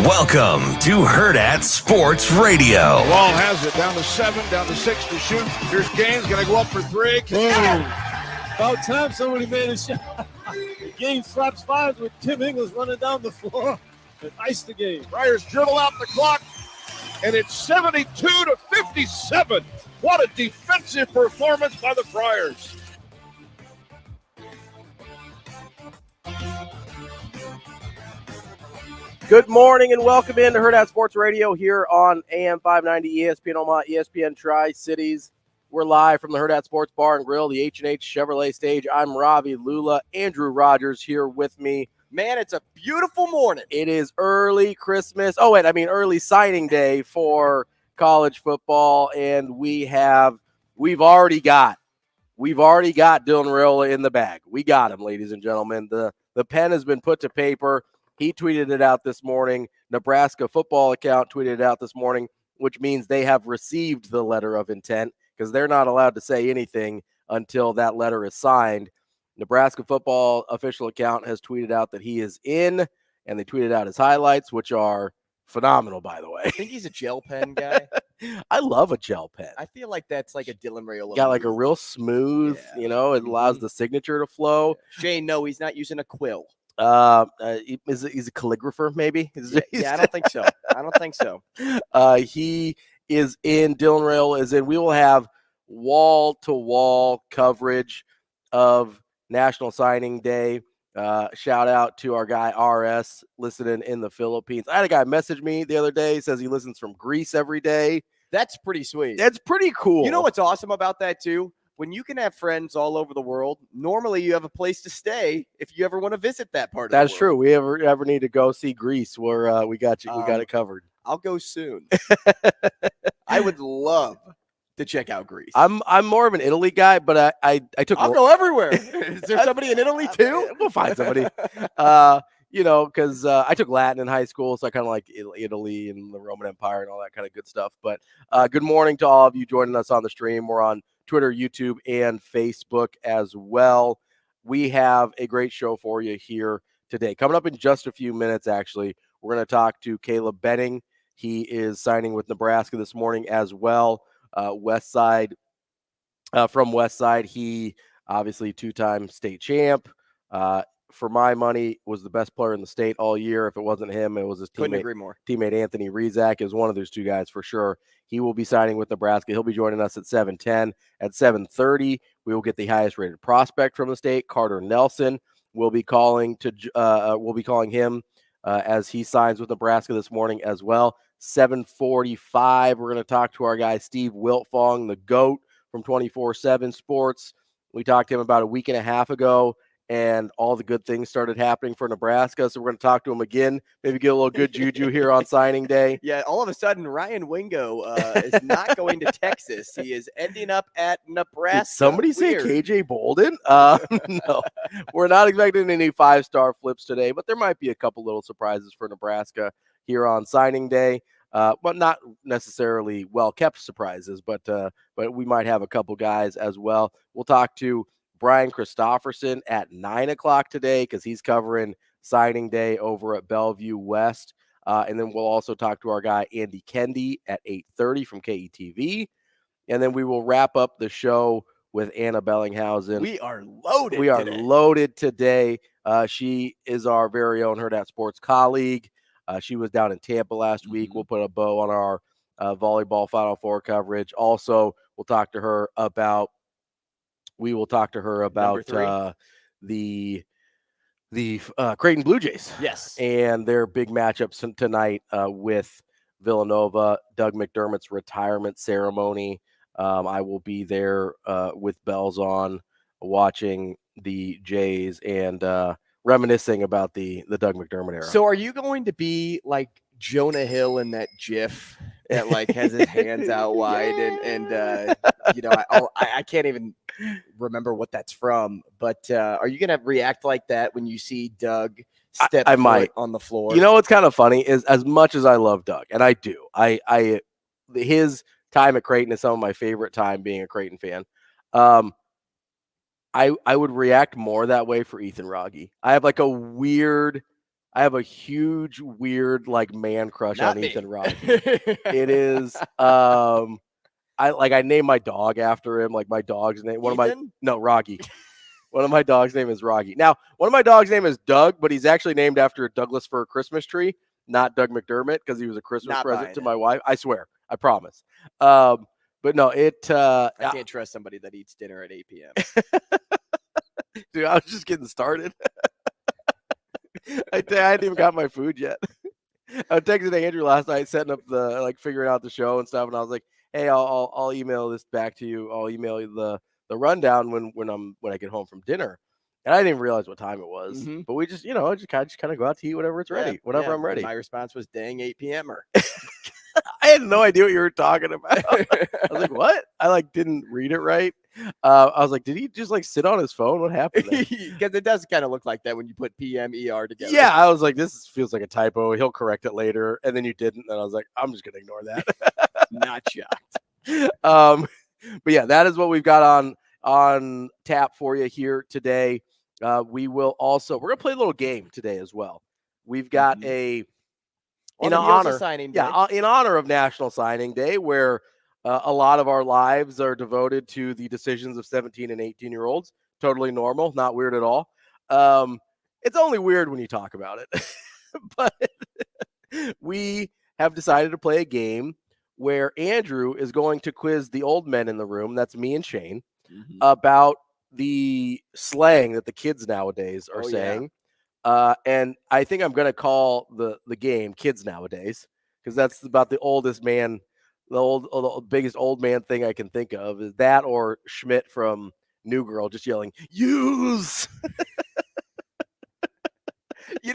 Welcome to Hurrdat Sports Radio. Wall has it, down to 7, down to 6 to shoot. Here's Gaines, going to go up for 3. About time somebody made a shot. Gaines slaps 5 with Tim Ingles running down the floor and iced the game. Friars dribble out the clock, and it's 72 to 57. What a defensive performance by the Friars. Good morning and welcome into Hurrdat Sports Radio here on AM 590 ESPN Omaha, ESPN Tri-Cities. We're live from the Hurrdat Sports Bar and Grill, the H&H Chevrolet stage. I'm Ravi Lulla. Andrew Rogers here with me. Man, it's a beautiful morning. It is early Christmas. Early signing day for college football, and we've already got Dylan Raiola in the bag. We got him, ladies and gentlemen. The pen has been put to paper. He tweeted it out this morning. Nebraska football account tweeted it out this morning, which means they have received the letter of intent because they're not allowed to say anything until that letter is signed. Nebraska football official account has tweeted out that he is in, and they tweeted out his highlights, which are phenomenal, by the way. I think he's a gel pen guy. I love a gel pen. I feel like that's like a Dylan Raiola. Got like a real smooth, it allows the signature to flow. Shane, no, he's not using a quill. He's a calligrapher, maybe? Yeah, I don't think so. He is in. Dylan Raiola is in. We will have wall-to-wall coverage of National Signing Day. Shout out to our guy RS listening in the Philippines. I had a guy message me the other day, says he listens from Greece every day. That's pretty sweet. That's pretty cool. You know what's awesome about that too? When you can have friends all over the world, normally you have a place to stay if you ever want to visit that part of the world. That's true. We ever need to go see Greece, where we got you. We got it covered. I'll go soon. I would love to check out Greece. I'm more of an Italy guy, but I took. I'll go everywhere. Is there somebody in Italy too? We'll find somebody. Because I took Latin in high school, so I kind of like Italy and the Roman Empire and all that kind of good stuff. But good morning to all of you joining us on the stream. We're on Twitter, YouTube, and Facebook as well. We have a great show for you here today. Coming up in just a few minutes, actually, we're going to talk to Caleb Benning. He is signing with Nebraska this morning as well. From Westside, he obviously two-time state champ. For my money, was the best player in the state all year. If it wasn't him, it was his teammate Anthony Rizak is one of those two guys for sure. He will be signing with Nebraska. He'll be joining us at 7:10. At 7:30, we will get the highest rated prospect from the state, Carter Nelson. We'll be calling him as he signs with Nebraska this morning as well. 7:45, we're going to talk to our guy Steve Wiltfong, the GOAT from 24/7 Sports. We talked to him about a week and a half ago, and all the good things started happening for Nebraska. So we're going to talk to him again, maybe get a little good juju here on signing day. Yeah, all of a sudden, Ryan Wingo is not going to Texas. He is ending up at Nebraska. Did somebody say KJ Bolden? No, we're not expecting any five-star flips today, but there might be a couple little surprises for Nebraska here on signing day. But not necessarily well-kept surprises, but we might have a couple guys as well. We'll talk to Brian Christopherson at 9 o'clock today because he's covering signing day over at Bellevue West. And then we'll also talk to our guy Andy Kendeigh at 8:30 from KETV. And then we will wrap up the show with Anna Bellinghausen. We are loaded today. She is our very own Hurrdat Sports colleague. She was down in Tampa last week. We'll put a bow on our volleyball Final Four coverage. Also, we'll talk to her about the Creighton Blue Jays. Yes. And their big matchups tonight with Villanova, Doug McDermott's retirement ceremony. I will be there with bells on watching the Jays and reminiscing about the Doug McDermott era. So are you going to be like Jonah Hill in that GIF that like has his hands out wide I can't even remember what that's from, but are you going to react like that when you see Doug step foot on the floor? You know what's kind of funny is, as much as I love Doug, and I do, his time at Creighton is some of my favorite time being a Creighton fan. I would react more that way for Ethan Wragge. I have like a weird I have a huge, weird, like, man crush Not on me. Ethan Rocky. It is, I named my dog after him, like my dog's name. Rocky. One of my dog's name is Rocky. Now, one of my dog's name is Doug, but he's actually named after a Douglas fir Christmas tree, not Doug McDermott, because he was a Christmas present to my wife. I swear. I promise. But no, I can't trust somebody that eats dinner at 8 p.m. Dude, I was just getting started. I hadn't even got my food yet. I texted Andrew last night, setting up figuring out the show and stuff, and I was like, "Hey, I'll email this back to you. I'll email you the rundown when I get home from dinner." And I didn't even realize what time it was. Mm-hmm. But we just kind of go out to eat whenever it's ready, whenever I'm ready. And my response was, "Dang 8 p.m.er." I had no idea what you were talking about. I was like, "What?" I didn't read it right. I was like, "Did he just sit on his phone? What happened?" Because it does kind of look like that when you put PM-ER together. Yeah, I was like, "This feels like a typo. He'll correct it later." And then you didn't, and I was like, "I'm just gonna ignore that." Not shocked. But yeah, that is what we've got on tap for you here today. We're gonna play a little game today as well. We've got in honor of National Signing Day, where a lot of our lives are devoted to the decisions of 17 and 18-year-olds. Totally normal, not weird at all. It's only weird when you talk about it. But we have decided to play a game where Andrew is going to quiz the old men in the room, that's me and Shane, about the slang that the kids nowadays are saying. Yeah. And I think I'm going to call the game Kids Nowadays, because that's about the oldest man, the biggest old man thing I can think of is that, or Schmidt from New Girl just yelling, "Use!"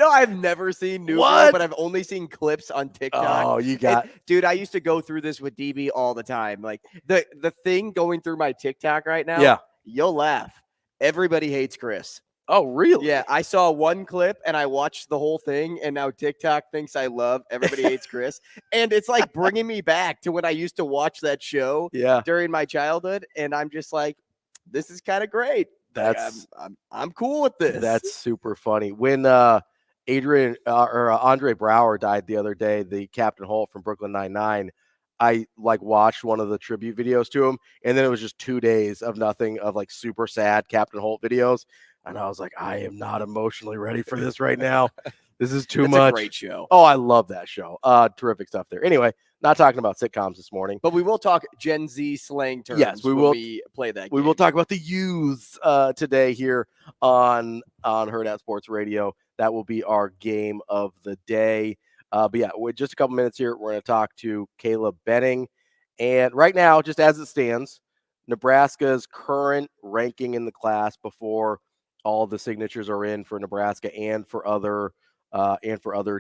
I've never seen New Girl, but I've only seen clips on TikTok. Oh, you got dude, I used to go through this with DB all the time. Like the thing going through my TikTok right now. Yeah. You'll laugh. Everybody hates Chris. Oh, really? Yeah, I saw one clip and I watched the whole thing, and now TikTok thinks I love Everybody Hates Chris. And it's like bringing me back to when I used to watch that show during my childhood, and I'm just like, this is kind of great. I'm cool with this. That's super funny. When Andre Brower died the other day, the Captain Holt from Brooklyn Nine-Nine, I watched one of the tribute videos to him, and then it was just 2 days of nothing, of super sad Captain Holt videos. And I was like, I am not emotionally ready for this right now. This is too much. A great show. Oh, I love that show. Terrific stuff there. Anyway, not talking about sitcoms this morning, but we will talk Gen Z slang terms. Yes, we will. We play that. We will talk about the youths today here on Hurrdat Sports Radio. That will be our game of the day. But yeah, with just a couple minutes here, we're going to talk to Caleb Benning. And right now, just as it stands, Nebraska's current ranking in the class before all the signatures are in for Nebraska and for other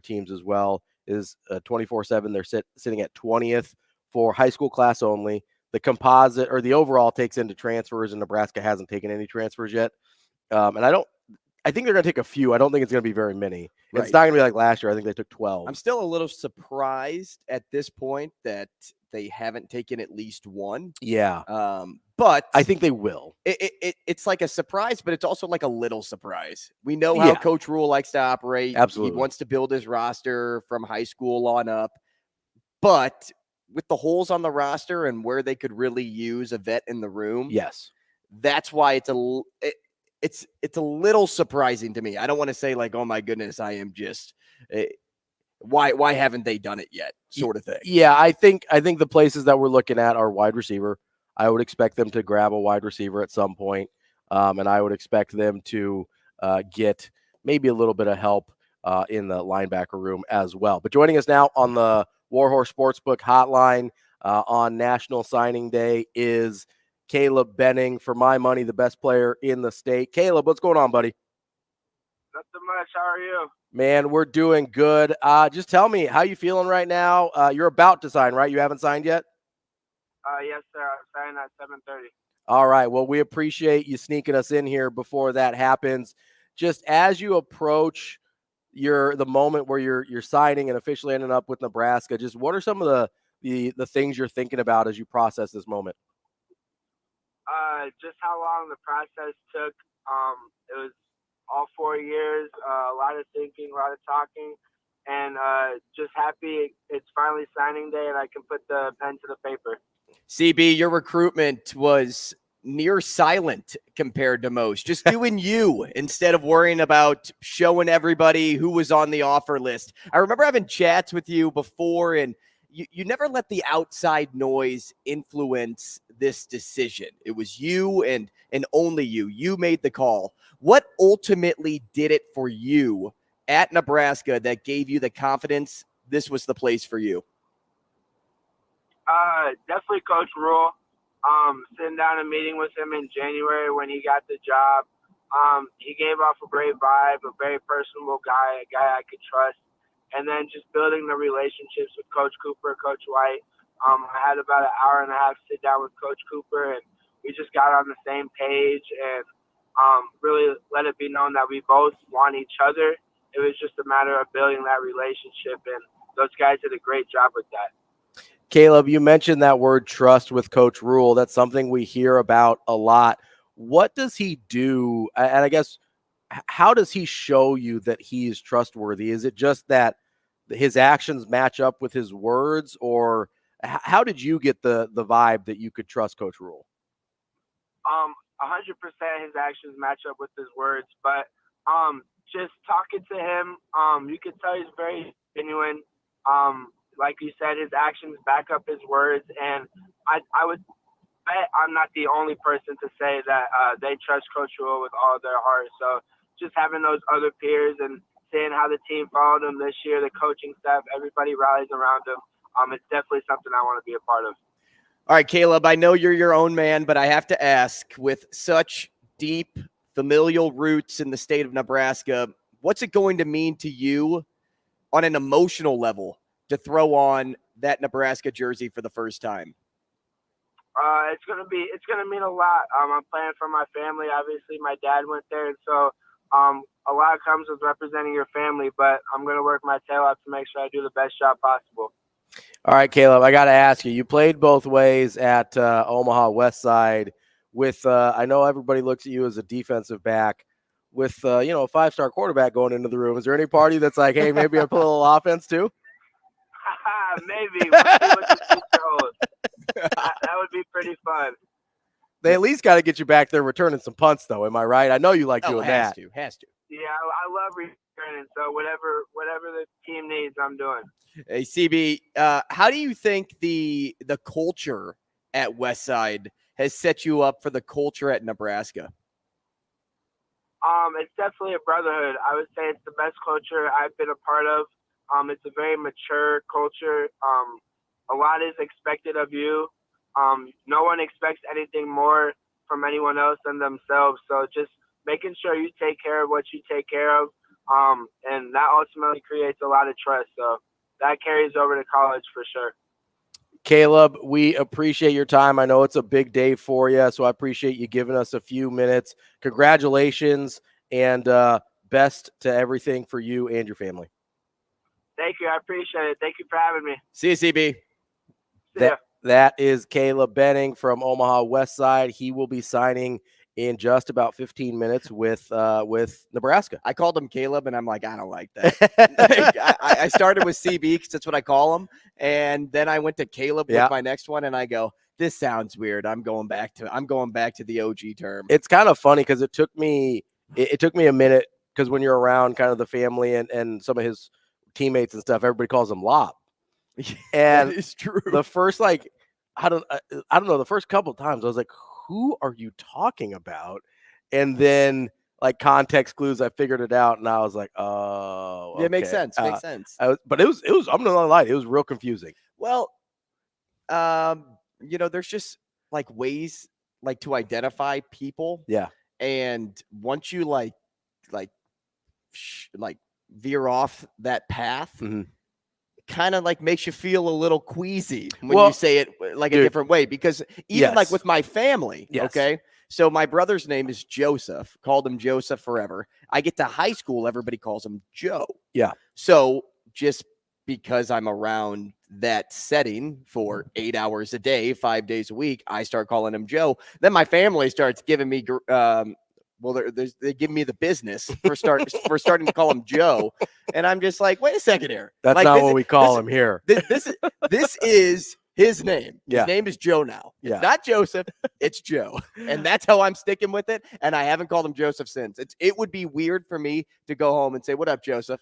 teams as well is 24/7. They're sitting at 20th for high school class only. The composite or the overall takes into transfers, and Nebraska hasn't taken any transfers yet. And I think they're going to take a few. I don't think it's going to be very many. Right. It's not going to be like last year. I think they took 12. I'm still a little surprised at this point that they haven't taken at least one. Yeah. But I think they will. It's like a surprise, but it's also like a little surprise. We know how Coach Rule likes to operate. Absolutely. He wants to build his roster from high school on up. But with the holes on the roster and where they could really use a vet in the room. Yes. That's why it's a little surprising to me. I don't want to say oh my goodness, I am just why haven't they done it yet, sort of thing. Yeah, I think the places that we're looking at are wide receiver. I would expect them to grab a wide receiver at some point, and I would expect them to get maybe a little bit of help in the linebacker room as well. But joining us now on the Warhorse Sportsbook hotline on National Signing Day is Caleb Benning. For my money, the best player in the state. Caleb, what's going on, buddy? Nothing much. How are you? Man, we're doing good. Just tell me, how you feeling right now? You're about to sign, right? You haven't signed yet? Yes, sir. I'm signing at 7:30. All right. Well, we appreciate you sneaking us in here before that happens. Just as you approach the moment where you're signing and officially ending up with Nebraska, just what are some of the things you're thinking about as you process this moment? Just how long the process took. It was all 4 years. A lot of thinking, a lot of talking, and just happy it's finally signing day and I can put the pen to the paper. CB, your recruitment was near silent compared to most. Just doing you instead of worrying about showing everybody who was on the offer list. I remember having chats with you before, and you never let the outside noise influence this decision. It was you and only you. You made the call. What ultimately did it for you at Nebraska that gave you the confidence this was the place for you? Definitely Coach Rule. Sitting down and meeting with him in January when he got the job. He gave off a great vibe, a very personable guy, a guy I could trust. And then just building the relationships with Coach Cooper, Coach White. I had about an hour and a half sit down with Coach Cooper, and we just got on the same page and really let it be known that we both want each other. It was just a matter of building that relationship, and those guys did a great job with that. Caleb, you mentioned that word trust with Coach Rule. That's something we hear about a lot. What does he do? And I guess, how does he show you that he's trustworthy? Is it just that his actions match up with his words, or how did you get the vibe that you could trust Coach Rule? 100% his actions match up with his words, but just talking to him, you could tell he's very genuine. Like you said, his actions back up his words, and I would bet I'm not the only person to say that they trust Coach Rule with all their heart. So just having those other peers and seeing how the team followed him this year, the coaching staff, everybody rallies around him. It's definitely something I want to be a part of. All right, Caleb, I know you're your own man, but I have to ask, with such deep familial roots in the state of Nebraska, what's it going to mean to you on an emotional level to throw on that Nebraska jersey for the first time? It's gonna mean a lot. I'm playing for my family. Obviously, my dad went there, and so a lot comes with representing your family. But I'm gonna work my tail off to make sure I do the best job possible. All right, Caleb, I got to ask you. You played both ways at Omaha West Side. With I know everybody looks at you as a defensive back. With a 5-star quarterback going into the room, is there any party that's like, hey, maybe I play a little offense too? Maybe. We'll see what the future holds. That would be pretty fun. They at least got to get you back there returning some punts, though. Am I right? I know you like doing that. Has to. Yeah, I love returning. So whatever the team needs, I'm doing. Hey, CB, how do you think the culture at Westside has set you up for the culture at Nebraska? It's definitely a brotherhood. I would say it's the best culture I've been a part of. It's a very mature culture. A lot is expected of you. No one expects anything more from anyone else than themselves. So just making sure you take care of what you take care of, and that ultimately creates a lot of trust. So that carries over to college for sure. Caleb, we appreciate your time. I know it's a big day for you, so I appreciate you giving us a few minutes. Congratulations, and best to everything for you and your family. Thank you. I appreciate it. Thank you for having me. See you, CB. See ya. That is Caleb Benning from Omaha West Side. He will be signing in just about 15 minutes with Nebraska. I called him Caleb, and I'm like, I don't like that. I started with CB because that's what I call him, and then I went to Caleb with my next one, and I go, this sounds weird. I'm going back to the OG term. It's kind of funny because it took me a minute, because when you're around kind of the family and some of his teammates and stuff, everybody calls him Lob. And it's true. The first I don't know, the first couple of times I was like, who are you talking about? And then context clues, I figured it out, and I was like, oh, okay. Yeah, makes sense. Makes sense. But it was I'm not gonna lie, it was real confusing. Well, there's just ways to identify people. Yeah. And once you veer off that path, mm-hmm. kind of makes you feel a little queasy when you say it a different way, because even with my family, okay, so my brother's name is Joseph, called him Joseph forever. I get to high school, everybody calls him Joe. Yeah. So just because I'm around that setting for 8 hours a day, 5 days a week, I start calling him Joe. Then my family starts giving me well, they give me the business for starting to call him Joe. And I'm just like, wait a second here. That's like, not what we call him here. This is his name. Yeah. His name is Joe now. Yeah. It's not Joseph. It's Joe. And that's how I'm sticking with it. And I haven't called him Joseph since. It would be weird for me to go home and say, what up, Joseph?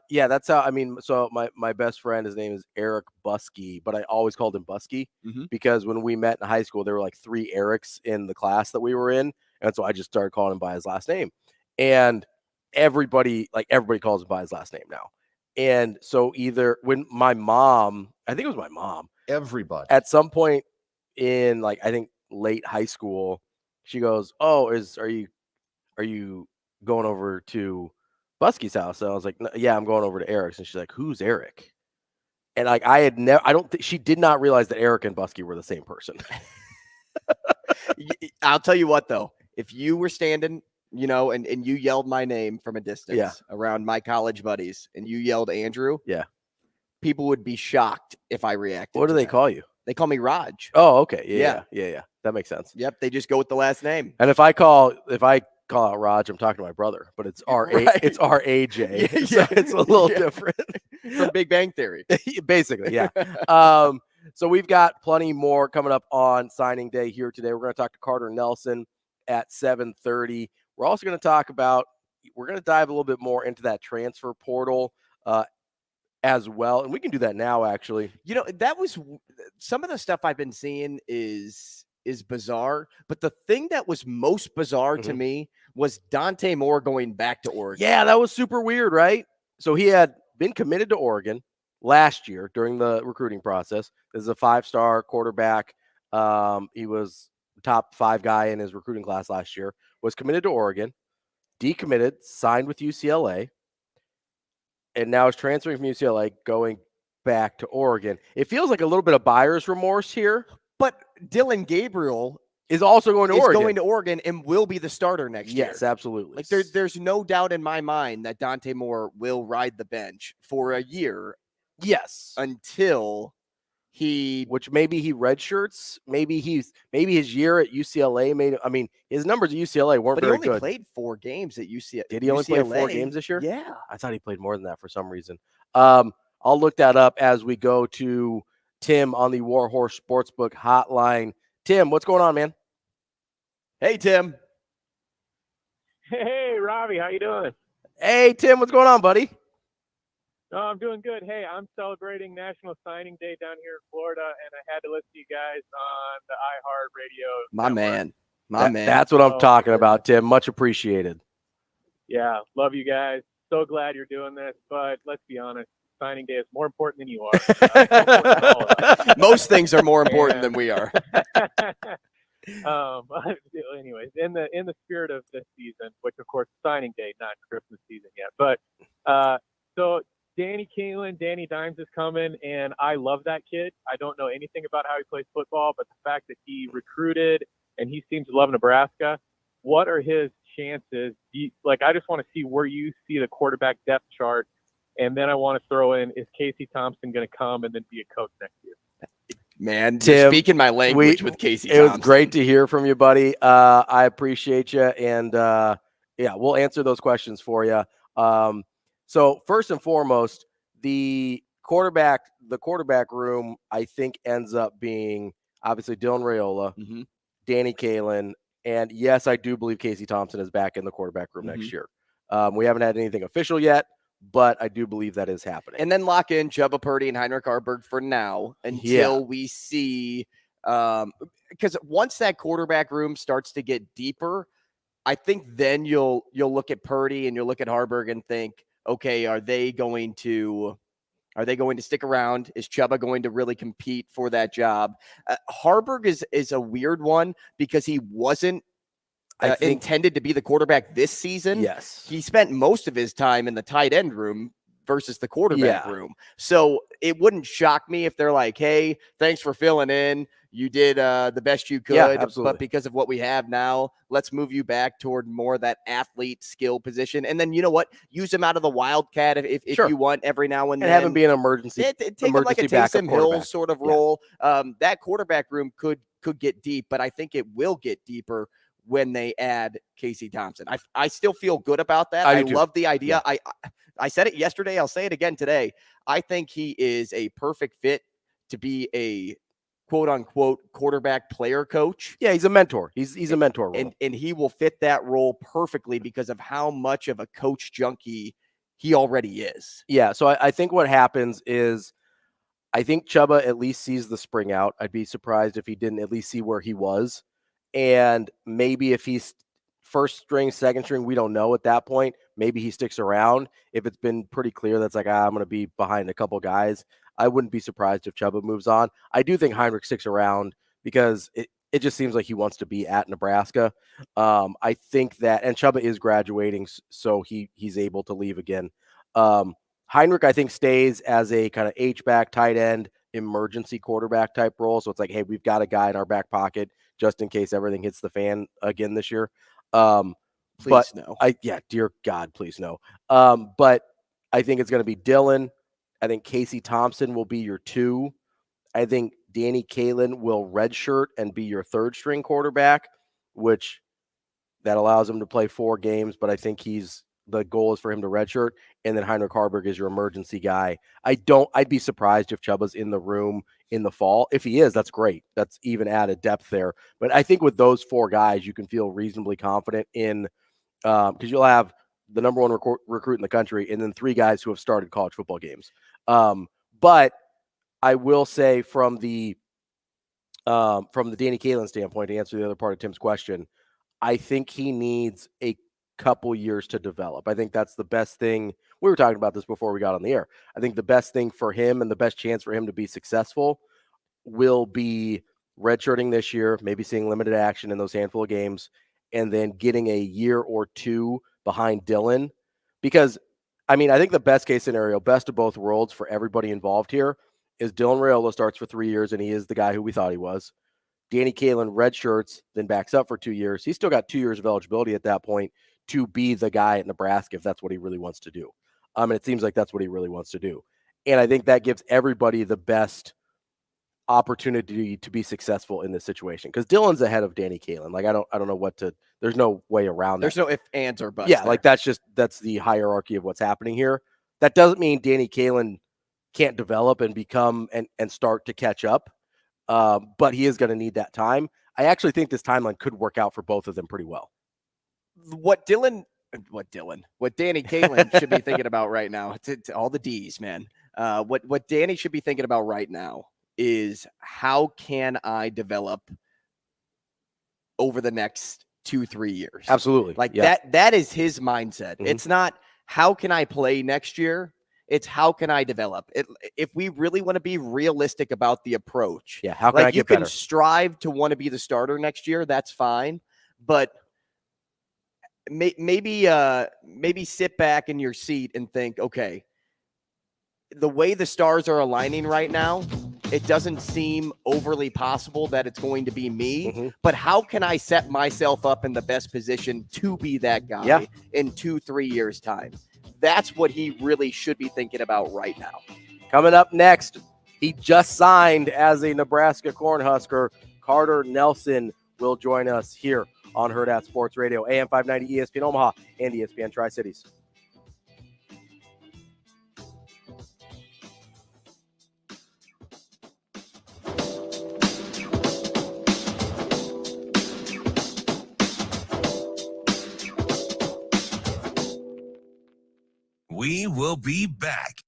Yeah, that's how, I mean, so my best friend, his name is Eric Buskey, but I always called him Buskey because when we met in high school, there were like 3 Erics in the class that we were in. And so I just started calling him by his last name. And everybody calls him by his last name now. And so either when my mom, I think it was my mom, everybody at some point in like, I think late high school, she goes, "Oh, are you going over to Buskey's house?" And I was like, "Yeah, I'm going over to Eric's." And she's like, "Who's Eric?" And like, she did not realize that Eric and Buskey were the same person. I'll tell you what though, if you were standing, and you yelled my name from a distance around my college buddies and you yelled Andrew, people would be shocked if I reacted. What do they call you? They call me Raj. Oh, okay. Yeah. That makes sense. Yep. They just go with the last name. And if I call out Raj, I'm talking to my brother, but it's it's RAJ. So it's a little different from Big Bang Theory. Basically, yeah. So we've got plenty more coming up on signing day here today. We're going to talk to Carter Nelson at 7:30. We're also going to we're going to dive a little bit more into that transfer portal as well. And we can do that now, actually. That was some of the stuff I've been seeing is bizarre. But the thing that was most bizarre to me was Dante Moore going back to Oregon. Yeah, that was super weird, right? So he had been committed to Oregon last year during the recruiting process. This is a 5-star quarterback. He was top 5 guy in his recruiting class last year, was committed to Oregon, decommitted, signed with UCLA, and now is transferring from UCLA, going back to Oregon. It feels like a little bit of buyer's remorse here. But Dylan Gabriel is also going to Oregon. Going to Oregon and will be the starter next year. Yes, absolutely. Like there's no doubt in my mind that Dante Moore will ride the bench for a year. Yes. Until which maybe he redshirts, maybe his year at UCLA his numbers at UCLA weren't very good. But he only played 4 games at UCLA. Did he only play 4 games this year? Yeah. I thought he played more than that for some reason. I'll look that up as we go to Tim on the Warhorse Sportsbook hotline. Tim, what's going on, man? Hey, Tim. Hey, Ravi, how you doing? Hey, Tim, what's going on, buddy? Oh, I'm doing good. Hey, I'm celebrating National Signing Day down here in Florida, and I had to listen to you guys on the iHeartRadio. My man. That's what I'm talking about, Tim. Much appreciated. Yeah, love you guys. So glad you're doing this, but let's be honest, signing day is more important than you are. Most things are more important than we are. But anyways, in the spirit of this season, which of course signing day, not Christmas season yet, but so Danny Dimes is coming, and I love that kid. I don't know anything about how he plays football, but the fact that he recruited and he seems to love Nebraska, what are his chances? I just want to see where you see the quarterback depth chart, and then I want to throw in, is Casey Thompson going to come and then be a coach next year? Man, Tim, speaking my language with Casey Thompson. It was great to hear from you, buddy. I appreciate you, and we'll answer those questions for you. So first and foremost, the quarterback room, I think, ends up being obviously Dylan Raiola, Danny Kaelin, and yes, I do believe Casey Thompson is back in the quarterback room next year. We haven't had anything official yet, but I do believe that is happening. And then lock in Chubba Purdy and Heinrich Haarberg for now until we see because once that quarterback room starts to get deeper, I think then you'll look at Purdy and you'll look at Haarberg and think, okay, are they going to stick around? Is Chubba going to really compete for that job? Haarberg is a weird one because he wasn't intended to be the quarterback this season. Yes. He spent most of his time in the tight end room versus the quarterback room. So it wouldn't shock me if they're like, hey, thanks for filling in. You did the best you could, but because of what we have now, let's move you back toward more that athlete skill position. And then, you know what? Use him out of the wildcat if you want every now and then. And have him be an emergency. Take him like a Taysom Hill sort of role. That quarterback room could get deep, but I think it will get deeper when they add Casey Thompson. I still feel good about that. I love the idea. Yeah. I said it yesterday. I'll say it again today. I think he is a perfect fit to be a quote unquote quarterback player coach. Yeah, he's a mentor. He's a mentor role. And he will fit that role perfectly because of how much of a coach junkie he already is. Yeah, so I think what happens is I think Chubba at least sees the spring out. I'd be surprised if he didn't at least see where he was. And maybe if he's first string, second string, we don't know at that point. Maybe he sticks around. If it's been pretty clear that's like, I'm going to be behind a couple guys, I wouldn't be surprised if Chubba moves on. I do think Heinrich sticks around because it just seems like he wants to be at Nebraska. I think that, and Chubba is graduating, so he's able to leave again. Heinrich, I think, stays as a kind of H-back, tight end, emergency quarterback type role. So it's like, hey, we've got a guy in our back pocket just in case everything hits the fan again this year. Please no. Dear God, please no. But I think it's going to be Dylan. I think Casey Thompson will be your 2. I think Danny Kaelin will redshirt and be your 3rd string quarterback, which that allows him to play 4 games. But I think the goal is for him to redshirt. And then Heinrich Harburg is your emergency guy. I'd be surprised if Chubba's in the room in the fall. If he is, that's great. That's even added depth there. But I think with those 4 guys, you can feel reasonably confident in, because you'll have the number 1 recruit in the country and then 3 guys who have started college football games. But I will say from the Danny Kaelin standpoint, to answer the other part of Tim's question, I think he needs a couple years to develop. I think that's the best thing. We were talking about this before we got on the air. I think the best thing for him and the best chance for him to be successful will be redshirting this year, maybe seeing limited action in those handful of games, and then getting a year or 2 behind Dylan. Because, I mean, I think the best case scenario, best of both worlds for everybody involved here, is Dylan Raiola starts for 3 years, and he is the guy who we thought he was. Danny Kaelin redshirts, then backs up for 2 years. He's still got 2 years of eligibility at that point to be the guy at Nebraska if that's what he really wants to do. And it seems like that's what he really wants to do. And I think that gives everybody the best opportunity to be successful in this situation. Because Dylan's ahead of Danny Kaelin. Like, I don't know what to, there's no way around that. There's no ifs, ands, or buts. Yeah, there. like that's the hierarchy of what's happening here. That doesn't mean Danny Kaelin can't develop and become and start to catch up. But he is going to need that time. I actually think this timeline could work out for both of them pretty well. What Danny Kaelin should be thinking about right now, to all the D's, man. What Danny should be thinking about right now is how can I develop over the next 2-3 years? Absolutely. Like that is his mindset. Mm-hmm. It's not how can I play next year? It's how can I develop it? If we really want to be realistic about the approach, how can I get better? You can strive to want to be the starter next year. That's fine. But maybe sit back in your seat and think, okay, the way the stars are aligning right now, it doesn't seem overly possible that it's going to be me, mm-hmm. but how can I set myself up in the best position to be that guy in 2-3 years' time? That's what he really should be thinking about right now. Coming up next, he just signed as a Nebraska Cornhusker. Carter Nelson will join us here on Hurrdat Sports Radio, AM 590 ESPN Omaha and ESPN Tri-Cities. We will be back.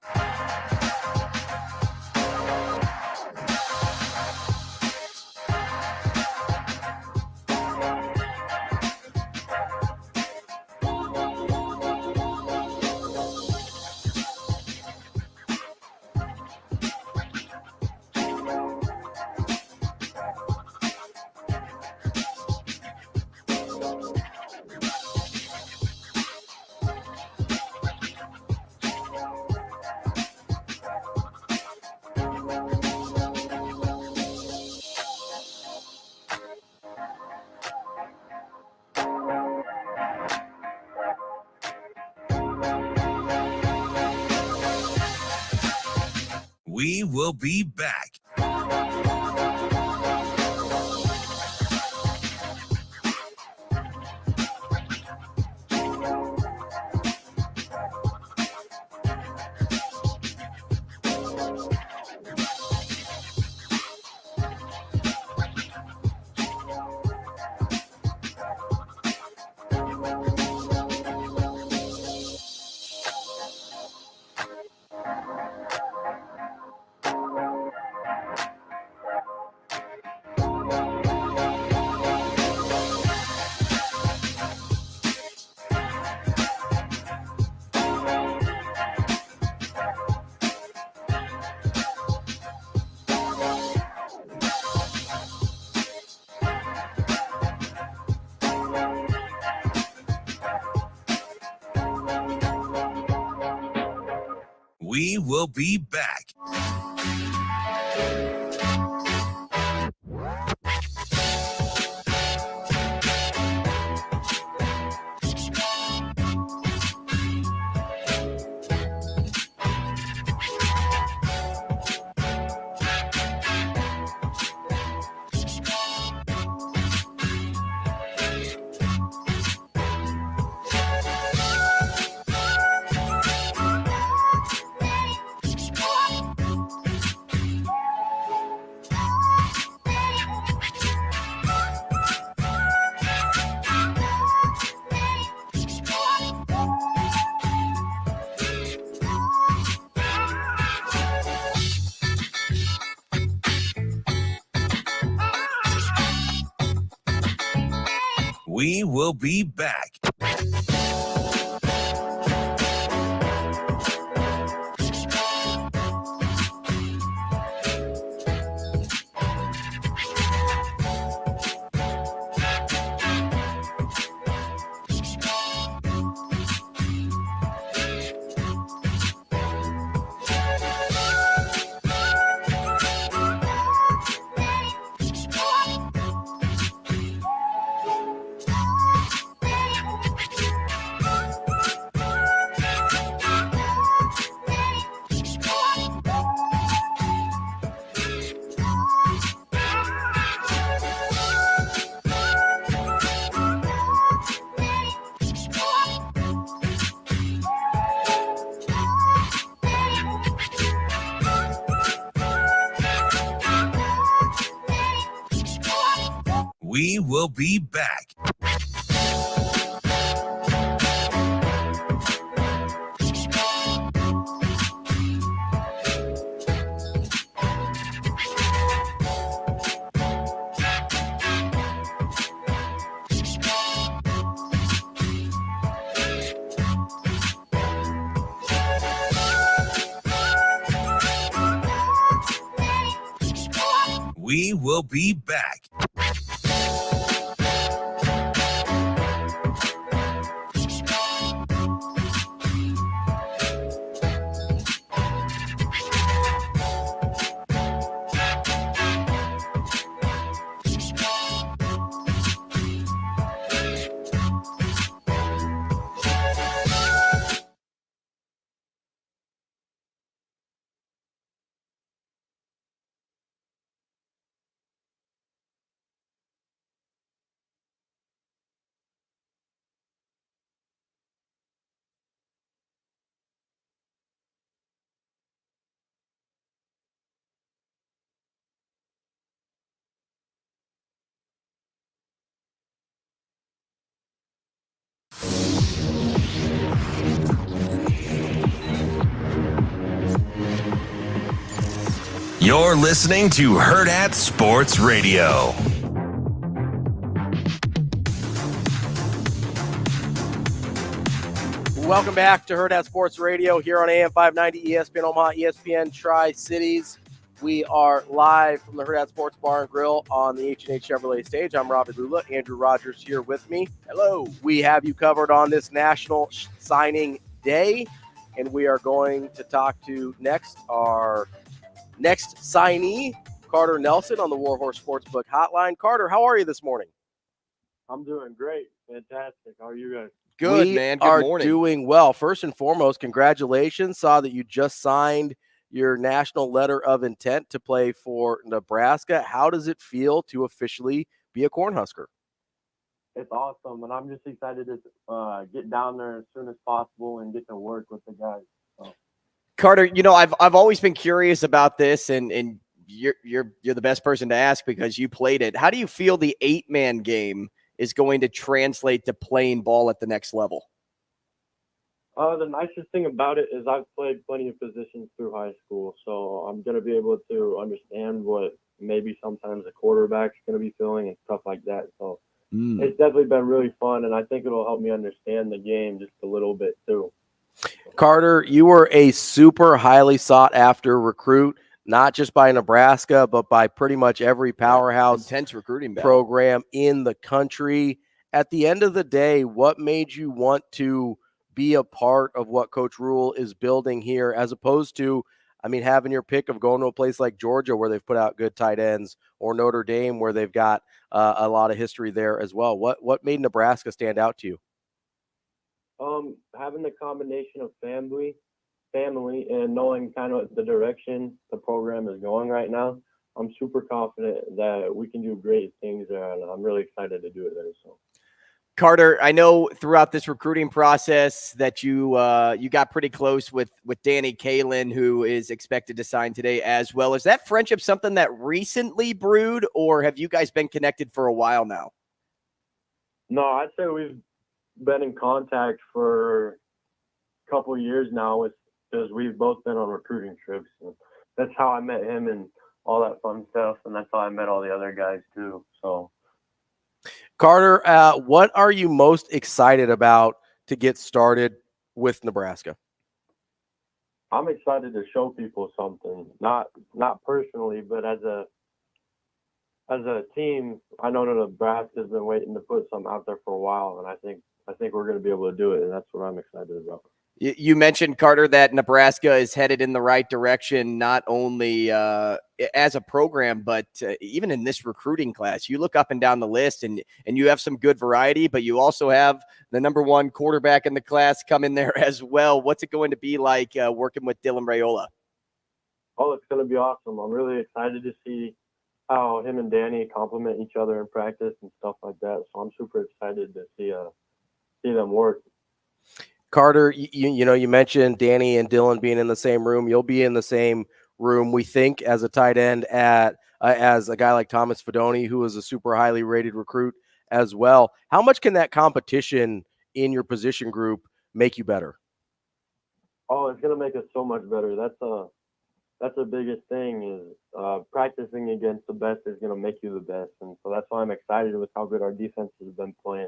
We will be back. We will be back. We will be back. We will be back. We will be back. You're listening to Hurrdat Sports Radio. Welcome back to Hurrdat Sports Radio here on AM 590, ESPN Omaha, ESPN Tri-Cities. We are live from the Hurrdat Sports Bar and Grill on the H&H Chevrolet stage. I'm Ravi Lulla. Andrew Rogers here with me. Hello. We have you covered on this National Signing Day, and we are going to talk to our next signee, Carter Nelson, on the Warhorse Sportsbook Hotline. Carter, how are you this morning? I'm doing great. Fantastic. How are you guys? Good, man. Good morning. We are doing well. First and foremost, congratulations. Saw that you just signed your national letter of intent to play for Nebraska. How does it feel to officially be a Cornhusker? It's awesome, and I'm just excited to get down there as soon as possible and get to work with the guys. So. Carter, I've always been curious about this, and you're the best person to ask because you played it. How do you feel the 8-man game is going to translate to playing ball at the next level? The nicest thing about it is I've played plenty of positions through high school, so I'm going to be able to understand what maybe sometimes a quarterback's going to be feeling and stuff like that. So it's definitely been really fun, and I think it'll help me understand the game just a little bit too. Carter, you were a super highly sought-after recruit, not just by Nebraska, but by pretty much every powerhouse intense recruiting program in the country. At the end of the day, what made you want to be a part of what Coach Rule is building here, as opposed to, I mean, having your pick of going to a place like Georgia where they've put out good tight ends, or Notre Dame where they've got a lot of history there as well? What made Nebraska stand out to you? Having the combination of family, and knowing kind of the direction the program is going right now, I'm super confident that we can do great things there, and I'm really excited to do it there. So, Carter, I know throughout this recruiting process that you got pretty close with Danny Kaelin, who is expected to sign today as well. Is that friendship something that recently brewed, or have you guys been connected for a while now? No, I'd say we've been in contact for a couple of years now, because we've both been on recruiting trips. And that's how I met him and all that fun stuff, and that's how I met all the other guys too. So, Carter, what are you most excited about to get started with Nebraska? I'm excited to show people something, not personally, but as a team. I know that Nebraska's been waiting to put something out there for a while, and I think we're going to be able to do it, and that's what I'm excited about. You mentioned, Carter, that Nebraska is headed in the right direction, not only as a program, but even in this recruiting class. You look up and down the list, and you have some good variety, but you also have the number one quarterback in the class come in there as well. What's it going to be like working with Dylan Raiola? Oh, it's going to be awesome. I'm really excited to see how him and Danny complement each other in practice and stuff like that. So I'm super excited to see them work. Carter, you mentioned Danny and Dylan being in the same room. You'll be in the same room, we think, as a tight end as a guy like Thomas Fedoni, who is a super highly rated recruit as well. How much can that competition in your position group make you better? Oh, it's going to make us so much better. That's the biggest thing, is practicing against the best is going to make you the best. And so that's why I'm excited with how good our defense has been playing.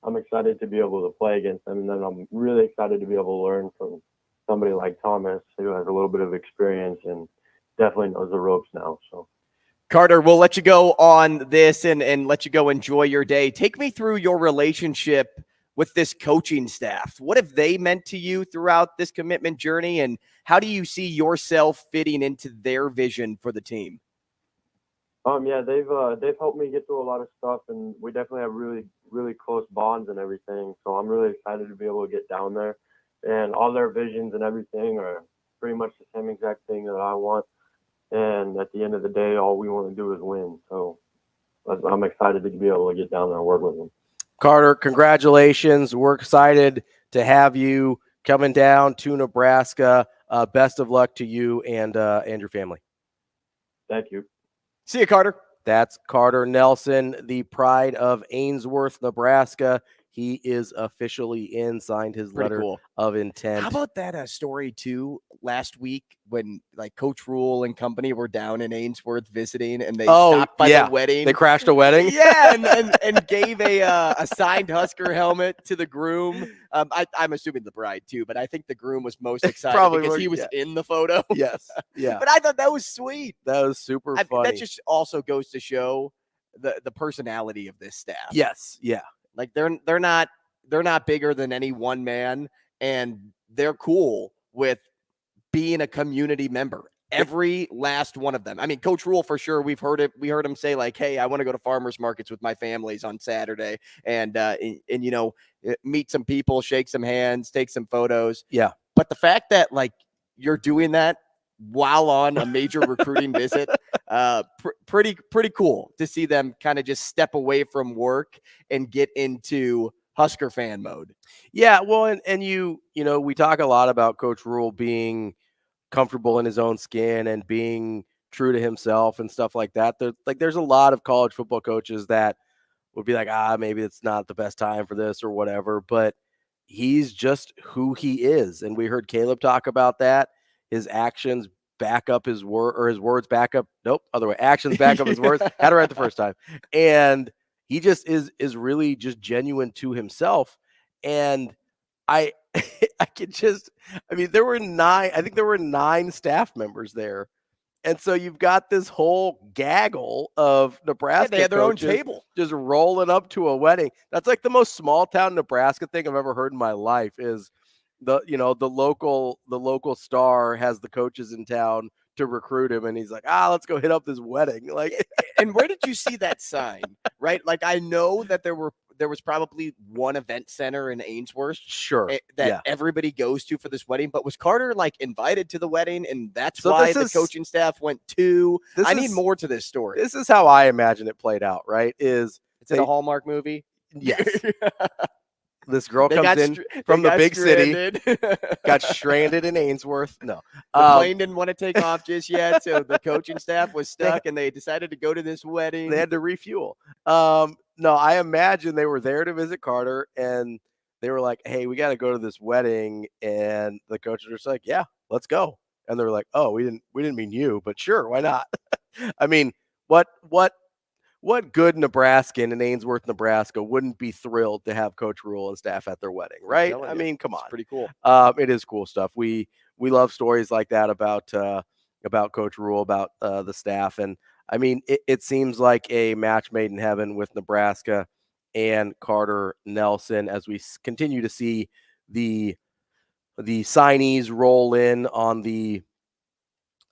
I'm excited to be able to play against them, and then I'm really excited to be able to learn from somebody like Thomas, who has a little bit of experience and definitely knows the ropes now. So, Carter, we'll let you go on this and let you go enjoy your day. Take me through your relationship with this coaching staff. What have they meant to you throughout this commitment journey, and how do you see yourself fitting into their vision for the team? Yeah, they've helped me get through a lot of stuff, and we definitely have really, really close bonds and everything. So I'm really excited to be able to get down there, and all their visions and everything are pretty much the same exact thing that I want. And at the end of the day, all we want to do is win. So I'm excited to be able to get down there and work with them. Carter, congratulations. We're excited to have you coming down to Nebraska. Best of luck to you and your family. Thank you. See you, Carter. That's Carter Nelson, the pride of Ainsworth, Nebraska. He is officially in, signed his letter of intent. How about that story, too, last week when Coach Rule and company were down in Ainsworth visiting, and they stopped by the wedding. They crashed a wedding? Yeah, and gave a signed Husker helmet to the groom. I'm assuming the bride, too, but I think the groom was most excited because he was in the photo. Yes, yeah. But I thought that was sweet. That was super funny. That just also goes to show the personality of this staff. Yes, yeah. Like they're not bigger than any one man, and they're cool with being a community member. Every last one of them. I mean, Coach Rule for sure. We heard him say "Hey, I want to go to farmers markets with my families on Saturday and meet some people, shake some hands, take some photos." Yeah. But the fact that you're doing that while on a major recruiting visit, pretty cool to see them kind of just step away from work and get into Husker fan mode. Yeah, well, and we talk a lot about Coach Rule being comfortable in his own skin and being true to himself and stuff like that. There's a lot of college football coaches that would be like, maybe it's not the best time for this or whatever, but he's just who he is. And we heard Caleb talk about that. His actions back up his word, or his words back up. Nope, other way. Actions back up his words. Had it right the first time. And he just is really just genuine to himself. And I mean, there were 9 staff members there. And so you've got this whole gaggle of Nebraska. They had their own table just rolling up to a wedding. That's like the most small town Nebraska thing I've ever heard in my life is the local star has the coaches in town to recruit him, and he's like, let's go hit up this wedding. Like, and where did you see that sign? Right, like I know that there was probably one event center in Ainsworth, sure, that everybody goes to for this wedding. But was Carter like invited to the wedding, and that's why the coaching staff went to? I need more to this story. This is how I imagine it played out. Right? It's a Hallmark movie? Yes. This girl comes in from the big city, got stranded in Ainsworth. No, the plane didn't want to take off just yet, so the coaching staff was stuck, and they decided to go to this wedding. They had to refuel. No, I imagine they were there to visit Carter, and they were like, "Hey, we got to go to this wedding," and the coaches were just like, "Yeah, let's go." And they were like, "Oh, we didn't mean you, but sure, why not?" I mean, what good Nebraskan in Ainsworth, Nebraska wouldn't be thrilled to have Coach Rule and staff at their wedding, right? I mean, come on. It's pretty cool. It is cool stuff. We love stories like that about Coach Rule, about the staff. And I mean, it seems like a match made in heaven with Nebraska and Carter Nelson as we continue to see the signees roll in on the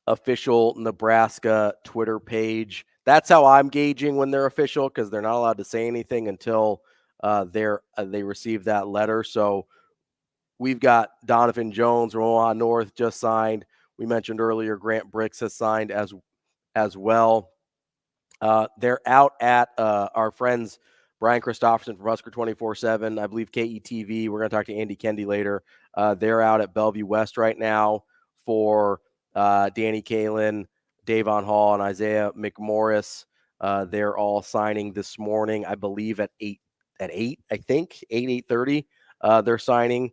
official Nebraska Twitter page. That's how I'm gauging when they're official, because they're not allowed to say anything until they receive that letter. So we've got Donovan Jones from Omaha North just signed. We mentioned earlier Grant Bricks has signed as well. They're out at our friends Brian Christopherson from Husker 24/7. I believe KETV. We're going to talk to Andy Kendeigh later. They're out at Bellevue West right now for Danny Kalin, Davon Hall, and Isaiah McMorris. They're all signing this morning, I believe at 8, I think 8:30. They're signing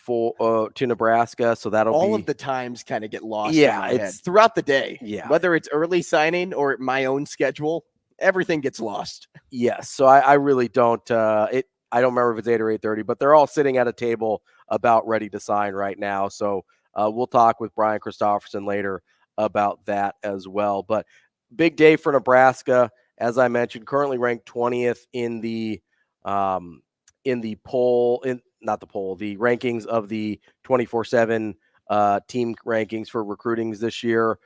to Nebraska, so that'll all of the times kind of get lost. Yeah, in my head throughout the day. Yeah, whether it's early signing or my own schedule, everything gets lost. Yes, so I really don't. I don't remember if it's 8 or 8:30, but they're all sitting at a table about ready to sign right now. So we'll talk with Brian Christopherson later about that as well. But big day for Nebraska, as I mentioned, currently ranked 20th in the poll, the rankings of the 24/7 team rankings for recruitings this year.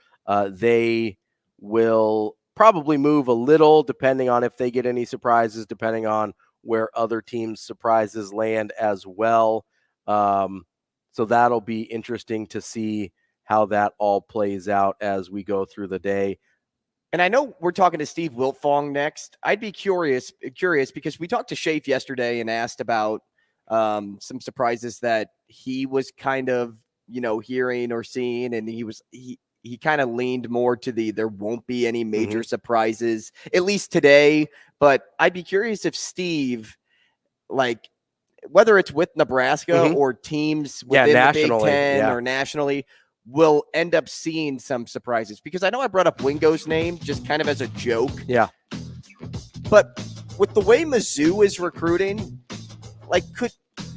They will probably move a little depending on if they get any surprises, depending on where other teams' surprises land as well. So that'll be interesting to see how that all plays out as we go through the day. And I know we're talking to Steve Wiltfong next. I'd be curious because we talked to Shafe yesterday and asked about some surprises that he was kind of, hearing or seeing. And he kind of leaned more to there won't be any major surprises, at least today. But I'd be curious if Steve, whether it's with Nebraska or teams within the Big Ten or nationally, will end up seeing some surprises. Because I know I brought up Wingo's name just kind of as a joke. Yeah. But with the way Mizzou is recruiting,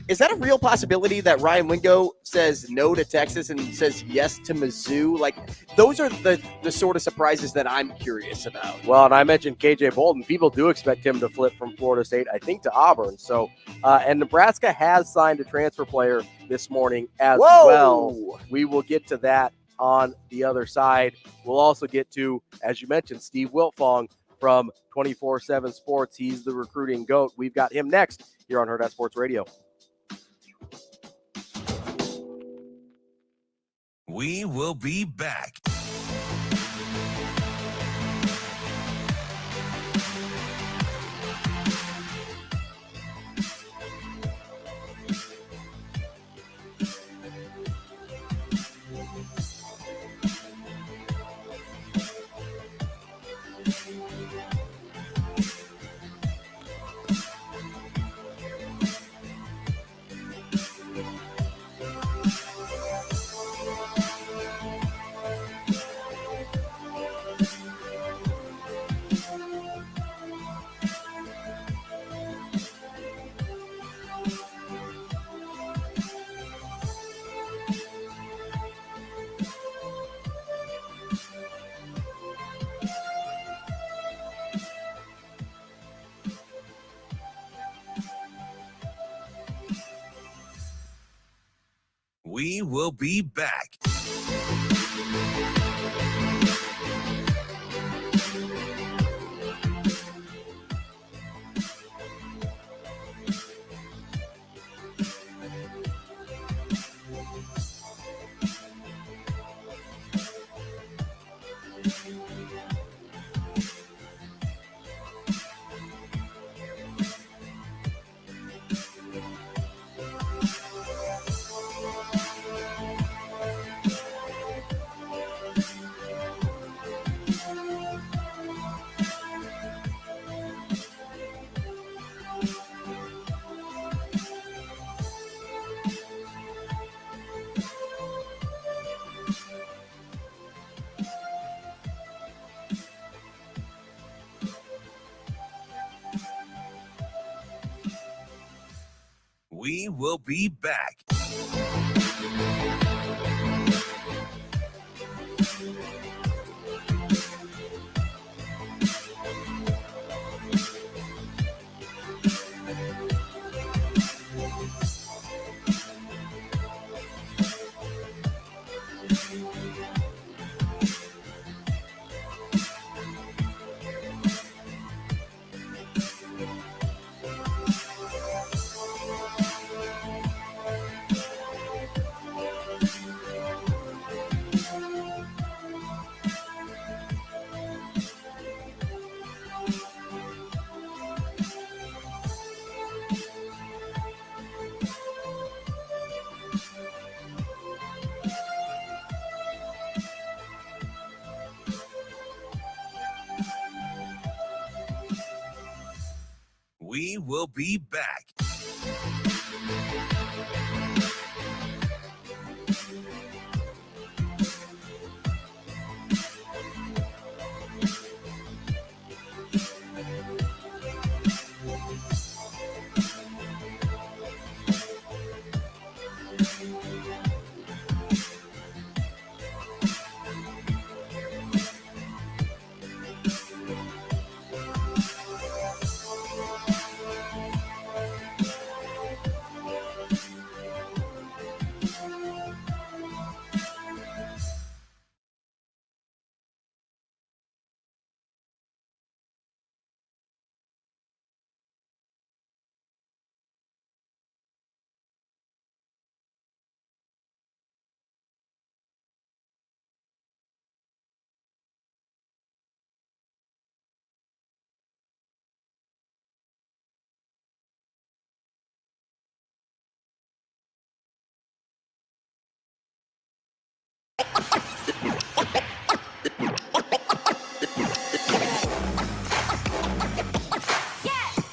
is that a real possibility that Ryan Wingo says no to Texas and says yes to Mizzou? Those are the sort of surprises that I'm curious about. Well, and I mentioned KJ Bolden. People do expect him to flip from Florida State, I think, to Auburn. So, and Nebraska has signed a transfer player this morning as well. We will get to that on the other side. We'll also get to, as you mentioned, Steve Wiltfong from 24/7 Sports. He's the recruiting GOAT. We've got him next here on Hurrdat Sports Radio. We will be back. We will be back. We will be back. We will be back.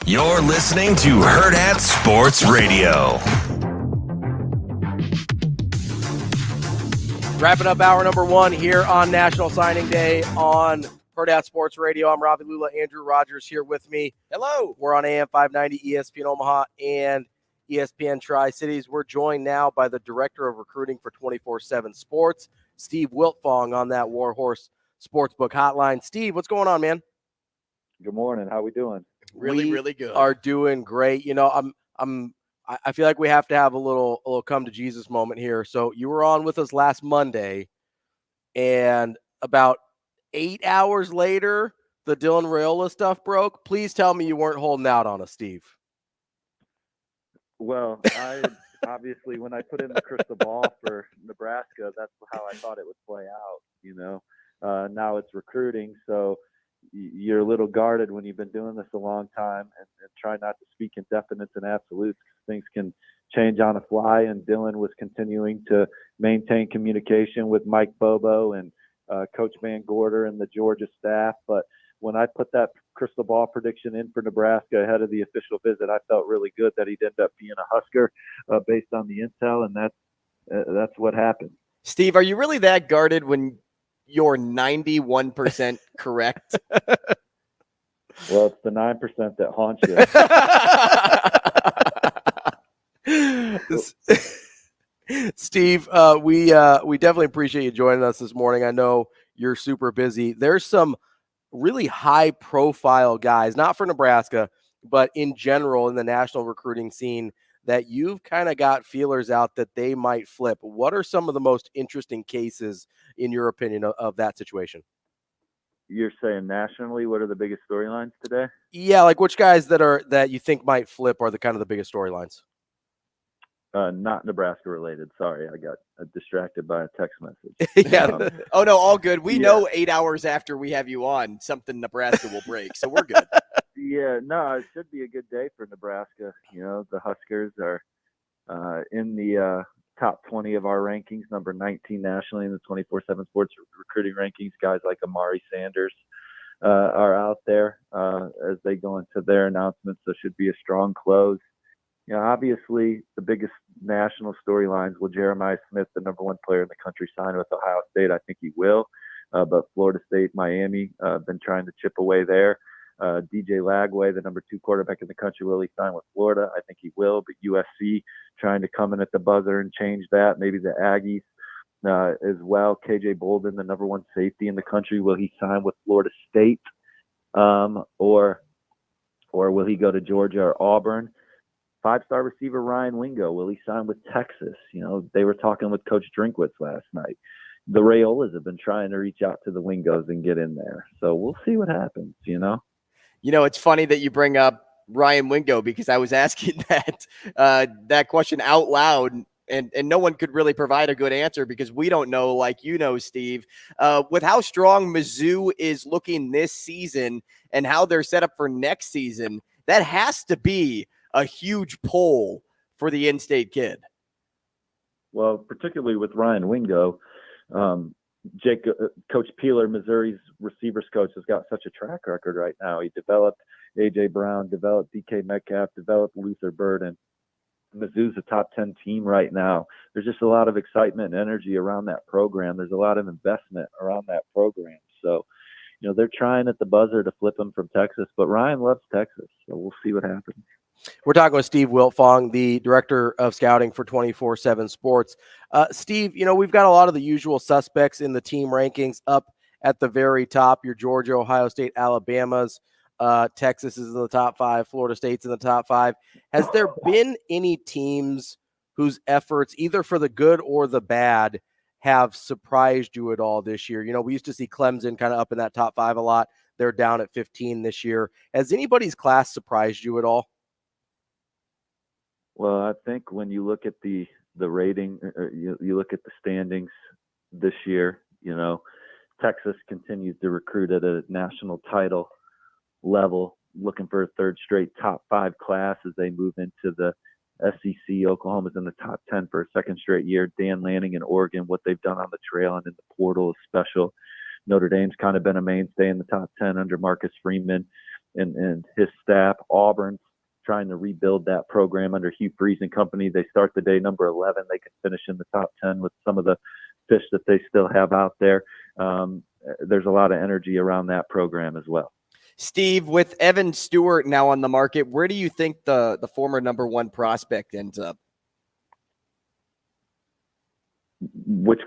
You're listening to Hurrdat Sports Radio. Wrapping up hour number one here on National Signing Day on Hurrdat Sports Radio. I'm Ravi Lulla. Andrew Rogers here with me. Hello. We're on AM 590, ESPN Omaha, and ESPN Tri-Cities. We're joined now by the Director of Recruiting for 24/7 Sports, Steve Wiltfong, on that Warhorse Sportsbook hotline. Steve, what's going on, man? Good morning. How we doing? Really good. Are doing great. You know, I feel like we have to have a little come to Jesus moment here. So you were on with us last Monday, and about 8 hours later, the Dylan Raiola stuff broke. Please tell me you weren't holding out on us, Steve. Well, I obviously, when I put in the crystal ball for Nebraska, that's how I thought it would play out. You know, now it's recruiting, so you're a little guarded when you've been doing this a long time, and try not to speak in definites and absolutes. Things can change on the fly, and Dylan was continuing to maintain communication with Mike Bobo and Coach Van Gorder and the Georgia staff. But when I put that crystal ball prediction in for Nebraska ahead of the official visit, I felt really good that he'd end up being a Husker based on the intel, and that's what happened. Steve, are you really that guarded when you're 91% correct? Well, it's the 9% that haunts you. Steve, we definitely appreciate you joining us this morning. I know you're super busy. There's some really high-profile guys, not for Nebraska, but in general in the national recruiting scene that you've kind of got feelers out that they might flip. What are some of the most interesting cases, in your opinion, of that situation? You're saying nationally, what are the biggest storylines today? Yeah, like which guys that you think might flip are the kind of the biggest storylines? Not Nebraska related. Sorry, I got distracted by a text message. Yeah. Oh no, all good. We know 8 hours after we have you on, something Nebraska will break, so we're good. Yeah, no, it should be a good day for Nebraska. You know, the Huskers are in the top 20 of our rankings, number 19 nationally in the 24/7 Sports recruiting rankings. Guys like Amari Sanders are out there as they go into their announcements. So it should be a strong close. You know, obviously the biggest national storylines, will Jeremiah Smith, the number 1 player in the country, sign with Ohio State? I think he will. But Florida State, Miami, been trying to chip away there. DJ Lagway, the number 2 quarterback in the country, will he sign with Florida? I think he will. But USC trying to come in at the buzzer and change that. Maybe the Aggies as well. KJ Bolden, the number 1 safety in the country, will he sign with Florida State? Or will he go to Georgia or Auburn? 5-star receiver Ryan Wingo, will he sign with Texas? You know, they were talking with Coach Drinkwitz last night. The Rayolas have been trying to reach out to the Wingos and get in there. So we'll see what happens, you know? You know, it's funny that you bring up Ryan Wingo, because I was asking that question out loud, and no one could really provide a good answer because we don't know, like you know, Steve, with how strong Mizzou is looking this season and how they're set up for next season. That has to be a huge pull for the in-state kid. Well, particularly with Ryan Wingo, Coach Peeler, Missouri's receivers coach, has got such a track record right now. He developed A.J. Brown, developed DK Metcalf, developed Luther Burden. Mizzou's a top 10 team right now. There's just a lot of excitement and energy around that program. There's a lot of investment around that program. So, you know, they're trying at the buzzer to flip him from Texas, but Ryan loves Texas. So we'll see what happens. We're talking with Steve Wiltfong, the director of scouting for 24/7 Sports. Steve, you know, we've got a lot of the usual suspects in the team rankings up at the very top. Your Georgia, Ohio State, Alabama's, Texas is in the top 5, Florida State's in the top 5. Has there been any teams whose efforts, either for the good or the bad, have surprised you at all this year? You know, we used to see Clemson kind of up in that top 5 a lot. They're down at 15 this year. Has anybody's class surprised you at all? Well, I think when you look at the rating, you look at the standings this year, you know, Texas continues to recruit at a national title level, looking for a 3rd straight top 5 class as they move into the SEC. Oklahoma's in the top 10 for a 2nd straight year. Dan Lanning in Oregon, what they've done on the trail and in the portal is special. Notre Dame's kind of been a mainstay in the top 10 under Marcus Freeman and his staff. Auburn's trying to rebuild that program under Hugh Freeze and company. They start the day number 11. They can finish in the top 10 with some of the fish that they still have out there. There's a lot of energy around that program as well. Steve, with Evan Stewart now on the market, where do you think the former number 1 prospect ends up? Which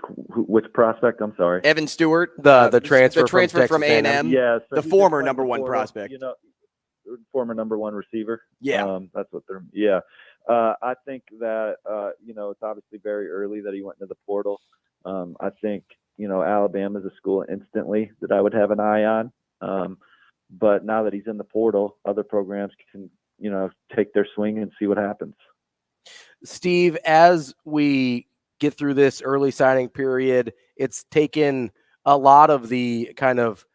prospect? I'm sorry. Evan Stewart, the transfer from A&M. Yeah, so the former number 1 prospect. You know, former number 1 receiver. Yeah. That's what they're. Yeah. I think that you know, it's obviously very early that he went into the portal. I think, you know, Alabama's a school instantly that I would have an eye on. But now that he's in the portal, other programs can, you know, take their swing and see what happens. Steve, as we get through this early signing period, it's taken a lot of the kind of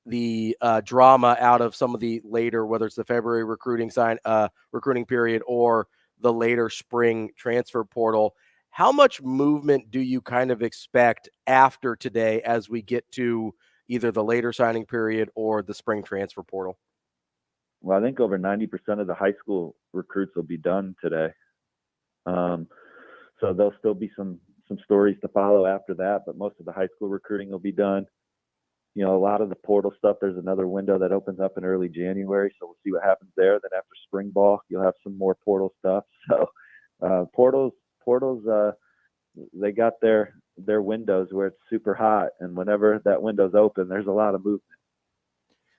the drama out of some of the later, whether it's the February recruiting period or the later spring transfer portal. How much movement do you kind of expect after today as we get to either the later signing period or the spring transfer portal? Well, I think over 90% of the high school recruits will be done today. So there'll still be some stories to follow after that, but most of the high school recruiting will be done. You know, a lot of the portal stuff, there's another window that opens up in early January, so we'll see what happens there. Then after spring ball, you'll have some more portal stuff. So portals, they got their windows where it's super hot, and whenever that window's open, there's a lot of movement.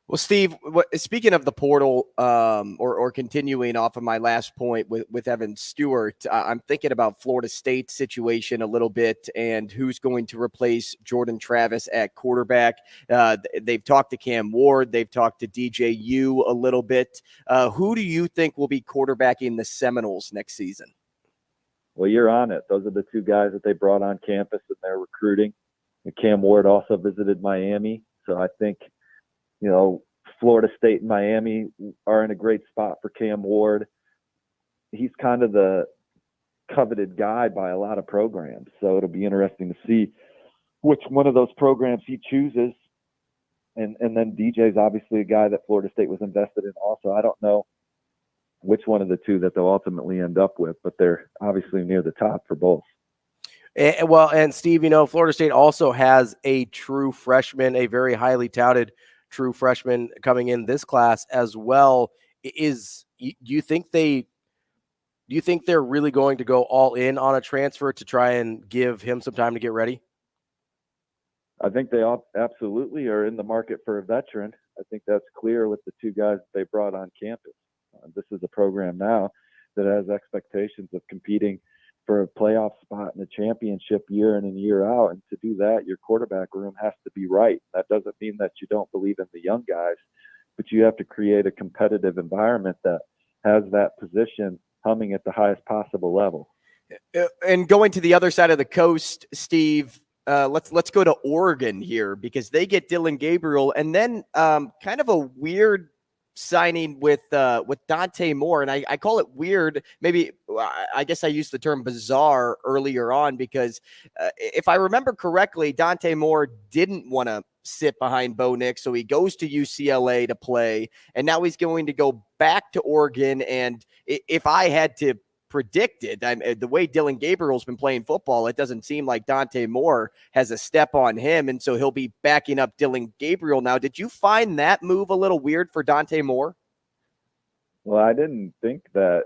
Well, Steve, speaking of the portal, or continuing off of my last point with Evan Stewart, I'm thinking about Florida State's situation a little bit and who's going to replace Jordan Travis at quarterback. They've talked to Cam Ward. They've talked to DJU a little bit. Who do you think will be quarterbacking the Seminoles next season? Well, you're on it. Those are the two guys that they brought on campus and they're recruiting. And Cam Ward also visited Miami. So I think, Florida State and Miami are in a great spot for Cam Ward. He's kind of the coveted guy by a lot of programs. So it'll be interesting to see which one of those programs he chooses. And then DJ's obviously a guy that Florida State was invested in also. I don't know which one of the two that they'll ultimately end up with, but they're obviously near the top for both. And Steve, Florida State also has a true freshman, a very highly touted true freshman coming in this class as well. Do you think they're really going to go all in on a transfer to try and give him some time to get ready? I think they all absolutely are in the market for a veteran. I think that's clear with the two guys that they brought on campus. This is a program now that has expectations of competing for a playoff spot in a championship year in and year out. And to do that, your quarterback room has to be right. That doesn't mean that you don't believe in the young guys, but you have to create a competitive environment that has that position humming at the highest possible level. And going to the other side of the coast, Steve, let's go to Oregon here because they get Dillon Gabriel and then kind of a weird signing with Dante Moore. And I call it weird. Maybe I guess I used the term bizarre earlier on because if I remember correctly, Dante Moore didn't want to sit behind Bo Nix. So he goes to UCLA to play and now he's going to go back to Oregon. And if I had to predict it, the way Dillon Gabriel's been playing football, it doesn't seem like Dante Moore has a step on him. And so he'll be backing up Dillon Gabriel now. Did you find that move a little weird for Dante Moore? Well, I didn't think that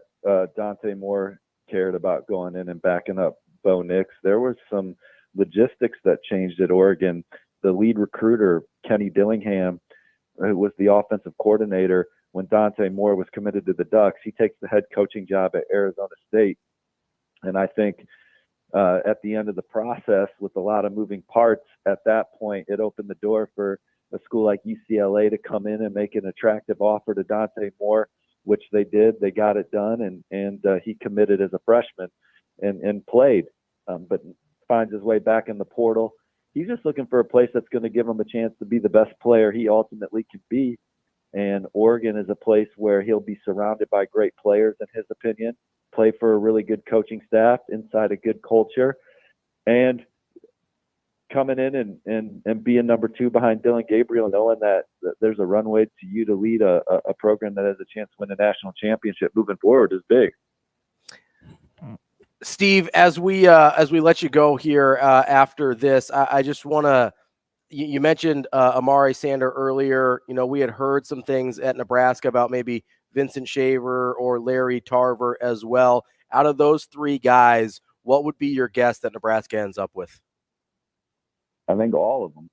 Dante Moore cared about going in and backing up Bo Nix. There was some logistics that changed at Oregon. The lead recruiter, Kenny Dillingham, who was the offensive coordinator when Dante Moore was committed to the Ducks, he takes the head coaching job at Arizona State. And I think at the end of the process, with a lot of moving parts, at that point, it opened the door for a school like UCLA to come in and make an attractive offer to Dante Moore, which they did. They got it done, and he committed as a freshman and played, but finds his way back in the portal. He's just looking for a place that's going to give him a chance to be the best player he ultimately can be. And Oregon is a place where he'll be surrounded by great players, in his opinion, play for a really good coaching staff inside a good culture, and coming in and being number two behind Dillon Gabriel, knowing that there's a runway to you to lead a program that has a chance to win a national championship moving forward is big. Steve, as we let you go here after this, I just want to. You mentioned Amari Sander earlier. We had heard some things at Nebraska about maybe Vincent Shaver or Larry Tarver as well. Out of those three guys, what would be your guess that Nebraska ends up with? I think all of them.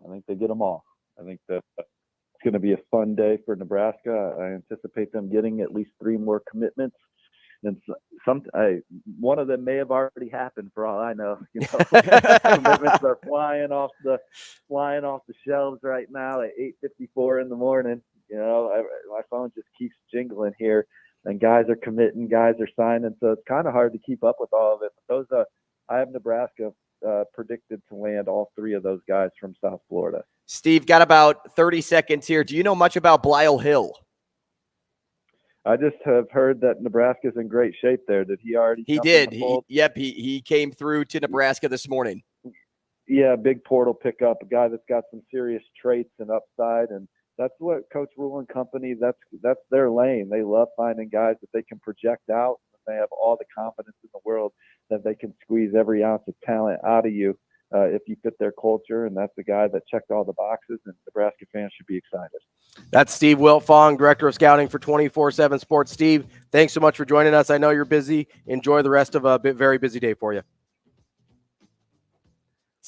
I think they get them all. I think that it's going to be a fun day for Nebraska. I anticipate them getting at least three more commitments. And one of them may have already happened for all I know. Commitments are flying off the shelves right now at 8:54 in the morning. My phone just keeps jingling here, and guys are committing, guys are signing. So it's kind of hard to keep up with all of it. But I have Nebraska predicted to land all three of those guys from South Florida. Steve, got about 30 seconds here. Do you know much about Blyle Hill? I just have heard that Nebraska's in great shape there. Did he already? He did. He came through to Nebraska this morning. Yeah, big portal pickup, a guy that's got some serious traits and upside, and that's what Coach Rule and company. That's their lane. They love finding guys that they can project out. They have all the confidence in the world that they can squeeze every ounce of talent out of you if you fit their culture, and that's the guy that checked all the boxes, and Nebraska fans should be excited. That's Steve Wiltfong, Director of Scouting for 24/7 Sports. Steve, thanks so much for joining us. I know you're busy. Enjoy the rest of a very busy day for you.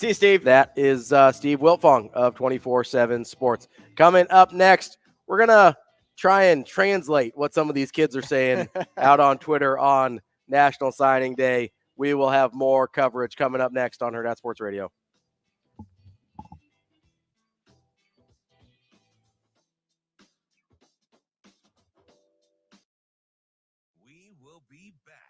See you, Steve. That is Steve Wiltfong of 24/7 Sports. Coming up next, we're going to try and translate what some of these kids are saying out on Twitter on National Signing Day. We will have more coverage coming up next on Hurrdat Sports Radio. We will be back.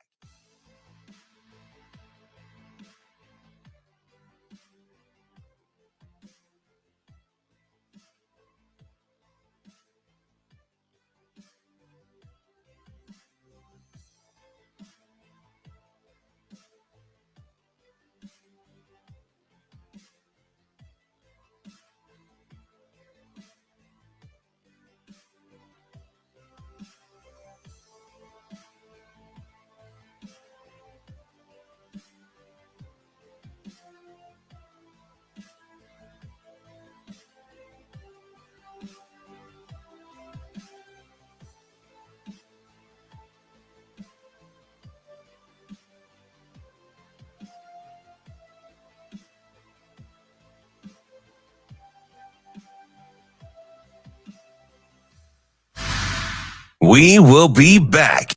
We will be back.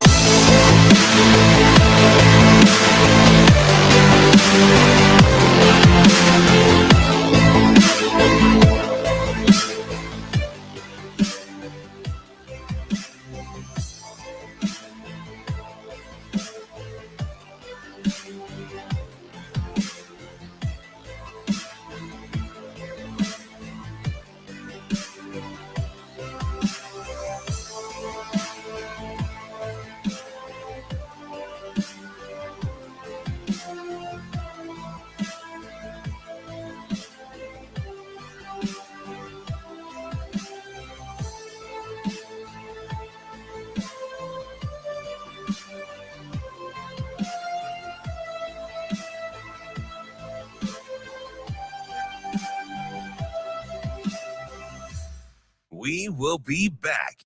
We will be back.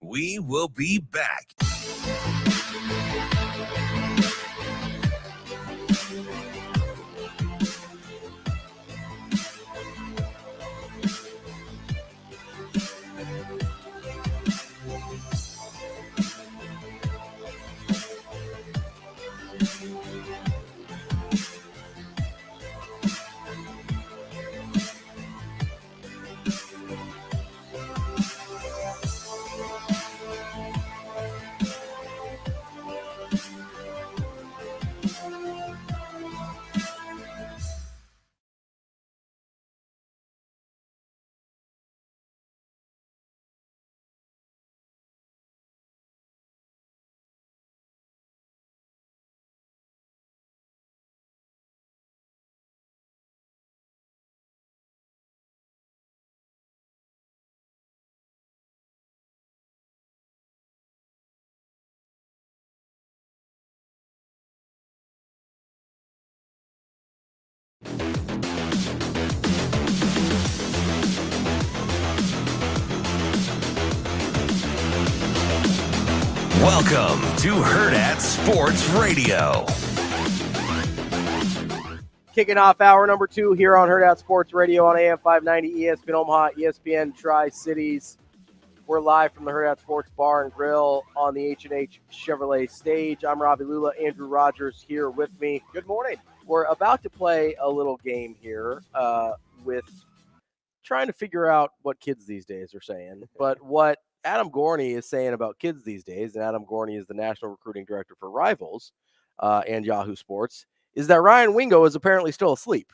We will be back. Welcome to Hurrdat Sports Radio. Kicking off hour number 2 here on Hurrdat Sports Radio on AM 590, ESPN Omaha, ESPN Tri-Cities. We're live from the Hurrdat Sports Bar and Grill on the H&H Chevrolet stage. I'm Ravi Lulla. Andrew Rogers here with me. Good morning. We're about to play a little game here with trying to figure out what kids these days are saying. But what Adam Gorney is saying about kids these days, and Adam Gorney is the national recruiting director for Rivals and Yahoo Sports, is that Ryan Wingo is apparently still asleep.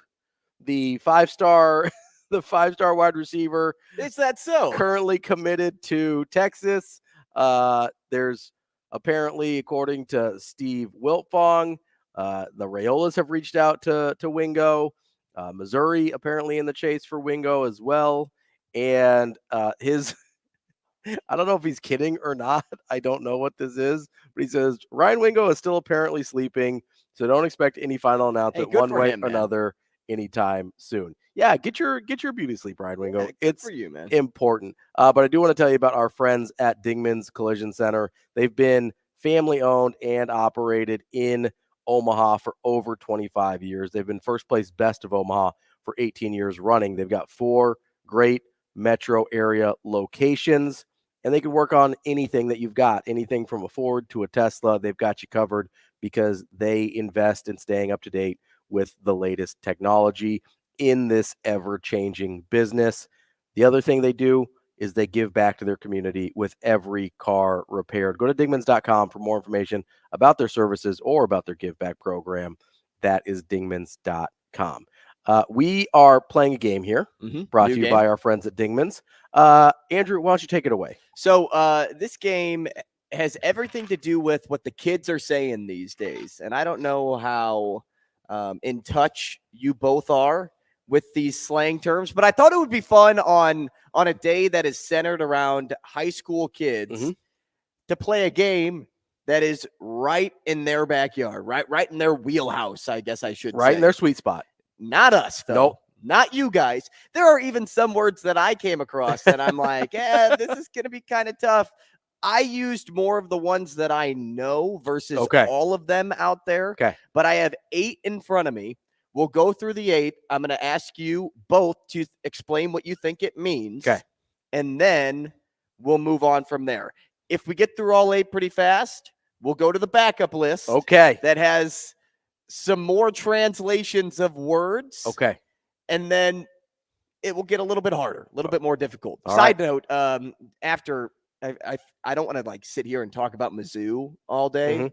The five-star wide receiver. Is that so? Currently committed to Texas. There's apparently, according to Steve Wiltfong, the Rayolas have reached out to Wingo. Missouri apparently in the chase for Wingo as well. And I don't know if he's kidding or not. I don't know what this is, but he says Ryan Wingo is still apparently sleeping, so don't expect any final announcement one way or another anytime soon. Yeah, get your beauty sleep, Ryan Wingo. Yeah, it's for you, man. Important. But I do want to tell you about our friends at Dingman's Collision Center. They've been family owned and operated in Omaha for over 25 years. They've been first place best of Omaha for 18 years running. They've got 4 great metro area locations, and they can work on anything that you've got, anything from a Ford to a Tesla. They've got you covered because they invest in staying up to date with the latest technology in this ever-changing business. The other thing they do is they give back to their community with every car repaired. Go to dingmans.com for more information about their services or about their give back program. That is dingmans.com. We are playing a game here, brought to you by our friends at Dingman's. Andrew, why don't you take it away? So this game has everything to do with what the kids are saying these days. And I don't know how in touch you both are with these slang terms, but I thought it would be fun on a day that is centered around high school kids to play a game that is right in their backyard, right in their wheelhouse, I guess I should say. Right in their sweet spot. Not us, though. Nope. Not you guys. There are even some words that I came across that I'm like, this is going to be kind of tough. I used more of the ones that I know versus all of them out there. Okay. But I have 8 in front of me. We'll go through the 8. I'm going to ask you both to explain what you think it means. Okay. And then we'll move on from there. If we get through all 8 pretty fast, we'll go to the backup list. Okay. That has some more translations of words. Okay. And then it will get a little bit harder, a little bit more difficult. All Side right. note, after I don't want to like sit here and talk about Mizzou all day.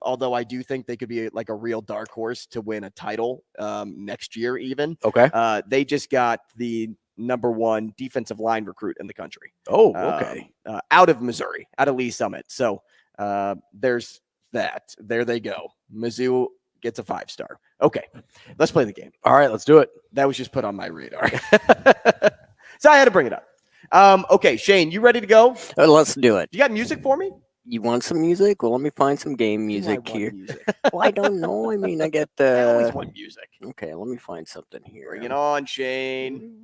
Although I do think they could be like a real dark horse to win a title next year even. Okay. They just got the #1 defensive line recruit in the country. Oh, okay. Out of Missouri, out of Lee Summit. So there's that. There they go. Mizzou gets a 5-star. Okay, let's play the game. All right, let's do it. That was just put on my radar. So I had to bring it up. Okay, Shane, you ready to go? Let's do it. You got music for me? You want some music? Well, let me find some game music here. Well, I don't know. I mean, I get I always want music. Okay, let me find something here. Bring it on, Shane.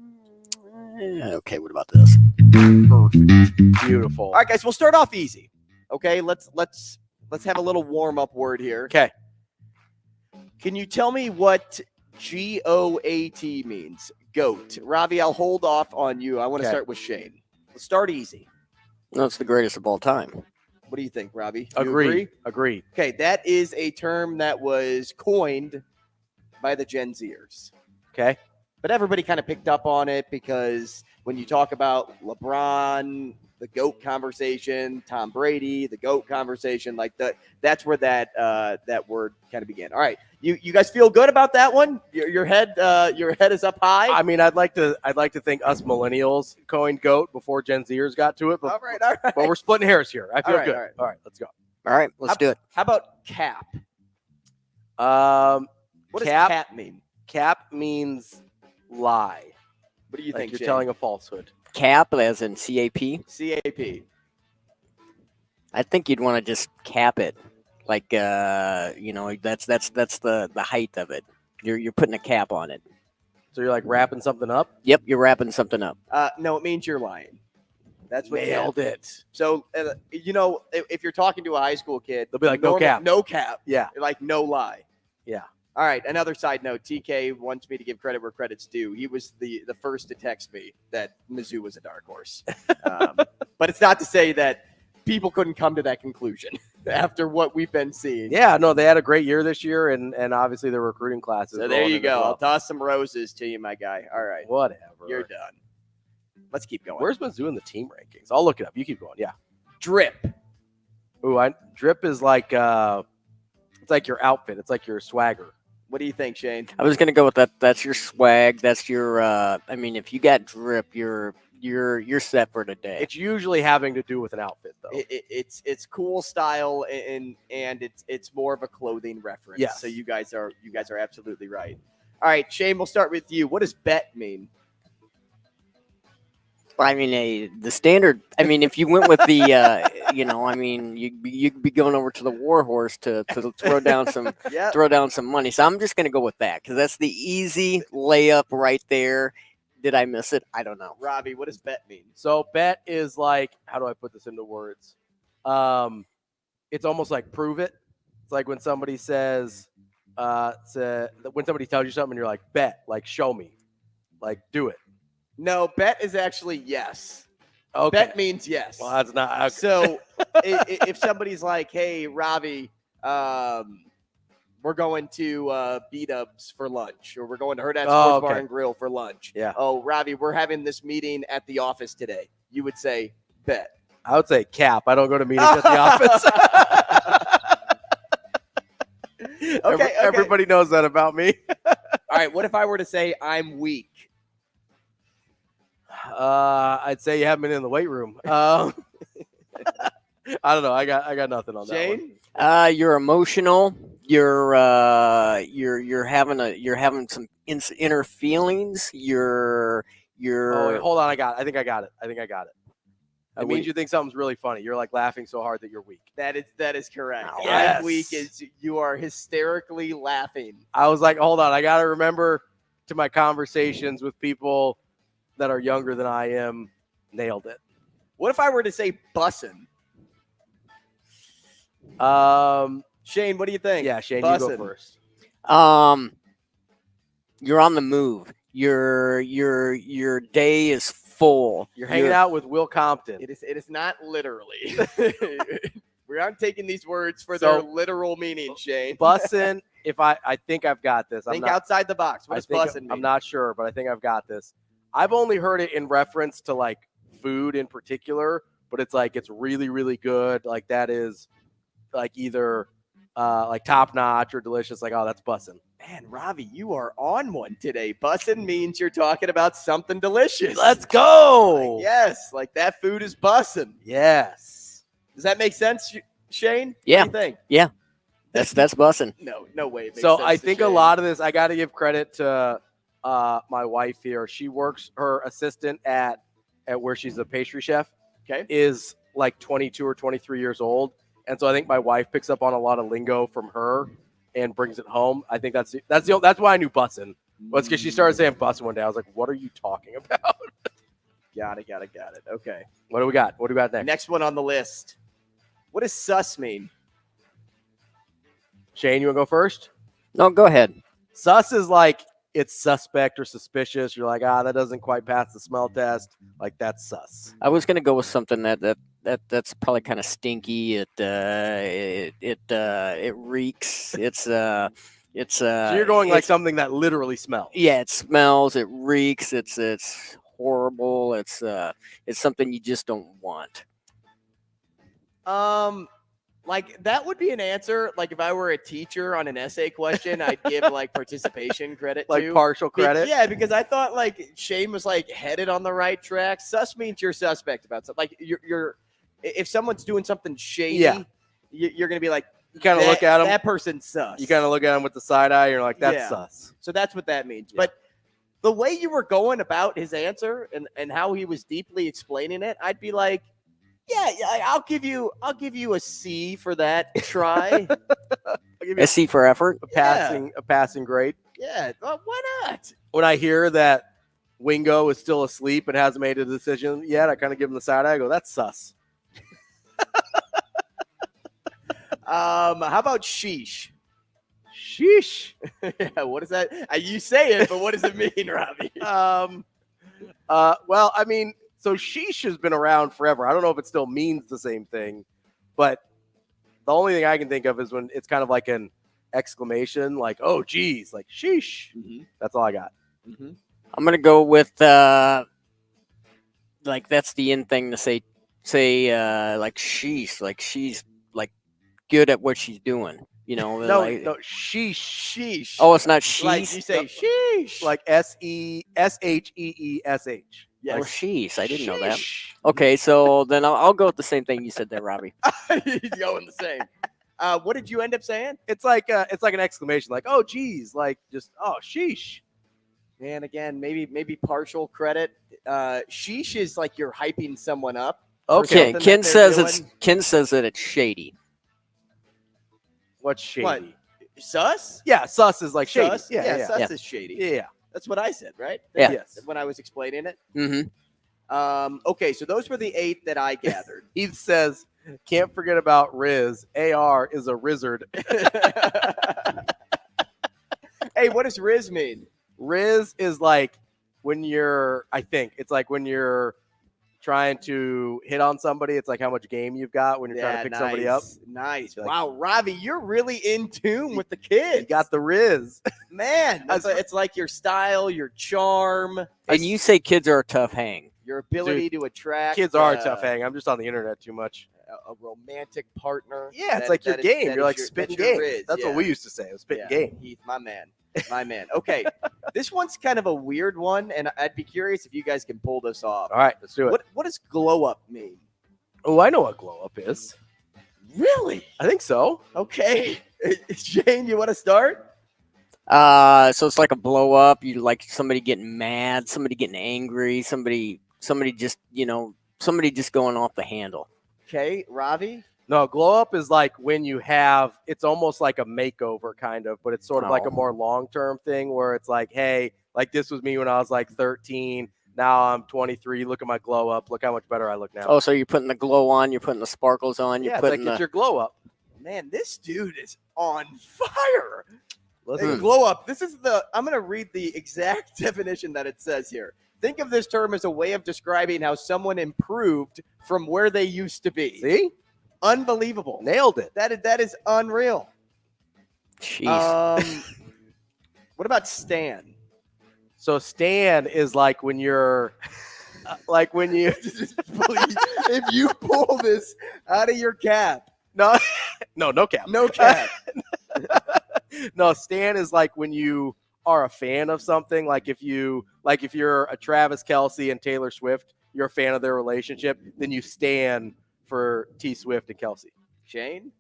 Okay, what about this? Perfect. Beautiful. All right, guys, we'll start off easy. Okay, let's have a little warm-up word here. Okay. Can you tell me what GOAT means? GOAT. Ravi, I'll hold off on you. I want to start with Shane. Let's start easy. No, it's the greatest of all time. What do you think, Ravi? Agree. Okay, that is a term that was coined by the Gen Zers. Okay. But everybody kind of picked up on it because when you talk about LeBron, the GOAT conversation, Tom Brady, the GOAT conversation, like that's where that word kind of began. All right, you guys feel good about that one? Your head is up high. I mean, I'd like to think us millennials coined GOAT before Gen Zers got to it. But, all right. But we're splitting hairs here. I feel good. All right, let's go. All right, let's do it. How about cap? What does cap mean? Cap means lie. What do you like think? You're Shane? telling a falsehood. Cap, as in CAP. CAP. I think you'd want to just cap it, like that's the height of it. You're putting a cap on it. So you're like wrapping something up. Yep, you're wrapping something up. No, it means you're lying. That's what nailed it. So if you're talking to a high school kid, they'll be like, no cap. No cap. Yeah. Like no lie. Yeah. All right, another side note, TK wants me to give credit where credit's due. He was the first to text me that Mizzou was a dark horse. But it's not to say that people couldn't come to that conclusion after what we've been seeing. Yeah, no, they had a great year this year, and obviously their recruiting classes. So there you go. I'll toss some roses to you, my guy. All right. Whatever. You're done. Let's keep going. Where's Mizzou in the team rankings? I'll look it up. You keep going. Yeah. Drip. Ooh, drip is like it's like your outfit. It's like your swagger. What do you think, Shane? I was gonna go with that. That's your swag. That's your. I mean, if you got drip, you're set for the day. It's usually having to do with an outfit, though. It's cool style and it's more of a clothing reference. Yes. So you guys are absolutely right. All right, Shane, we'll start with you. What does bet mean? I mean, the standard. I mean, if you went with the, I mean, you'd be going over to the war horse to throw down some money. So I'm just gonna go with that because that's the easy layup right there. Did I miss it? I don't know. Robbie, what does bet mean? So bet is like, how do I put this into words? It's almost like prove it. It's like when somebody says, when somebody tells you something, you're like bet, like show me, like do it. No, bet is actually yes. Okay. Bet means yes. Well, that's not. Okay. So if somebody's like, hey, Ravi, we're going to B-Dubs for lunch, or we're going to Hurrdat Sports Bar and Grill for lunch. Yeah. Oh, Ravi, we're having this meeting at the office today. You would say bet. I would say cap. I don't go to meetings at the office. Okay. Everybody knows that about me. All right. What if I were to say I'm weak? I'd say you haven't been in the weight room. I don't know. I got nothing on Shane? that one. You're emotional. You're having some inner feelings. You're. Oh, wait, hold on. I think I got it. It means weak. you think something's really funny. You're like laughing so hard that you're weak. That is correct. Yes. I'm weak is you are hysterically laughing. I was like, hold on. I got to remember to my conversations with people that are younger than I am. Nailed it. What if I were to say bussin'? Shane, what do you think? Yeah, Shane, bussin'. you go first. You're on the move. Your day is full. You're hanging out with Will Compton. It is not literally. We aren't taking these words for their literal meaning, Shane. Bussin', I think I've got this. Think outside the box. What does bussin' mean? I'm not sure, but I think I've got this. I've only heard it in reference to like food in particular, but it's like it's really, really good. Like that is like either like top notch or delicious. Like, oh, that's bussin'. Man, Ravi, you are on one today. Bussin' means you're talking about something delicious. Let's go. Like, yes, like that food is bussin'. Yes. Does that make sense, Shane? Yeah. What do you think? Yeah. That's bussin'. No way. So I think a lot of this, I got to give credit to my wife here. She works, her assistant at where she's a pastry chef. Okay. Is like 22 or 23 years old. And so I think my wife picks up on a lot of lingo from her and brings it home. I think that's why I knew bussin'. Was because she started saying bussin' one day. I was like, what are you talking about? Got it. Okay. What do we got? What do we got next? Next one on the list. What does sus mean? Shane, you want to go first? No, go ahead. Sus is like it's suspect or suspicious. You're like, that doesn't quite pass the smell test. Like that's sus. I was gonna go with something that's probably kind of stinky. It reeks. So you're going like something that literally smells. Yeah, it smells. It reeks. It's horrible. It's something you just don't want. Like that would be an answer. Like if I were a teacher on an essay question, I'd give like participation credit, like partial credit. Yeah, because I thought like Shane was like headed on the right track. Sus means you're suspect about something. Like you're if someone's doing something shady, you're gonna be like, you kind of look at them. That person's sus. You kind of look at them with the side eye. You're like, that's sus. So that's what that means. Yeah. But the way you were going about his answer and how he was deeply explaining it, I'd be like, yeah, I'll give you a C for that try. A C for effort. A passing grade. Yeah, why not? When I hear that Wingo is still asleep and hasn't made a decision yet, I kind of give him the side eye. I go, that's sus. How about sheesh? Sheesh. Yeah, what is that? You say it, but what does it mean, Robbie? Well, I mean, so sheesh has been around forever. I don't know if it still means the same thing, but the only thing I can think of is when it's kind of like an exclamation, like, oh, geez, like sheesh. Mm-hmm. That's all I got. Mm-hmm. I'm going to go with like that's the in thing to say like sheesh, like she's like good at what she's doing. You know, No, like, no, sheesh. Oh, it's not sheesh. Like you say sheesh. Like SESHEESH. Yes. Oh, sheesh. I didn't know that. Okay, so then I'll go with the same thing you said there, Robbie. You're going the same. What did you end up saying? It's like an exclamation, like oh geez, like just oh sheesh. And again, maybe partial credit. Sheesh is like you're hyping someone up. Okay, Ken says that it's shady. What's shady? What? Sus? Yeah, sus is like shady. Sus? Yeah, sus is shady. Yeah. That's what I said, right? Yeah. Yes. When I was explaining it. Mm-hmm. Okay, so those were the 8 that I gathered. He says, can't forget about Riz. AR is a rizzard. Hey, what does Riz mean? Riz is like when you're, I think, it's like when you're trying to hit on somebody. It's like how much game you've got when you're trying to pick somebody up. Nice. Like, wow, Ravi, you're really in tune with the kids. You got the Riz. Man, it's like your style, your charm. And you say kids are a tough hang. Your ability to attract. Kids are a tough hang. I'm just on the internet too much. A romantic partner. Yeah, it's like your game. You're like spitting game. That's what we used to say. Spitting game. Heath, my man. My man. Okay, this one's kind of a weird one, and I'd be curious if you guys can pull this off. All right, let's do it. What does glow up mean? Oh, I know what glow up is. Really? I think so. Okay. Shane, you want to start? So it's like a blow up. You like somebody getting mad, somebody getting angry, somebody just somebody just going off the handle. Okay, Ravi? No, glow up is like when you have, it's almost like a makeover kind of, but it's sort of like a more long-term thing where it's like, hey, like this was me when I was like 13. Now I'm 23. Look at my glow up. Look how much better I look now. Oh, so you're putting the glow on, you're putting the sparkles on, you're putting it's your glow up. Man, this dude is on fire. Listen. Glow up. I'm going to read the exact definition that it says here. Think of this term as a way of describing how someone improved from where they used to be. See? Unbelievable. Nailed it. That is unreal. Jeez. What about Stan? So Stan is like when you're if you pull this out of your cap. No cap. No cap. No, Stan is like when you are a fan of something. Like if you're a Travis Kelce and Taylor Swift, you're a fan of their relationship, then you stan for T Swift and Kelce. Shane?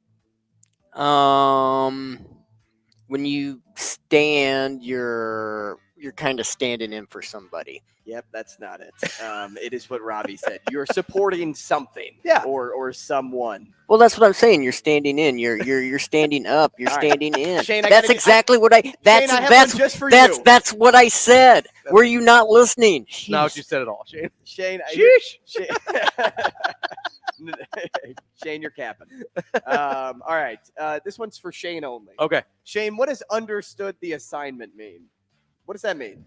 When you stand, you're kind of standing in for somebody. Yep, that's not it. It is what Ravi said. You're supporting something, or someone. Well, that's what I'm saying. You're standing in. You're standing up. You're standing in. Shane, that's exactly what I. That's Shane, I have one just for you. That's what I said. Were you not listening? Now you said it all, Shane. Shane, sheesh. Shane, you're capping. All right, this one's for Shane only. Okay, Shane, what does understood the assignment mean? What does that mean?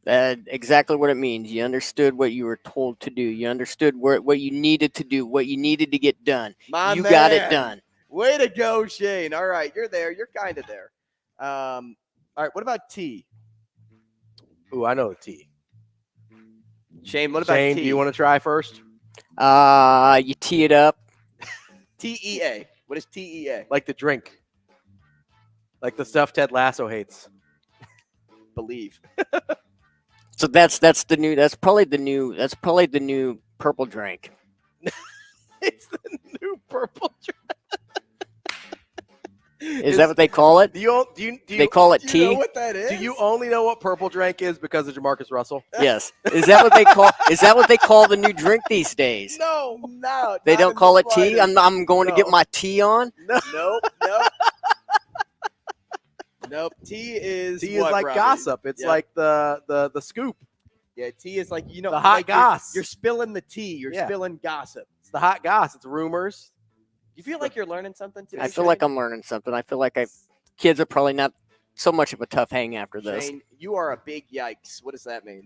Exactly what it means. You understood what you were told to do. You understood what you needed to do, what you needed to get done. You got it done. Way to go, Shane. All right, you're there. You're kind of there. All right, what about T? Ooh, I know the T. Shane, what about T? Do you want to try first? You tee it up. TEA. What is TEA? Like the drink. Like the stuff Ted Lasso hates. Believe. So that's probably the new purple drink. It's the new purple drink. Is that what they call it? Do you they call it tea? You know what that is? Do you only know what purple drink is because of Jamarcus Russell? Yes. Is that what they call? Is that what they call the new drink these days? No. They don't call it tea. I'm going to get my tea on. Nope. Nope. Tea is like Robbie? Gossip. It's like the scoop. Yeah, tea is like the hot like goss. You're spilling the tea. You're spilling gossip. It's the hot goss. It's rumors. You feel like you're learning something today? I feel like I'm learning something. I feel like kids are probably not so much of a tough hang after this. Shane, you are a big yikes. What does that mean?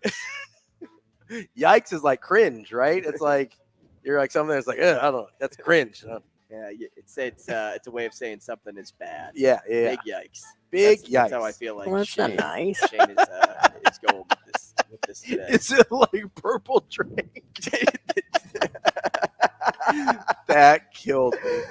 Yikes is like cringe, right? It's like you're like something that's like, I don't know. That's cringe. Yeah, it's a way of saying something is bad. Yeah. Big yikes. Big yikes. That's how I feel like. Well, that's Shane, not nice. Shane is going with this today. Is it like purple drink? That killed me.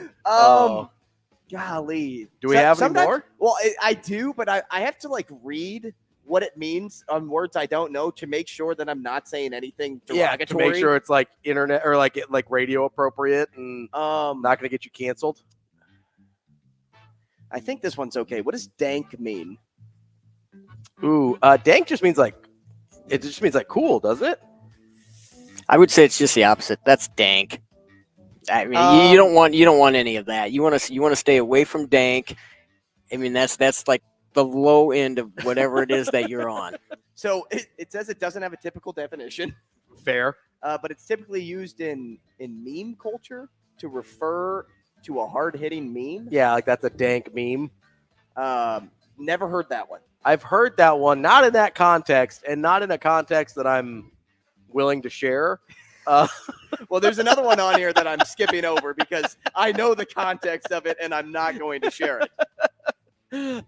Golly. Do we have any more? Well, I do, but I have to like read what it means on words I don't know to make sure that I'm not saying anything derogatory. Yeah, to make sure it's like internet or like radio appropriate and not going to get you canceled. I think this one's okay. What does dank mean? Ooh, dank just means like cool, doesn't it? I would say it's just the opposite. That's dank. I mean, you don't want any of that. You want to stay away from dank. I mean, that's like the low end of whatever it is that you're on. So it says it doesn't have a typical definition. Fair. But it's typically used in meme culture to refer to a hard-hitting meme. Yeah, like that's a dank meme. Never heard that one. I've heard that one, not in that context, and not in a context that I'm willing to share. Well, there's another one on here that I'm skipping over because I know the context of it, and I'm not going to share it.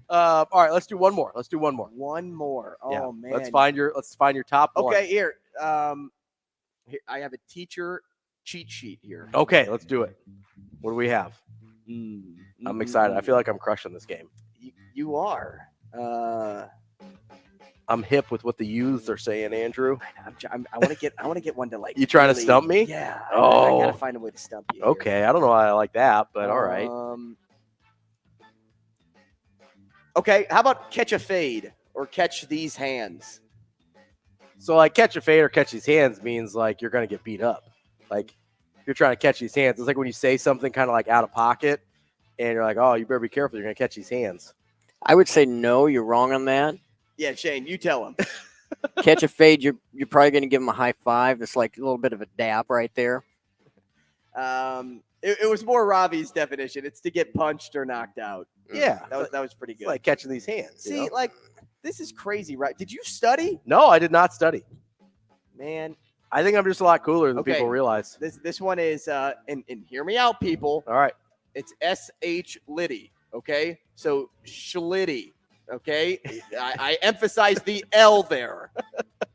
All right, let's do one more. One more. Oh yeah, man. Let's find your top one. Okay, here. Here I have a teacher cheat sheet here. Okay, let's do it. What do we have? I'm excited. I feel like I'm crushing this game. You are. I'm hip with what the youths are saying, Andrew. I want to get one to like. You trying to stump me? Yeah. Oh. I gotta find a way to stump you. Okay, I don't know why I like that, but all right. Okay, how about catch a fade or catch these hands? So like catch a fade or catch these hands means like you're gonna get beat up. Like you're trying to catch these hands. It's like when you say something kind of like out of pocket, and you're like, oh, you better be careful. You're gonna catch these hands. I would say no. You're wrong on that. Yeah, Shane, you tell him. Catch a fade, you're probably going to give him a high five. It's like a little bit of a dab right there. It was more Ravi's definition. It's to get punched or knocked out. Yeah, that was pretty good. It's like catching these hands. See, like this is crazy, right? Did you study? No, I did not study. Man, I think I'm just a lot cooler than people realize. This one is and hear me out, people. All right, it's S.H. Liddy. Okay, so Schlitty. Okay, I emphasize the L there.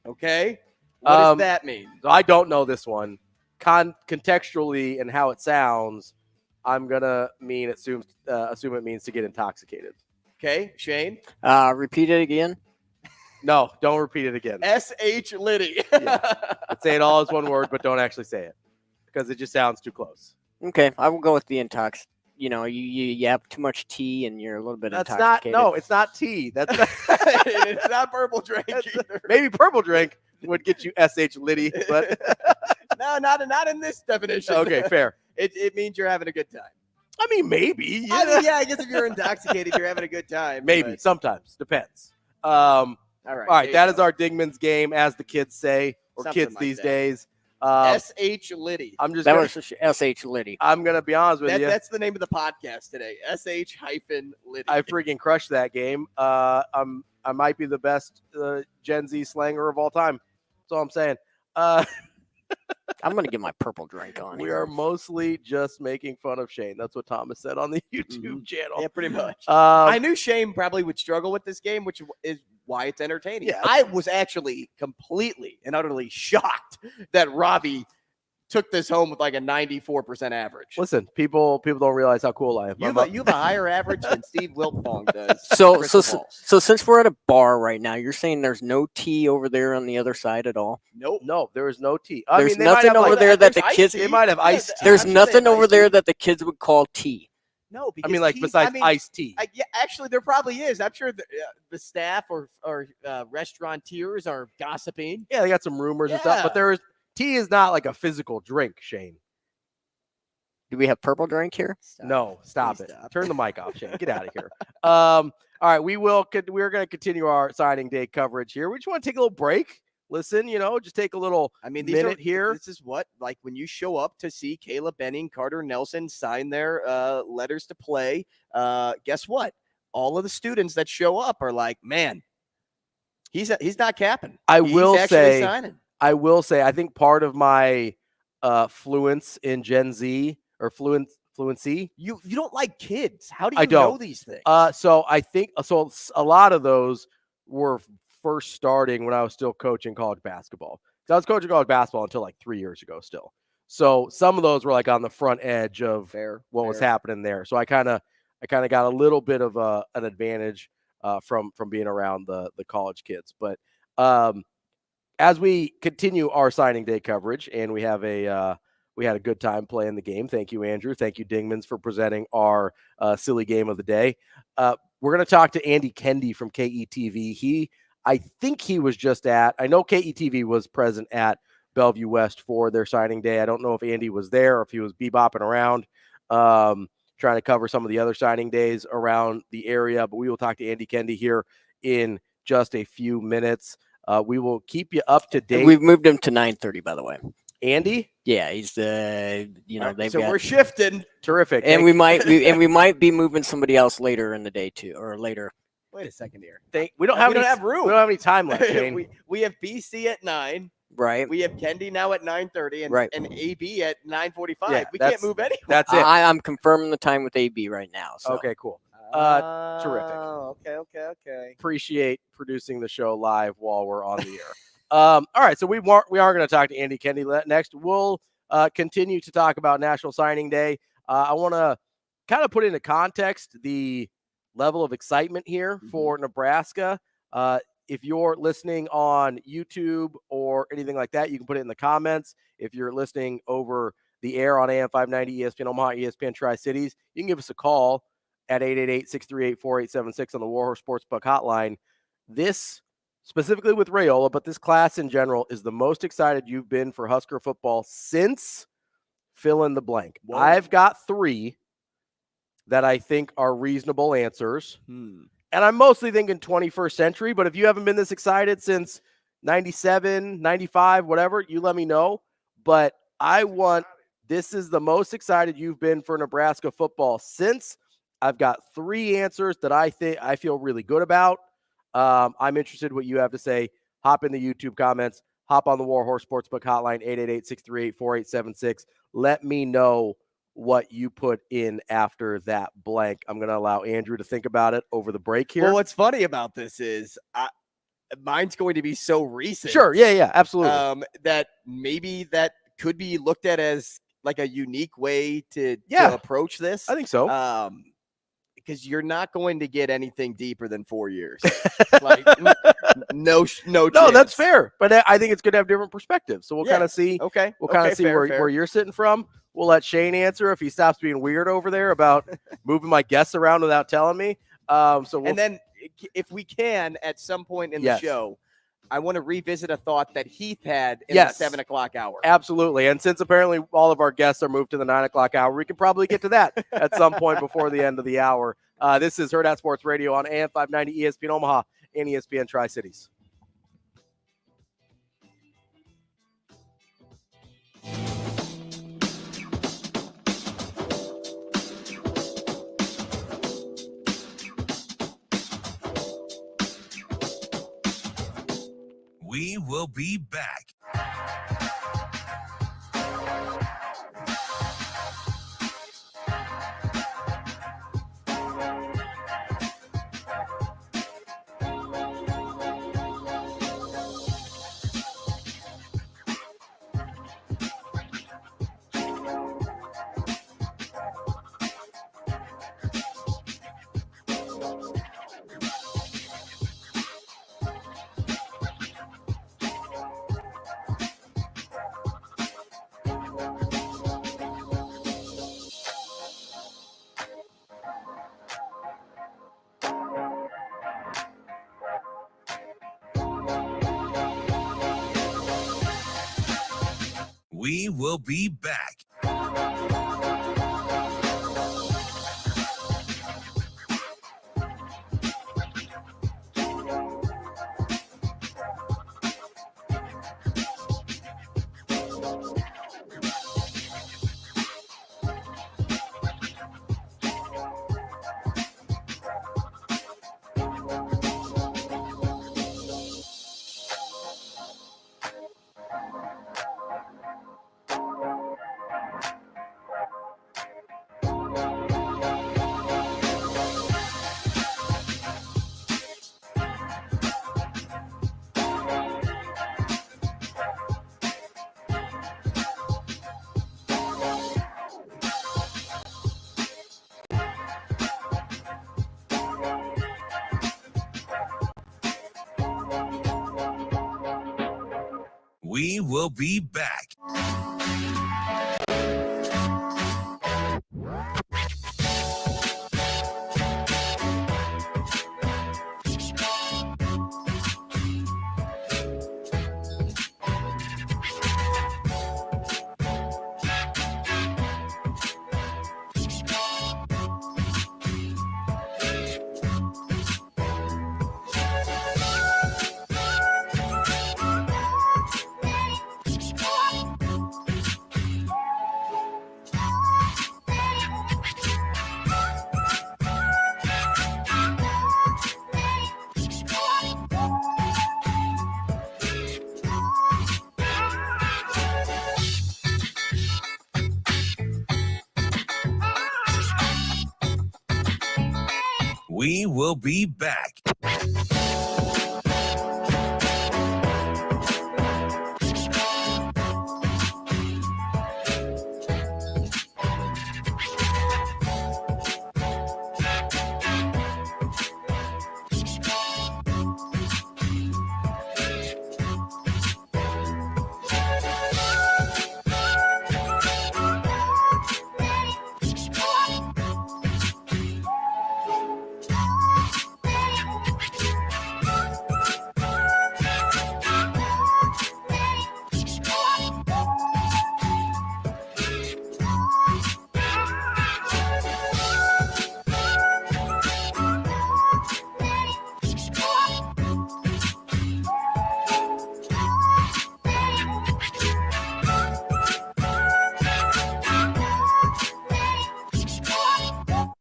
Okay, what does that mean? So I don't know this one. Contextually and how it sounds, I'm gonna assume it means to get intoxicated. Okay, Shane. Repeat it again. No, don't repeat it again. S.H. Liddy. Yeah. I'd say it all as one word, but don't actually say it because it just sounds too close. Okay, I will go with the intox. You know, you have too much tea and you're a little bit intoxicated. No, it's not tea. That's not, it's not purple drink either. Maybe purple drink would get you S.H. Liddy, but no, not in this definition. Okay, fair. It means you're having a good time. I mean, maybe. Yeah. I guess if you're intoxicated, you're having a good time. Maybe, sometimes. Depends. All right. That is our Dingman's game, as the kids say, or something kids like these days. S.H. Liddy. Was S.H. Liddy. I'm going to be honest with you. That's the name of the podcast today. S.H. Liddy. I freaking crushed that game. I might be the best Gen Z slanger of all time. That's all I'm saying. I'm going to get my purple drink on. We are mostly just making fun of Shane. That's what Thomas said on the YouTube channel. Yeah, pretty much. I knew Shane probably would struggle with this game, which is why it's entertaining. Yeah, I was actually completely and utterly shocked that Ravi took this home with like a 94% average. Listen, people don't realize how cool I am. You have a higher average than Steve Wiltfong does. So since we're at a bar right now, you're saying there's no tea over there on the other side at all? Nope. No, there is no tea. There's nothing over there that the kids. They might have iced tea. There's nothing over there that the kids would call tea. No, because besides iced tea. Yeah, actually, there probably is. I'm sure the staff or restaurateurs are gossiping. Yeah, they got some rumors and stuff, but tea is not like a physical drink, Shane. Do we have purple drink here? Stop it. Turn the mic off, Shane. Get out of here. All right, we're going to continue our signing day coverage here. We just want to take a little break. Listen, just take a little minute here. This is what, like when you show up to see Caleb Benning, Carter Nelson sign their letters to play, guess what? All of the students that show up are like, man, he's not capping. I will say, I think part of my fluence in Gen Z or fluency. You don't like kids. How do you know these things? So I think a lot of those were first starting when I was still coaching college basketball. So I was coaching college basketball until like 3 years ago still. So some of those were like on the front edge of what was happening there. So I kind of got a little bit of an advantage from being around the college kids. But as we continue our signing day coverage, and we have we had a good time playing the game. Thank you, Andrew. Thank you, Dingmans, for presenting our silly game of the day. We're going to talk to Andy Kendeigh from KETV. I think he was just I know KETV was present at Bellevue West for their signing day. I don't know if Andy was there or if he was bebopping around trying to cover some of the other signing days around the area, but we will talk to Andy Kendeigh here in just a few minutes. We will keep you up to date. We've moved him to 9:30, by the way. Andy? Yeah, he's they've so we're shifting. Terrific. And we might be moving somebody else later in the day too, or later. Wait a second here. We don't have room. We don't have any time left, Shane. we have BC at 9. Right. We have Kendeigh now at 9:30 and AB at 9:45. Yeah, we can't move anywhere. That's it. I'm confirming the time with AB right now. So. Okay, cool. Terrific. Okay. Appreciate producing the show live while we're on the air. All right, so we are going to talk to Andy Kendeigh next. We'll continue to talk about National Signing Day. I want to kind of put into context the level of excitement here for Nebraska. If you're listening on YouTube or anything like that, you can put it in the comments. If you're listening over the air on AM 590, ESPN Omaha, ESPN Tri-Cities, you can give us a call at 888-638-4876 on the Warhorse Sportsbook hotline. This, specifically with Raiola, but this class in general, is the most excited you've been for Husker football since fill in the blank. Whoa. I've got 3 that I think are reasonable answers. And I'm mostly thinking 21st century, but if you haven't been this excited since 97, 95, whatever, you let me know. But this is the most excited you've been for Nebraska football since. I've got 3 answers that I feel really good about. I'm interested in what you have to say. Hop in the YouTube comments. Hop on the Warhorse Sportsbook hotline, 888-638-4876. Let me know what you put in after that blank. I'm going to allow Andrew to think about it over the break here. Well, what's funny about this is mine's going to be so recent. Sure. Yeah, absolutely. That maybe that could be looked at as like a unique way to approach this. I think so. Because you're not going to get anything deeper than 4 years. Like no chance. No, that's fair. But I think it's good to have different perspectives. So we'll kind of see. Okay. We'll kind of see where you're sitting from. We'll let Shane answer if he stops being weird over there about moving my guests around without telling me. And then if we can, at some point in the show, I want to revisit a thought that Heath had in the 7 o'clock hour. Absolutely. And since apparently all of our guests are moved to the 9 o'clock hour, we can probably get to that at some point before the end of the hour. This is Hurrdat Sports Radio on AM 590, ESPN Omaha, and ESPN Tri-Cities. We will be back. We will be back. We will be back. We will be back.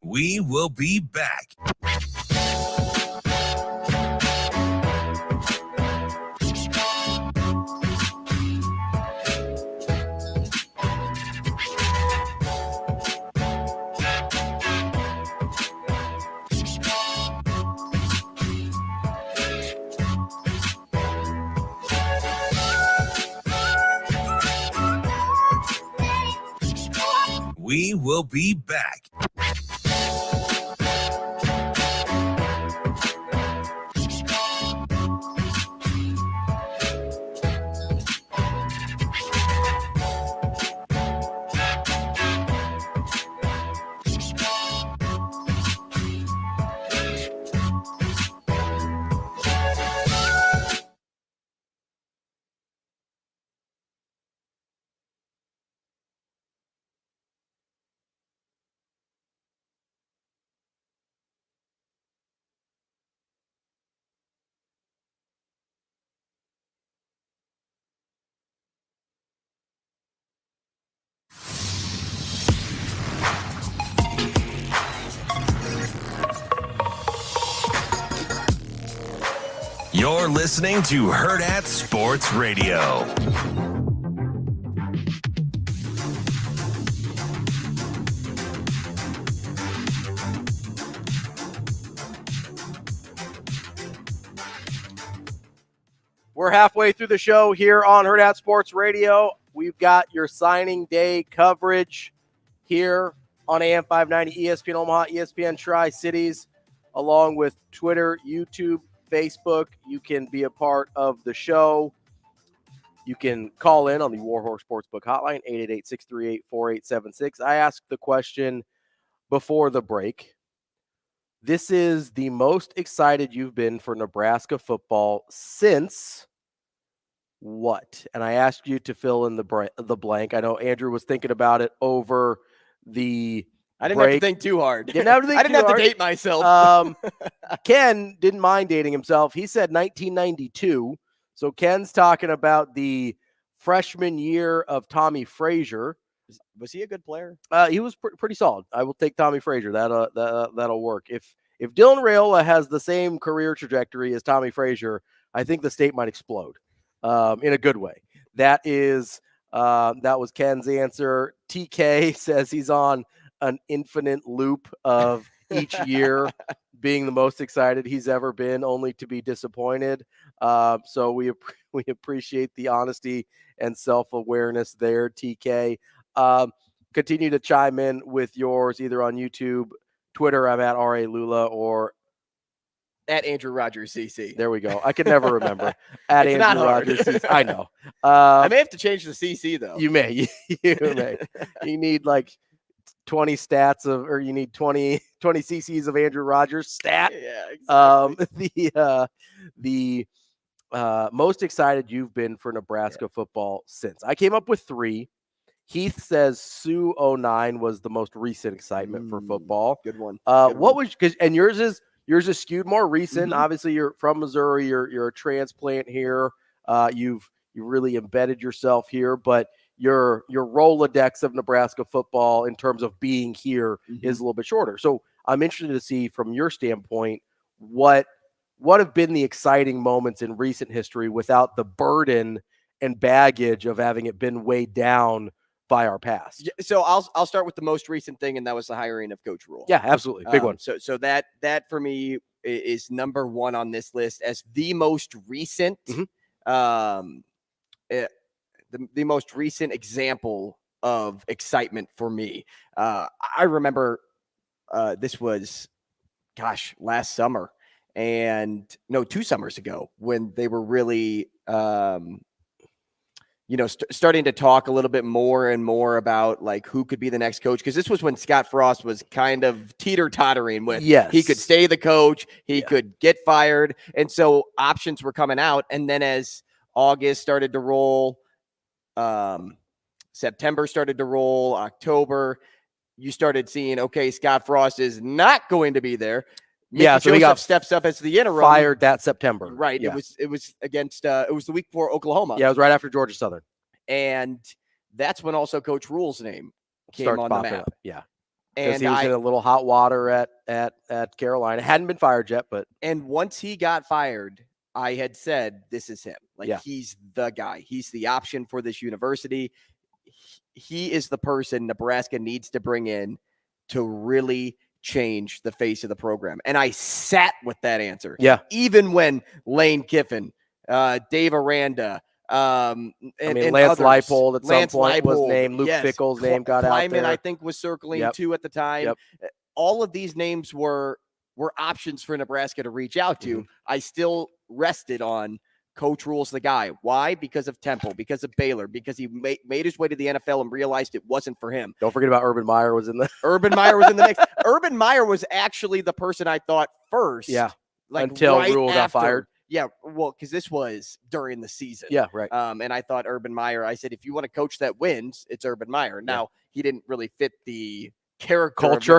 We will be back. We will be back. You're listening to Hurrdat Sports Radio. We're halfway through the show here on Hurrdat Sports Radio. We've got your signing day coverage here on AM 590, ESPN Omaha, ESPN Tri-Cities, along with Twitter, YouTube, Facebook. You can be a part of the show. You can call in on the Warhorse Sportsbook hotline, 888-638-4876. I asked the question before the break. This is the most excited you've been for Nebraska football since what? And I asked you to fill in the blank. I know Andrew was thinking about it over the I didn't break. have to think too hard. Didn't have to think I didn't have hard. to date myself. Ken didn't mind dating himself. He said 1992. So Ken's talking about the freshman year of Tommy Frazier. Was he a good player? He was pretty solid. I will take Tommy Frazier. That'll work. If Dylan Raiola has the same career trajectory as Tommy Frazier, I think the state might explode in a good way. That was Ken's answer. TK says he's on an infinite loop of each year being the most excited he's ever been, only to be disappointed. So we appreciate the honesty and self-awareness there, TK. Continue to chime in with yours either on YouTube, Twitter, I'm at Ravi Lulla, or at Andrew Rogers CC. There we go. I can never remember. At it's Andrew not hard. Rogers CC. I know. I may have to change the CC though. You may. You may. You need like 20 stats or you need 20 CCs of Andrew Rogers stat. Yeah, exactly. The most excited you've been for Nebraska football since. I came up with 3. Heath says Sioux 09 was the most recent excitement for football. Good one. And yours is skewed more recent. Obviously, you're from Missouri. You're a transplant here. You've really embedded yourself here, but your Rolodex of Nebraska football in terms of being here is a little bit shorter. So I'm interested to see from your standpoint what have been the exciting moments in recent history without the burden and baggage of having it been weighed down by our past. So I'll start with the most recent thing, and that was the hiring of Coach Rule. Yeah, absolutely. Big one. So that for me is number 1 on this list as the most recent, the most recent example of excitement for me. I remember this was, last summer, and 2 summers ago when they were really starting to talk a little bit more and more about like who could be the next coach. Because this was when Scott Frost was kind of teeter-tottering with he could stay the coach, he could get fired. And so options were coming out. And then as August started to roll, September started to roll, October, you started seeing, okay, Scott Frost is not going to be there. So Joseph he got steps up as the interim. Fired that September. Right. Yeah. It was against it was the week before Oklahoma. Yeah, it was right after Georgia Southern. And that's when also Coach Rule's name came Starts on the popping map. up. Yeah. Because And he was in a little hot water at Carolina. Hadn't been fired yet, but once he got fired, I had said, this is him. He's the guy. He's the option for this university. He is the person Nebraska needs to bring in to really change the face of the program. And I sat with that answer. Yeah. Even when Lane Kiffin, Dave Aranda, and Lance others, Leipold at some point was named. Luke Fickell's name got out there. I think was circling too at the time. All of these names were options for Nebraska to reach out to. I still rested on Coach Rule's the guy. Why? Because of Temple, because of Baylor, because he made his way to the NFL and realized it wasn't for him. Don't forget about Urban Meyer was in the Urban Meyer was in the mix. Urban Meyer was actually the person I thought first. Yeah. Until Rule got fired. Yeah. Well, because this was during the season. Yeah. Right. And I thought Urban Meyer, I said, if you want a coach that wins, it's Urban Meyer. Now, he didn't really fit the culture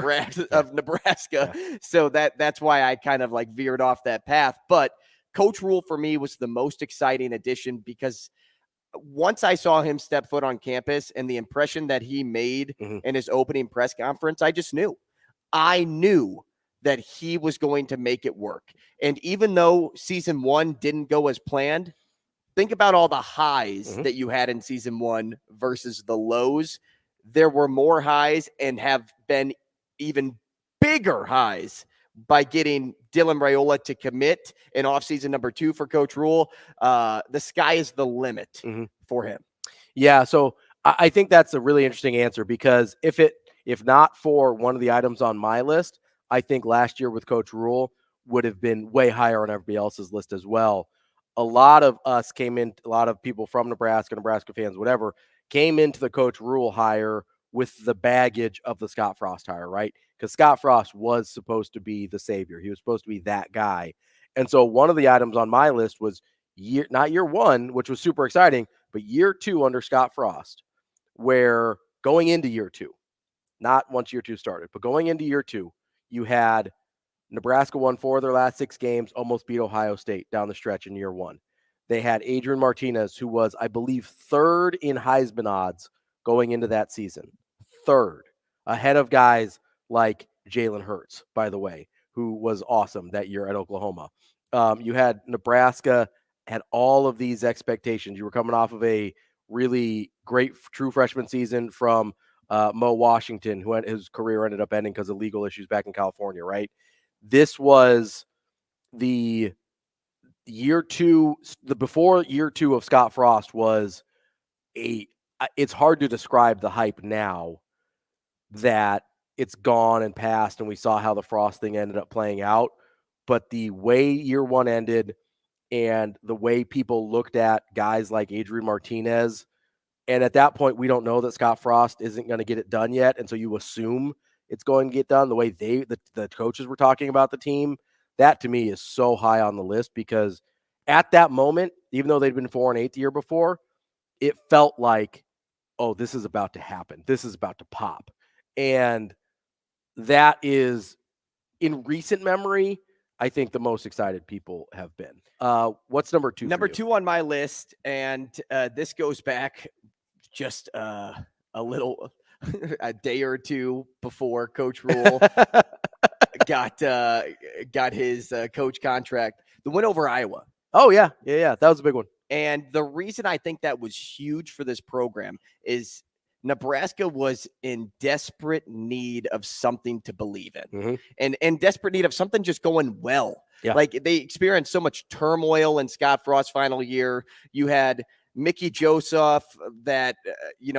of Nebraska. Yeah. So that's why I kind of veered off that path. But Coach Rule for me was the most exciting addition because once I saw him step foot on campus and the impression that he made in his opening press conference, I knew that he was going to make it work. And even though season 1 didn't go as planned, think about all the highs that you had in season 1 versus the lows. There were more highs and have been even bigger highs by getting Dylan Raiola to commit in offseason number 2 for Coach Rule. The sky is the limit for him. Yeah, so I think that's a really interesting answer because if not for one of the items on my list, I think last year with Coach Rule would have been way higher on everybody else's list as well. A lot of us came in, a lot of people from Nebraska fans, whatever, came into the Coach Rule hire with the baggage of the Scott Frost hire, right? Because Scott Frost was supposed to be the savior. He was supposed to be that guy. And so one of the items on my list was not year 1, which was super exciting, but year 2 under Scott Frost, where going into year 2, not once year 2 started, but going into year 2, you had Nebraska won 4 of their last 6 games, almost beat Ohio State down the stretch in year 1. They had Adrian Martinez, who was, I believe, 3rd in Heisman odds going into that season. 3rd, ahead of guys like Jalen Hurts, by the way, who was awesome that year at Oklahoma. You had Nebraska had all of these expectations. You were coming off of a really great true freshman season from Mo Washington, who his career ended up ending because of legal issues back in California, right? This was the year 2, before year 2 of Scott Frost was it's hard to describe the hype now that it's gone and passed, and we saw how the Frost thing ended up playing out. But the way year 1 ended and the way people looked at guys like Adrian Martinez. And at that point, we don't know that Scott Frost isn't going to get it done yet. And so you assume it's going to get done the way the coaches were talking about the team. That to me is so high on the list, because at that moment, even though they'd been 4-8 the year before, it felt like, oh, this is about to happen. This is about to pop. And that is, in recent memory, I think the most excited people have been. What's number 2? Number 2 on my list, and this goes back just a little, a day or two before Coach Rule got his coach contract. The win over Iowa. Oh yeah, that was a big one. And the reason I think that was huge for this program is Nebraska was in desperate need of something to believe in, and desperate need of something just going well. Yeah. Like, they experienced so much turmoil in Scott Frost's final year. You had Mickey Joseph that,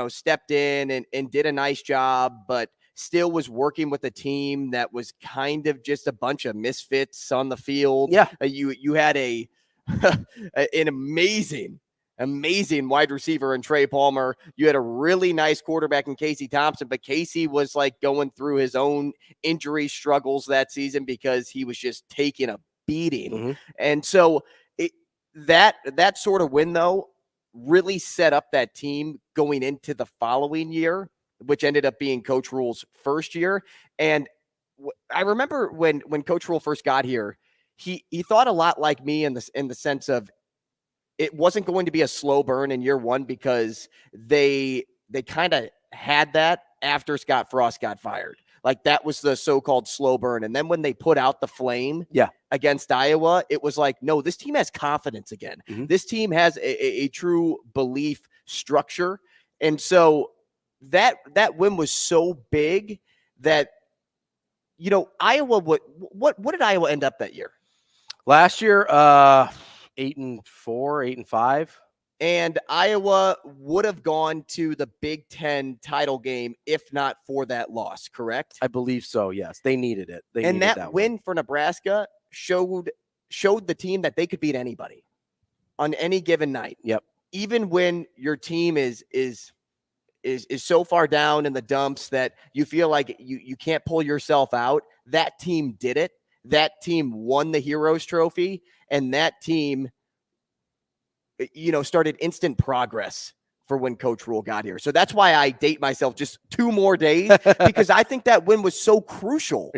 stepped in and did a nice job, but still was working with a team that was kind of just a bunch of misfits on the field. Yeah. You had an amazing wide receiver in Trey Palmer. You had a really nice quarterback in Casey Thompson, but Casey was like going through his own injury struggles that season because he was just taking a beating. And so that sort of win, though, really set up that team going into the following year, which ended up being Coach Rule's first year. And I remember when Coach Rule first got here, he thought a lot like me in the sense of it wasn't going to be a slow burn in year one, because they kind of had that after Scott Frost got fired. Like, that was the so-called slow burn. And then when they put out the flame against Iowa, it was like, no, this team has confidence again. This team has a true belief structure. And so that win was so big that, Iowa, what did Iowa end up that year? Last year, 8-4, 8-5. And Iowa would have gone to the Big Ten title game if not for that loss, correct? I believe so, yes. They needed it. And that win for Nebraska showed the team that they could beat anybody on any given night. Yep. Even when your team is so far down in the dumps that you feel like you can't pull yourself out, that team did it. That team won the Heroes Trophy, and that team, started instant progress for when Coach Rule got here. So that's why I date myself just 2 more days, because I think that win was so crucial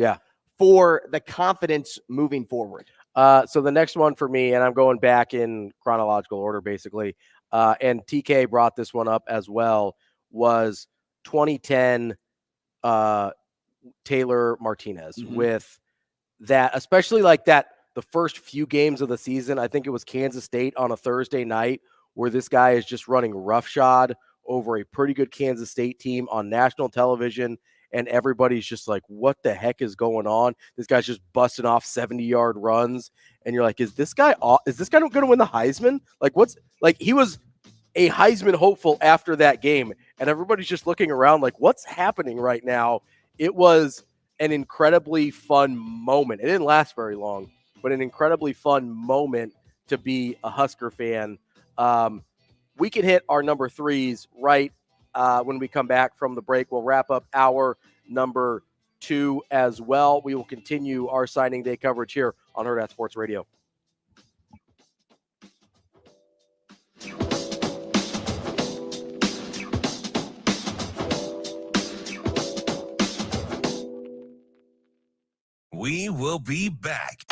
for the confidence moving forward. So the next one for me, and I'm going back in chronological order, basically, and TK brought this one up as well, was 2010 Taylor Martinez with that, especially like that, the first few games of the season. I think it was Kansas State on a Thursday night, where this guy is just running roughshod over a pretty good Kansas State team on national television. And everybody's just like, what the heck is going on? This guy's just busting off 70-yard runs. And you're like, is this guy going to win the Heisman? He was a Heisman hopeful after that game. And everybody's just looking around like, what's happening right now? It was an incredibly fun moment. It didn't last very long, but an incredibly fun moment to be a Husker fan. We can hit our number 3s right when we come back from the break. We'll wrap up our number 2 as well. We will continue our signing day coverage here on Hurrdat Sports Radio. We will be back.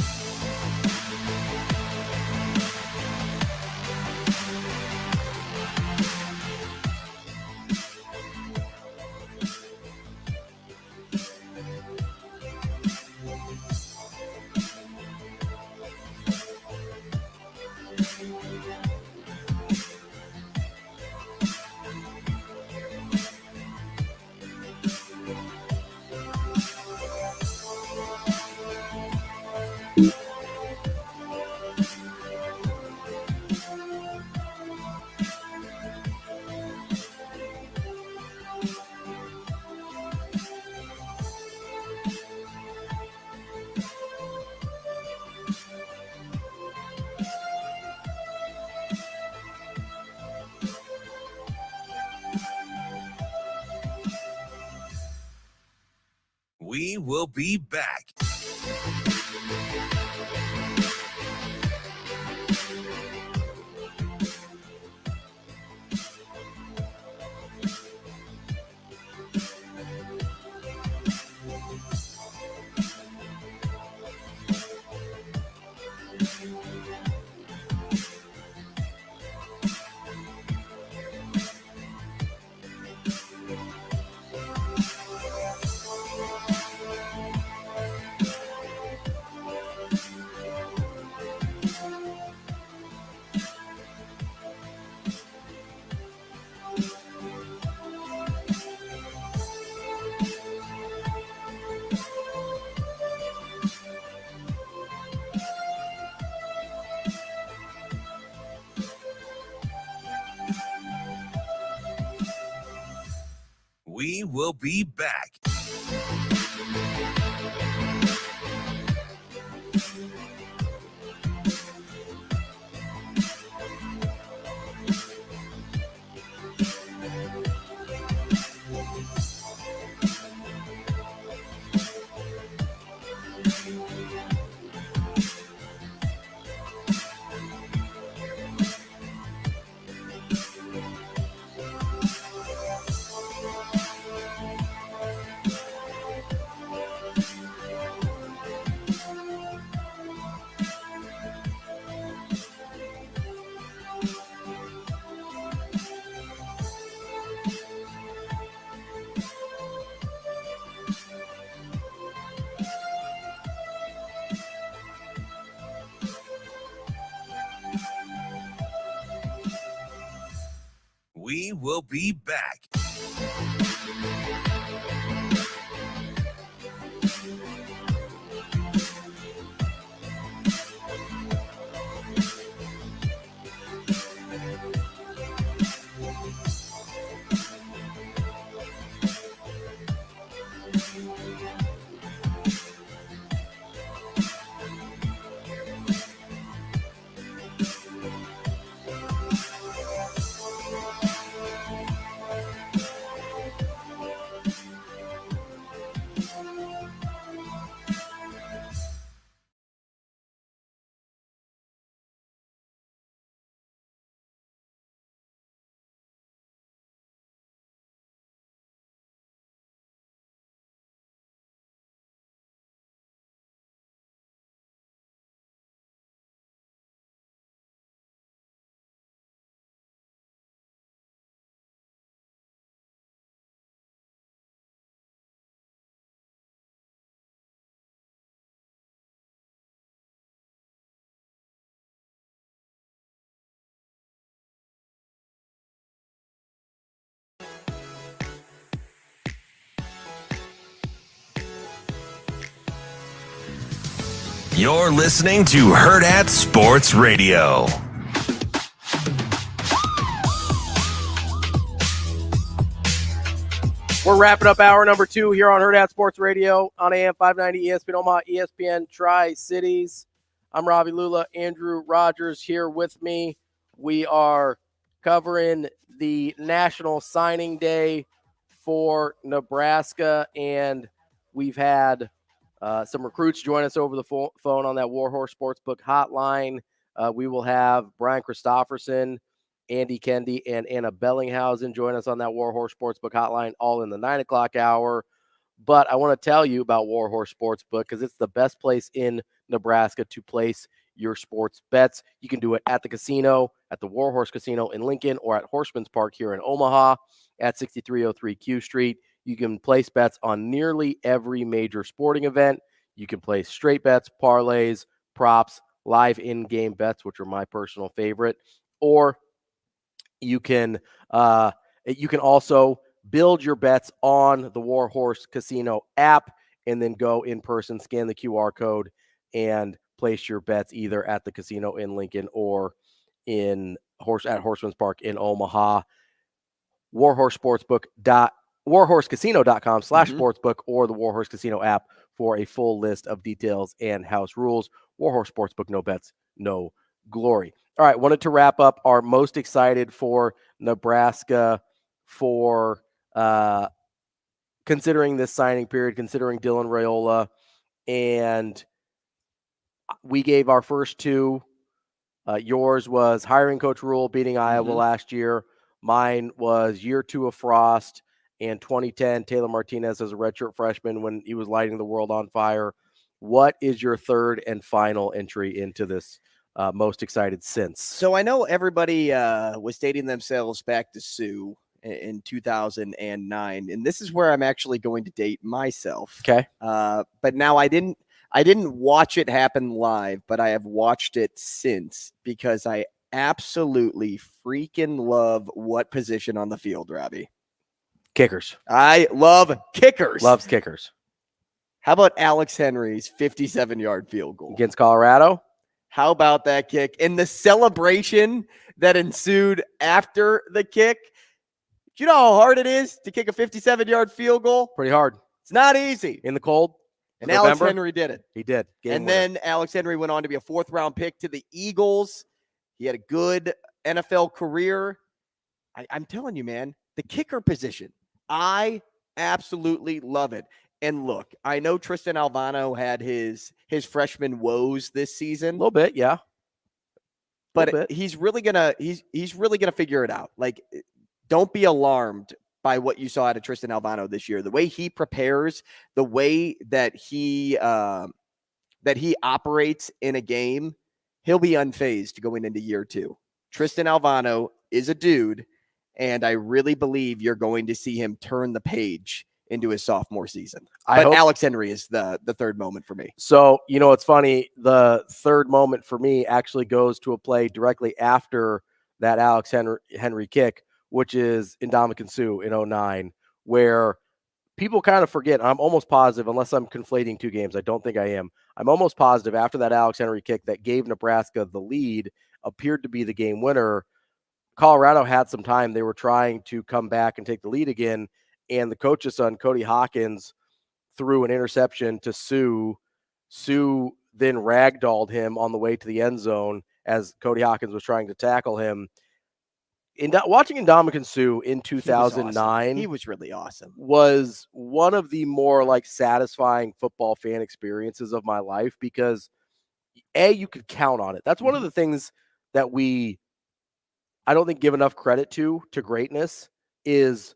will be back. We will be back. We will be back. You're listening to Hurrdat Sports Radio. We're wrapping up hour number 2 here on Hurrdat Sports Radio on AM 590 ESPN Omaha, ESPN Tri-Cities. I'm Ravi Lulla, Andrew Rogers here with me. We are covering the National Signing Day for Nebraska, and we've had some recruits join us over the phone on that Warhorse Sportsbook hotline. We will have Brian Christopherson, Andy Kendeigh, and Anna Bellinghausen join us on that Warhorse Sportsbook hotline, all in the 9 o'clock hour. But I want to tell you about Warhorse Sportsbook because it's the best place in Nebraska to place your sports bets. You can do it at the casino, at the Warhorse Casino in Lincoln, or at Horseman's Park here in Omaha at 6303 Q Street. You can place bets on nearly every major sporting event. You can place straight bets, parlays, props, live in-game bets, which are my personal favorite, or you can also build your bets on the Warhorse Casino app and then go in person, scan the QR code, and place your bets either at the casino in Lincoln or at Horseman's Park in Omaha. warhorsecasino.com/sportsbook or the Warhorse Casino app for a full list of details and house rules. Warhorse Sportsbook, no bets, no glory. All right, wanted to wrap up our most excited for Nebraska for considering this signing period, considering Dylan Raiola, and we gave our first two. Yours was hiring Coach Rule, beating Iowa last year. Mine was year 2 of Frost and 2010 Taylor Martinez as a redshirt freshman when he was lighting the world on fire. What is your third and final entry into this most excited since? So I know everybody was dating themselves back to Sue in 2009, and this is where I'm actually going to date myself. Okay. But now I didn't watch it happen live, but I have watched it since because I absolutely freaking love what position on the field, Ravi? Kickers. I love kickers. Loves kickers. How about Alex Henry's 57-yard field goal? Against Colorado? How about that kick? And the celebration that ensued after the kick. Do you know how hard it is to kick a 57-yard field goal? Pretty hard. It's not easy. In the cold? And Alex Henry did it. He did. And then Alex Henry went on to be a 4th-round pick to the Eagles. He had a good NFL career. I'm telling you, man, the kicker position, I absolutely love it. And look, I know Tristan Alvano had his freshman woes this season. A little bit, yeah. But he's really gonna figure it out. Like, don't be alarmed by what you saw out of Tristan Alvano this year. The way he prepares, the way that he operates in a game, he'll be unfazed going into year 2. Tristan Alvano is a dude, and I really believe you're going to see him turn the page into his sophomore season. But Alex Henry is the third moment for me. So, it's funny. The third moment for me actually goes to a play directly after that Alex Henry kick, which is Ndamukong Suh in 2009, where people kind of forget. I'm almost positive, unless I'm conflating two games, I don't think I am. I'm almost positive after that Alex Henry kick that gave Nebraska the lead, appeared to be the game winner. Colorado had some time. They were trying to come back and take the lead again, and the coach's son, Cody Hawkins, threw an interception to Suh. Suh then ragdolled him on the way to the end zone as Cody Hawkins was trying to tackle him. Watching Ndamukong Suh in 2009, he was really awesome. Was one of the more satisfying football fan experiences of my life because you could count on it. That's one of the things that I don't think give enough credit to greatness is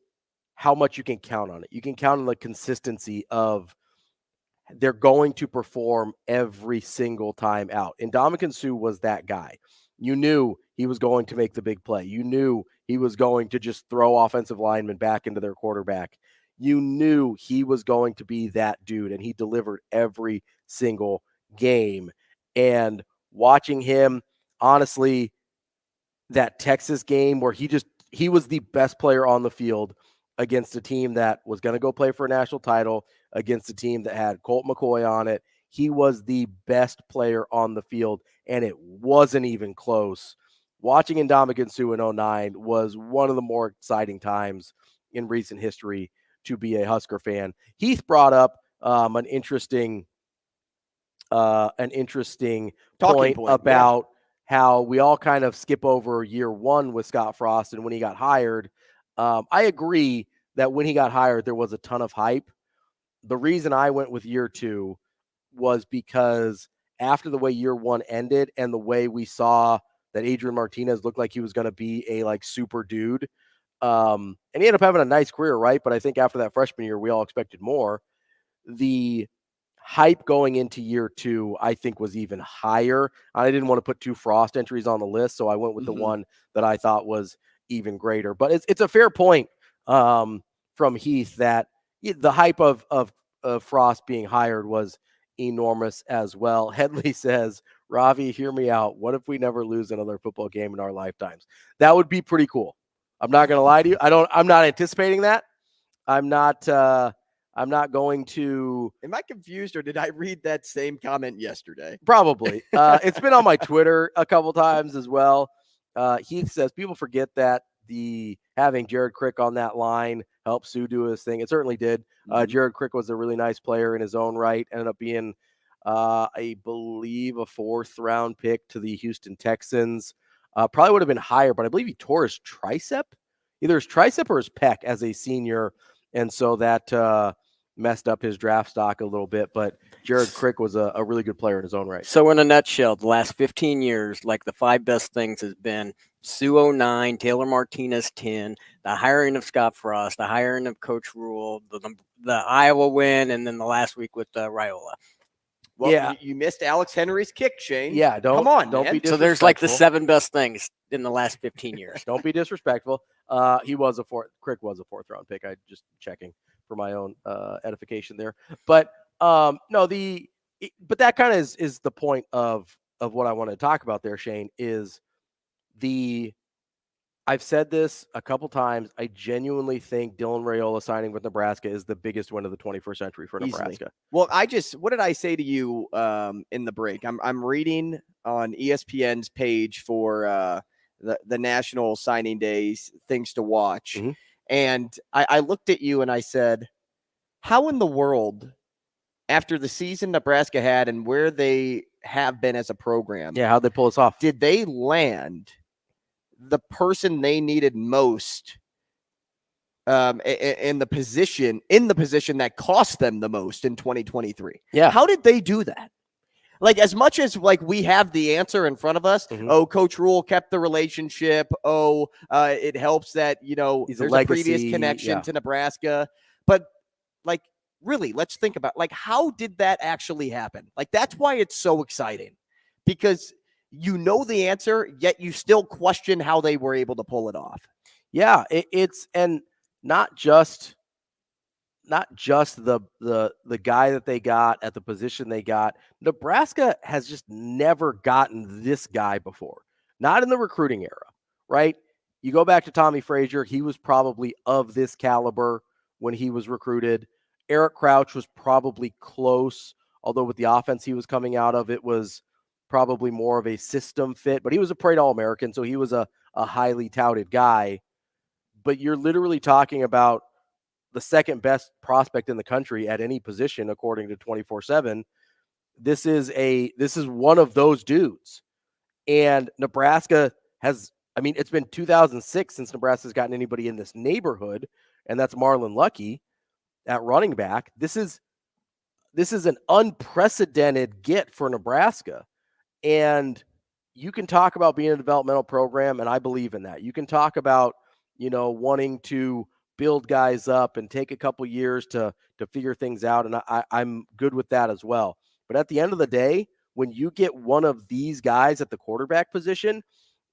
how much you can count on it. You can count on the consistency of they're going to perform every single time out. And Ndamukong Suh was that guy. You knew he was going to make the big play. You knew he was going to just throw offensive linemen back into their quarterback. You knew he was going to be that dude, and he delivered every single game. And watching him, honestly, that Texas game where he was the best player on the field against a team that was going to go play for a national title, against a team that had Colt McCoy on it. He was the best player on the field, and it wasn't even close. Watching Ndamukong Suh in 2009 was one of the more exciting times in recent history to be a Husker fan. Heath brought up an interesting point about how we all kind of skip over year 1 with Scott Frost and when he got hired. I agree that when he got hired, there was a ton of hype. The reason I went with year 2 was because after the way year 1 ended and the way we saw that Adrian Martinez looked like he was going to be a super dude, and he ended up having a nice career, right? But I think after that freshman year, we all expected more. The hype going into year 2, I think, was even higher. I didn't want to put 2 Frost entries on the list, so I went with the one that I thought was even greater. But it's a fair point from Heath that the hype of Frost being hired was enormous as well. Headley says, Ravi, hear me out. What if we never lose another football game in our lifetimes? That would be pretty cool. I'm not going to lie to you. I'm not anticipating that. I'm not going to. Am I confused, or did I read that same comment yesterday? Probably. It's been on my Twitter a couple times as well. Heath says people forget that having Jared Crick on that line helped Suh do his thing. It certainly did. Jared Crick was a really nice player in his own right. Ended up being, I believe, a 4th-round pick to the Houston Texans. Probably would have been higher, but I believe he tore his tricep, either his tricep or his pec as a senior And so that messed up his draft stock a little bit. But Jared Crick was a really good player in his own right. So in a nutshell, the last 15 years, like the 5 best things has been Sue 09, Taylor Martinez 10, the hiring of Scott Frost, the hiring of Coach Rule, the Iowa win, and then the last week with Raiola. Well, yeah, you missed Alex Henry's kick, Shane. Yeah, come on, don't man. be disrespectful. So there's like the 7 best things in the last 15 years. Don't be disrespectful. Crick was a 4th round pick. I just checking for my own edification there. But but that kind of is the point of what I want to talk about there, Shane, is I've said this a couple times. I genuinely think Dylan Raiola signing with Nebraska is the biggest win of the 21st century for Nebraska. Easily. Well, what did I say to you in the break? I'm reading on ESPN's page for the National Signing Days things to watch. Mm-hmm. And I looked at you and I said, how in the world, after the season Nebraska had and where they have been as a program, how'd they pull this off? Did they land the person they needed most in the position that cost them the most in 2023? Yeah. How did they do that? Like, as much as like we have the answer in front of us, Coach Rule kept the relationship. It helps that, there's a previous connection to Nebraska. But like, really, let's think about like, how did that actually happen? Like, that's why it's so exciting, because you know the answer, yet you still question how they were able to pull it off. Yeah, it's and not just the guy that they got at the position they got. Nebraska has just never gotten this guy before. Not in the recruiting era, right? You go back to Tommy Frazier, he was probably of this caliber when he was recruited. Eric Crouch was probably close, although with the offense he was coming out of, it was probably more of a system fit, but he was a Parade All-American, so he was a highly touted guy. But you're literally talking about the second best prospect in the country at any position, according to 24/7. This is one of those dudes. And Nebraska it's been 2006 since Nebraska's gotten anybody in this neighborhood, and that's Marlon Lucky at running back. This is an unprecedented get for Nebraska. And you can talk about being a developmental program, and I believe in that. You can talk about, wanting to build guys up and take a couple years to figure things out, and I'm good with that as well. But at the end of the day, when you get one of these guys at the quarterback position,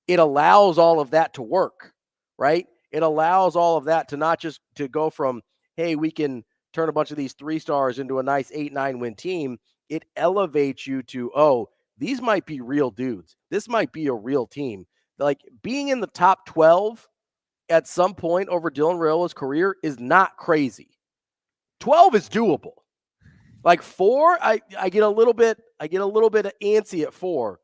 it allows all of that to work, right? It allows all of that to not just to go from, hey, we can turn a bunch of these 3-stars into a nice 8-9 win team. It elevates you to, these might be real dudes. This might be a real team. Like, being in the top 12 at some point over Dylan Raiola's career is not crazy. 12 is doable. Like 4, I get a little bit antsy at 4.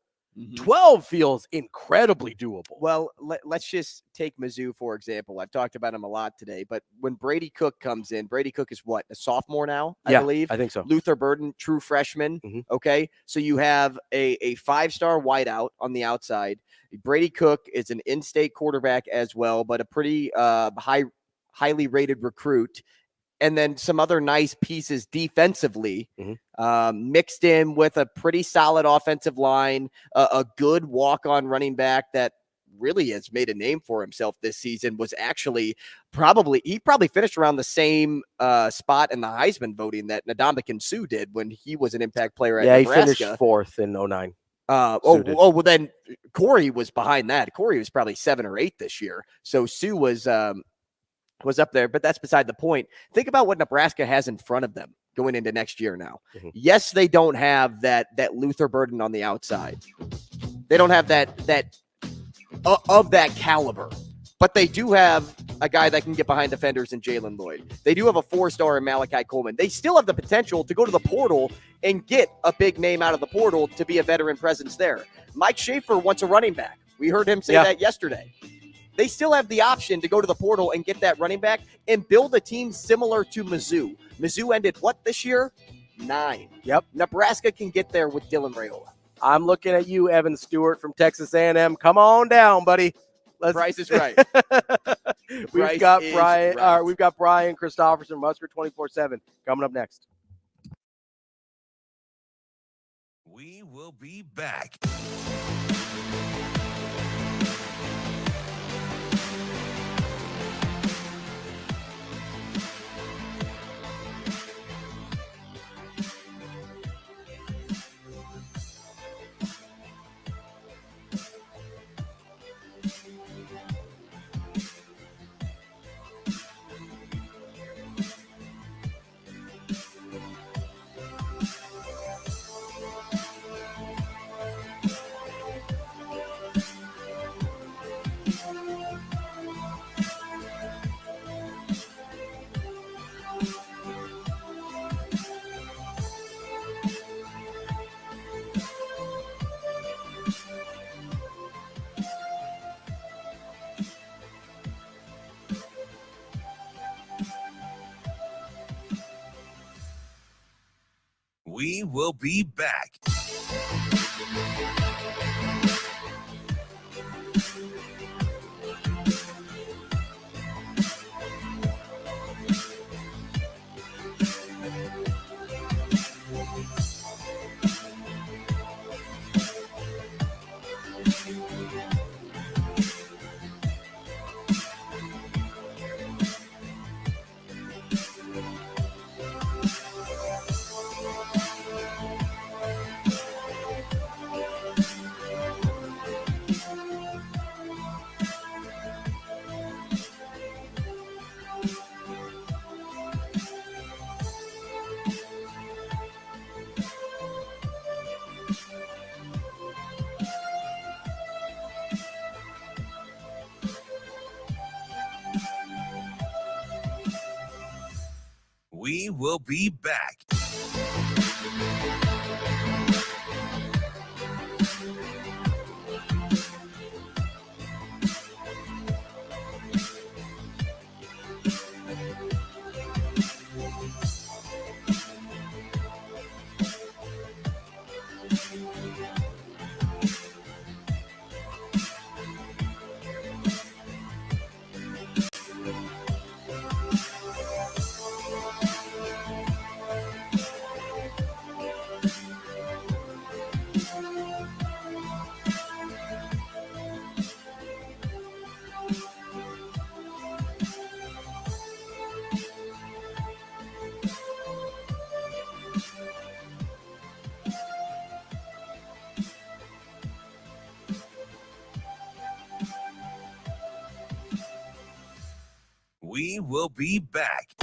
12 feels incredibly doable. Well, let's just take Mizzou, for example. I've talked about him a lot today, but when Brady Cook comes in, Brady Cook is what, a sophomore now, I believe? I think so. Luther Burden, true freshman. Okay, so you have a 5-star wideout on the outside. Brady Cook is an in-state quarterback as well, but a pretty highly rated recruit. And then some other nice pieces defensively, mixed in with a pretty solid offensive line, a good walk-on running back that really has made a name for himself this season. Was actually he probably finished around the same spot in the Heisman voting that Ndamukong Suh did when he was an impact player at Nebraska. He finished 4th in 09. Well, then Corey was behind that. Corey was probably 7 or 8 this year. So Suh was up there, but that's beside the point. Think about what Nebraska has in front of them going into next year now. Yes, they don't have that Luther Burden on the outside. They don't have that of that caliber, but they do have a guy that can get behind defenders in Jalen Lloyd. They do have a 4-star in Malachi Coleman. They still have the potential to go to the portal and get a big name out of the portal to be a veteran presence there. Mike Schaefer wants a running back. We heard him say that yesterday. They still have the option to go to the portal and get that running back and build a team similar to Mizzou. Mizzou ended what this year? 9. Yep. Nebraska can get there with Dylan Raiola. I'm looking at you, Evan Stewart from Texas A&M. Come on down, buddy. Price is right. We've got Brian Christopherson, Husker 24/7, coming up next. We will be back. We will be back. We will be back. We will be back.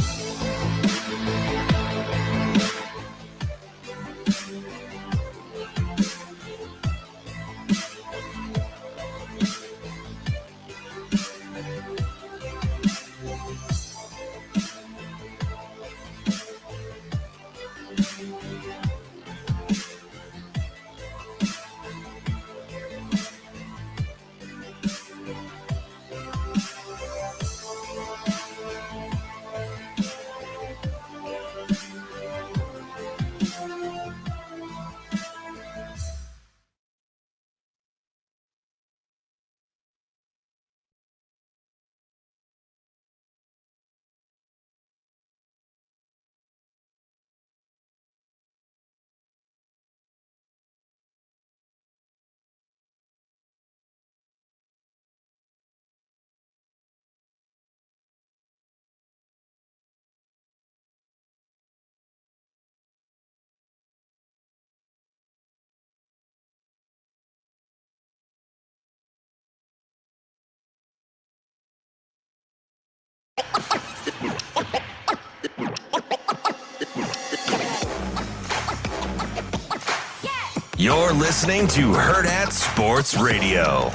You're listening to Hurrdat Sports Radio.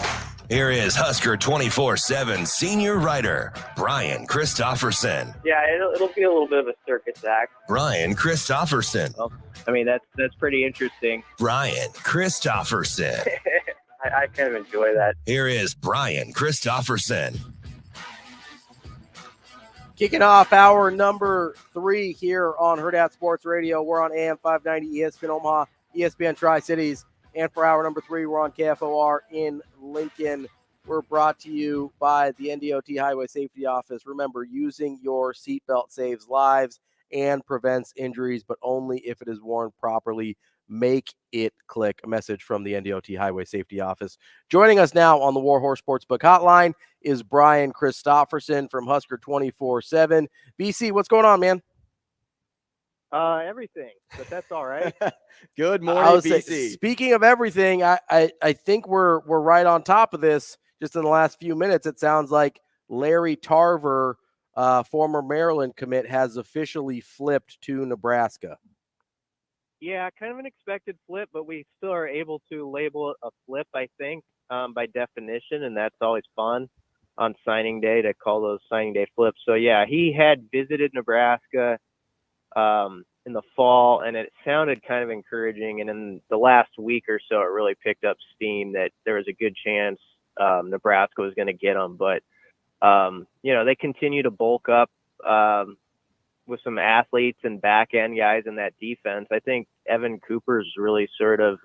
Here is Husker 24/7 senior writer, Brian Christopherson. Yeah, it'll be a little bit of a circus act. Brian Christopherson. Well, I mean, that's pretty interesting. Brian Christopherson. I kind of enjoy that. Here is Brian Christopherson. Kicking off hour number 3 here on Hurrdat Sports Radio. We're on AM 590 ESPN Omaha, ESPN Tri-Cities. And for hour number 3, we're on KFOR in Lincoln. we're brought to you by the NDOT Highway Safety Office. Remember, using your seatbelt saves lives and prevents injuries, but only if it is worn properly. Make it click. A message from the NDOT Highway Safety Office. Joining us now on the Warhorse Sportsbook Hotline is Brian Christopherson from Husker 24/7. BC, what's going on, man? Everything, but that's all right. Good morning, BC. Speaking of everything, I think we're right on top of this. Just in the last few minutes, it sounds like Larry Tarver, former Maryland commit, has officially flipped to Nebraska. Yeah, kind of an expected flip, but we still are able to label it a flip, I think, by definition, and that's always fun on signing day to call those signing day flips. So, yeah, he had visited Nebraska in the fall, and it sounded kind of encouraging, and in the last week or so, it really picked up steam that there was a good chance Nebraska was going to get him. But, they continue to bulk up with some athletes and back end guys in that defense. I think Evan Cooper's really sort of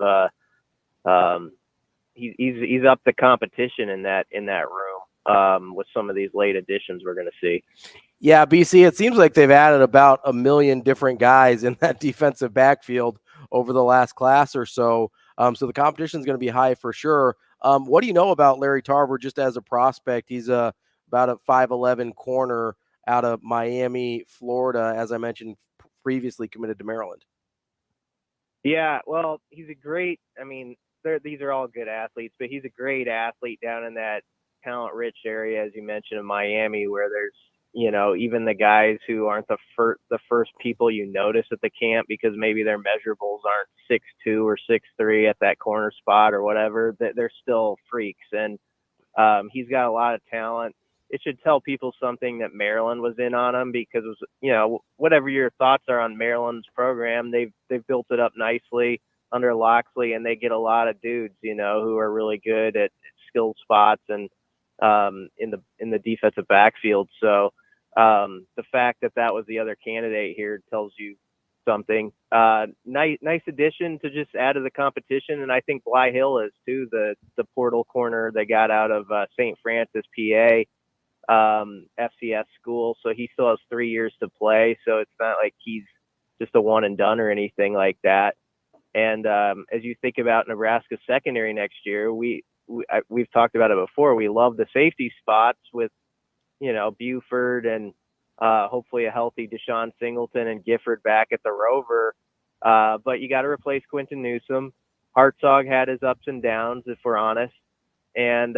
he's up the competition in that room with some of these late additions we're going to see. Yeah, BC, it seems like they've added about 1 million different guys in that defensive backfield over the last class or so. So the competition is going to be high for sure. What do you know about Larry Tarver just as a prospect? He's about a 5'11" corner out of Miami, Florida, as I mentioned previously, committed to Maryland. Yeah, well, he's a great, these are all good athletes, but he's a great athlete down in that talent-rich area, as you mentioned, in Miami, where there's, even the guys who aren't the first people you notice at the camp because maybe their measurables aren't 6'2" or 6'3" at that corner spot or whatever, they're still freaks. And he's got a lot of talent. It should tell people something that Maryland was in on him because, whatever your thoughts are on Maryland's program, they've built it up nicely under Loxley, and they get a lot of dudes, who are really good at skill spots and in the defensive backfield. So the fact that was the other candidate here tells you something. Nice addition to just add to the competition, and I think Bly Hill is too, the portal corner they got out of St. Francis, PA. FCS school, so he still has 3 years to play, so it's not like he's just a one and done or anything like that. And as you think about Nebraska's secondary next year, we've talked about it before. We love the safety spots with Buford and hopefully a healthy Deshaun Singleton and Gifford back at the Rover, but you got to replace Quentin Newsome. Hartzog had his ups and downs, if we're honest, and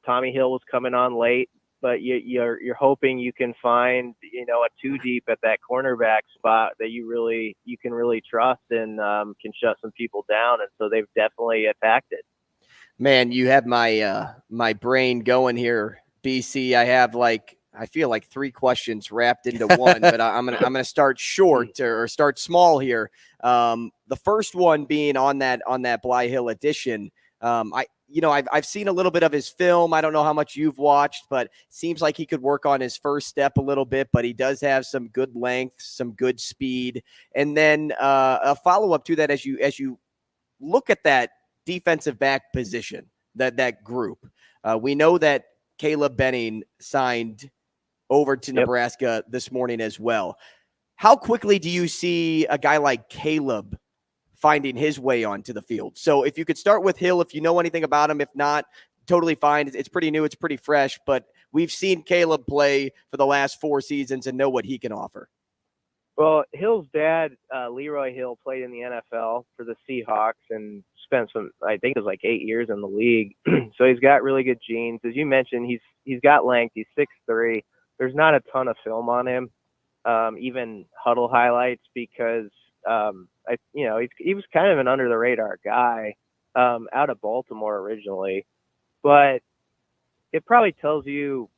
Tommy Hill was coming on late. But you're hoping you can find a two deep at that cornerback spot that you can really trust and can shut some people down, and so they've definitely attacked it. Man, you have my brain going here, BC. I feel like 3 questions wrapped into one, but I'm gonna start short or start small here. The first one being on that Bly Hill edition. I've seen a little bit of his film. I don't know how much you've watched, but it seems like he could work on his first step a little bit, but he does have some good length, some good speed. And then a follow-up to that, as you look at that defensive back position, that group, we know that Caleb Benning signed over to Nebraska this morning as well. How quickly do you see a guy like Caleb finding his way onto the field? So if you could start with Hill, if you know anything about him, if not, totally fine. It's pretty new. It's pretty fresh, but we've seen Caleb play for the last 4 seasons and know what he can offer. Well, Hill's dad, Leroy Hill, played in the NFL for the Seahawks and spent I think it was like 8 years in the league. So he's got really good genes. As you mentioned, he's got length. He's 6'3". There's not a ton of film on him, even huddle highlights, because he was kind of an under the radar guy out of Baltimore originally, but it probably tells you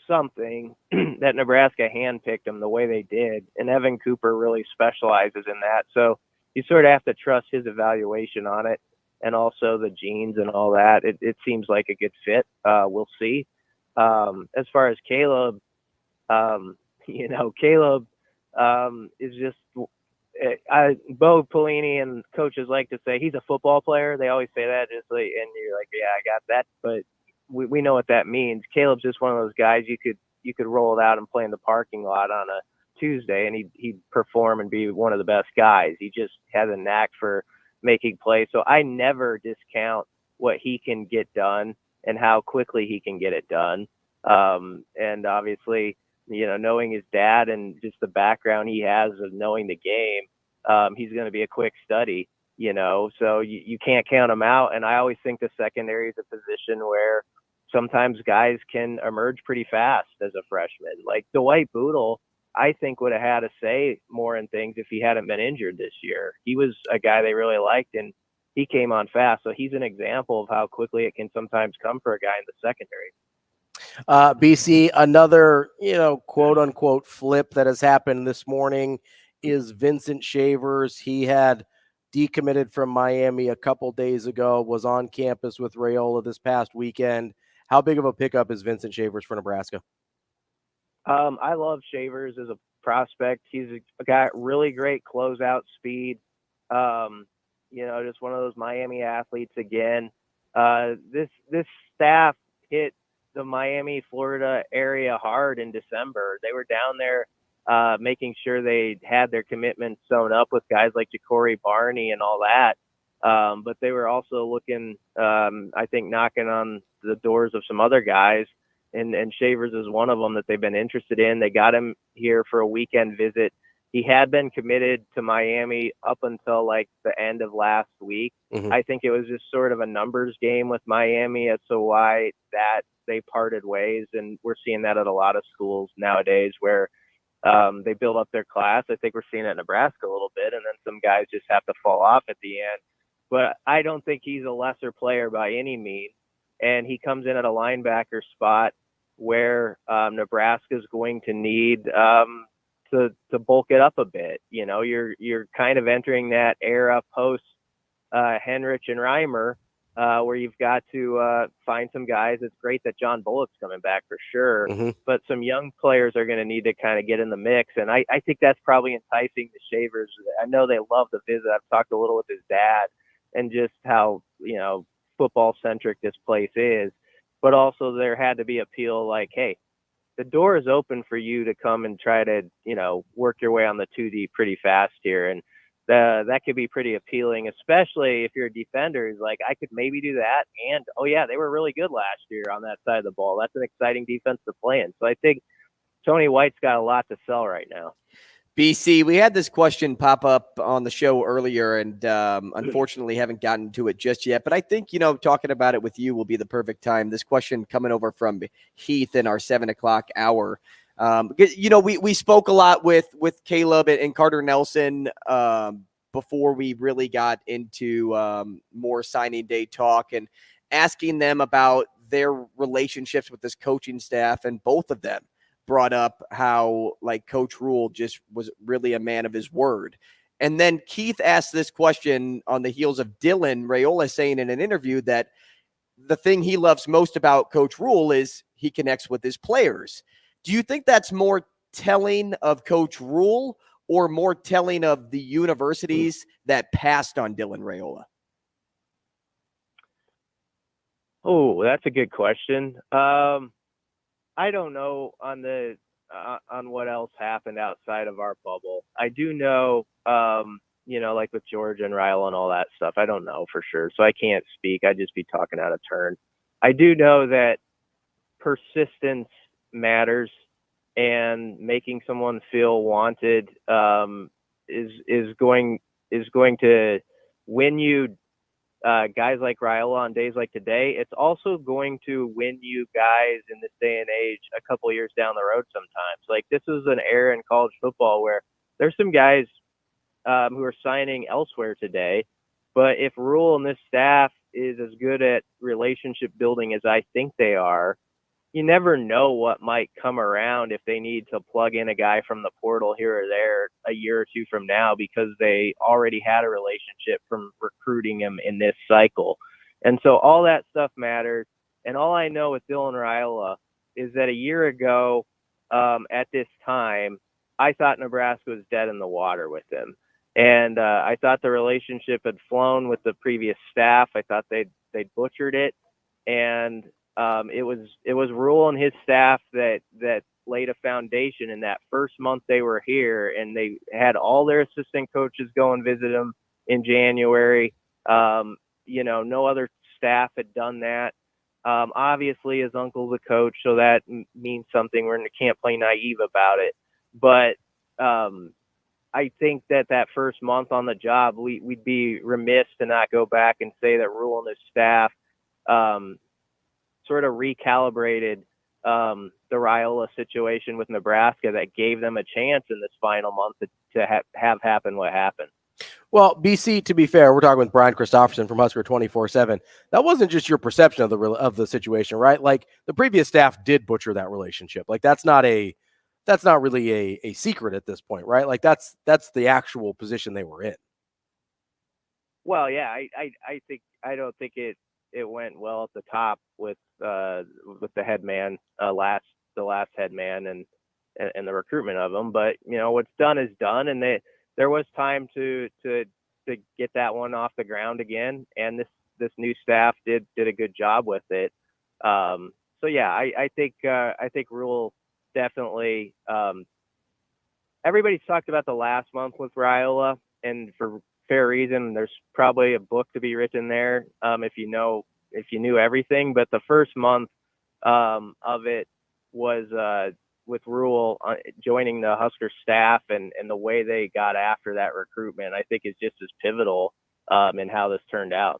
something that Nebraska handpicked him the way they did, and Evan Cooper really specializes in that. So you sort of have to trust his evaluation on it, and also the genes and all that. It seems like a good fit. We'll see. As far as Caleb, Caleb is just. Bo Pelini and coaches like to say he's a football player. They always say that, and you're like, yeah, I got that. But we know what that means. Caleb's just one of those guys you could roll it out and play in the parking lot on a Tuesday, and he'd perform and be one of the best guys. He just has a knack for making plays. So I never discount what he can get done and how quickly he can get it done. And obviously, knowing his dad and just the background he has of knowing the game, he's going to be a quick study, so you can't count him out. And I always think the secondary is a position where sometimes guys can emerge pretty fast as a freshman. Like Dwight Boodle, I think would have had a say more in things if he hadn't been injured this year. He was a guy they really liked, and he came on fast. So he's an example of how quickly it can sometimes come for a guy in the secondary. BC, another, quote unquote flip that has happened this morning is Vincent Shavers. He had decommitted from Miami a couple days ago, was on campus with Raiola this past weekend. How big of a pickup is Vincent Shavers for Nebraska? I love Shavers as a prospect. He's a guy, really great closeout speed. Just one of those Miami athletes again. This staff hit the Miami, Florida area hard in December. They were down there making sure they had their commitments sewn up with guys like Ja'Cory Barney and all that. But they were also looking, I think, knocking on the doors of some other guys. And Shavers is one of them that they've been interested in. They got him here for a weekend visit. He had been committed to Miami up until like the end of last week. Mm-hmm. I think it was just sort of a numbers game with Miami as to why that they parted ways. And we're seeing that at a lot of schools nowadays where they build up their class. I think we're seeing it in Nebraska a little bit, and then some guys just have to fall off at the end. But I don't think he's a lesser player by any means. And he comes in at a linebacker spot where Nebraska is going to need to bulk it up a bit. You're kind of entering that era post Henrich and Reimer, where you've got to find some guys. It's great that John Bullock's coming back for sure, mm-hmm. but some young players are going to need to kind of get in the mix. And I think that's probably enticing the Shavers. I know they love the visit. I've talked a little with his dad and just how, football centric this place is, but also there had to be appeal like, hey, the door is open for you to come and try to, work your way on the 2D pretty fast here. And that could be pretty appealing, especially if you're a defender. He's like, I could maybe do that. And, oh, yeah, they were really good last year on that side of the ball. That's an exciting defense to play in. So I think Tony White's got a lot to sell right now. BC, we had this question pop up on the show earlier, and unfortunately haven't gotten to it just yet. But I think, talking about it with you will be the perfect time. This question coming over from Heath in our 7 o'clock hour. We spoke a lot with Caleb and Carter Nelson before we really got into more signing day talk and asking them about their relationships with this coaching staff, and both of them brought up how Coach Rule just was really a man of his word. And then Keith asked this question on the heels of Dylan Raiola saying in an interview that the thing he loves most about Coach Rule is he connects with his players. Do you think that's more telling of Coach Rule or more telling of the universities that passed on Dylan Raiola? Oh, that's a good question. I don't know on what else happened outside of our bubble. I do know, like with Georgia and Raiola and all that stuff, I don't know for sure. So I can't speak. I'd just be talking out of turn. I do know that persistence matters, and making someone feel wanted is going to win you guys like Raiola on days like today. It's also going to win you guys in this day and age a couple of years down the road sometimes. Like, this is an era in college football where there's some guys who are signing elsewhere today, but if Rule and this staff is as good at relationship building as I think they are, you never know what might come around if they need to plug in a guy from the portal here or there a year or two from now, because they already had a relationship from recruiting him in this cycle. And so all that stuff matters. And all I know with Dylan Raiola is that a year ago at this time, I thought Nebraska was dead in the water with him. And I thought the relationship had flown with the previous staff. I thought they'd butchered it. And it was Rule and his staff that laid a foundation in that first month they were here, and they had all their assistant coaches go and visit them in January. No other staff had done that. Obviously, his uncle's a coach, so that means something. We can't play naive about it. But I think that first month on the job, we'd be remiss to not go back and say that Rule and his staff sort of recalibrated the Raiola situation with Nebraska that gave them a chance in this final month to have happen what happened. Well, BC, to be fair, we're talking with Brian Christopherson from Husker 24/7. That wasn't just your perception of the situation, right? Like, the previous staff did butcher that relationship. Like, that's not really a secret at this point, right? Like, that's the actual position they were in. Well, yeah, I don't think it went well at the top with the head man, the last head man and the recruitment of them. But what's done is done, and there was time to get that one off the ground again, and this new staff did a good job with it. So yeah, I think Rule definitely. Everybody's talked about the last month with Raiola, and for fair reason. There's probably a book to be written there if you knew everything. But the first month of it was with Rule joining the Husker staff, and the way they got after that recruitment, I think is just as pivotal in how this turned out.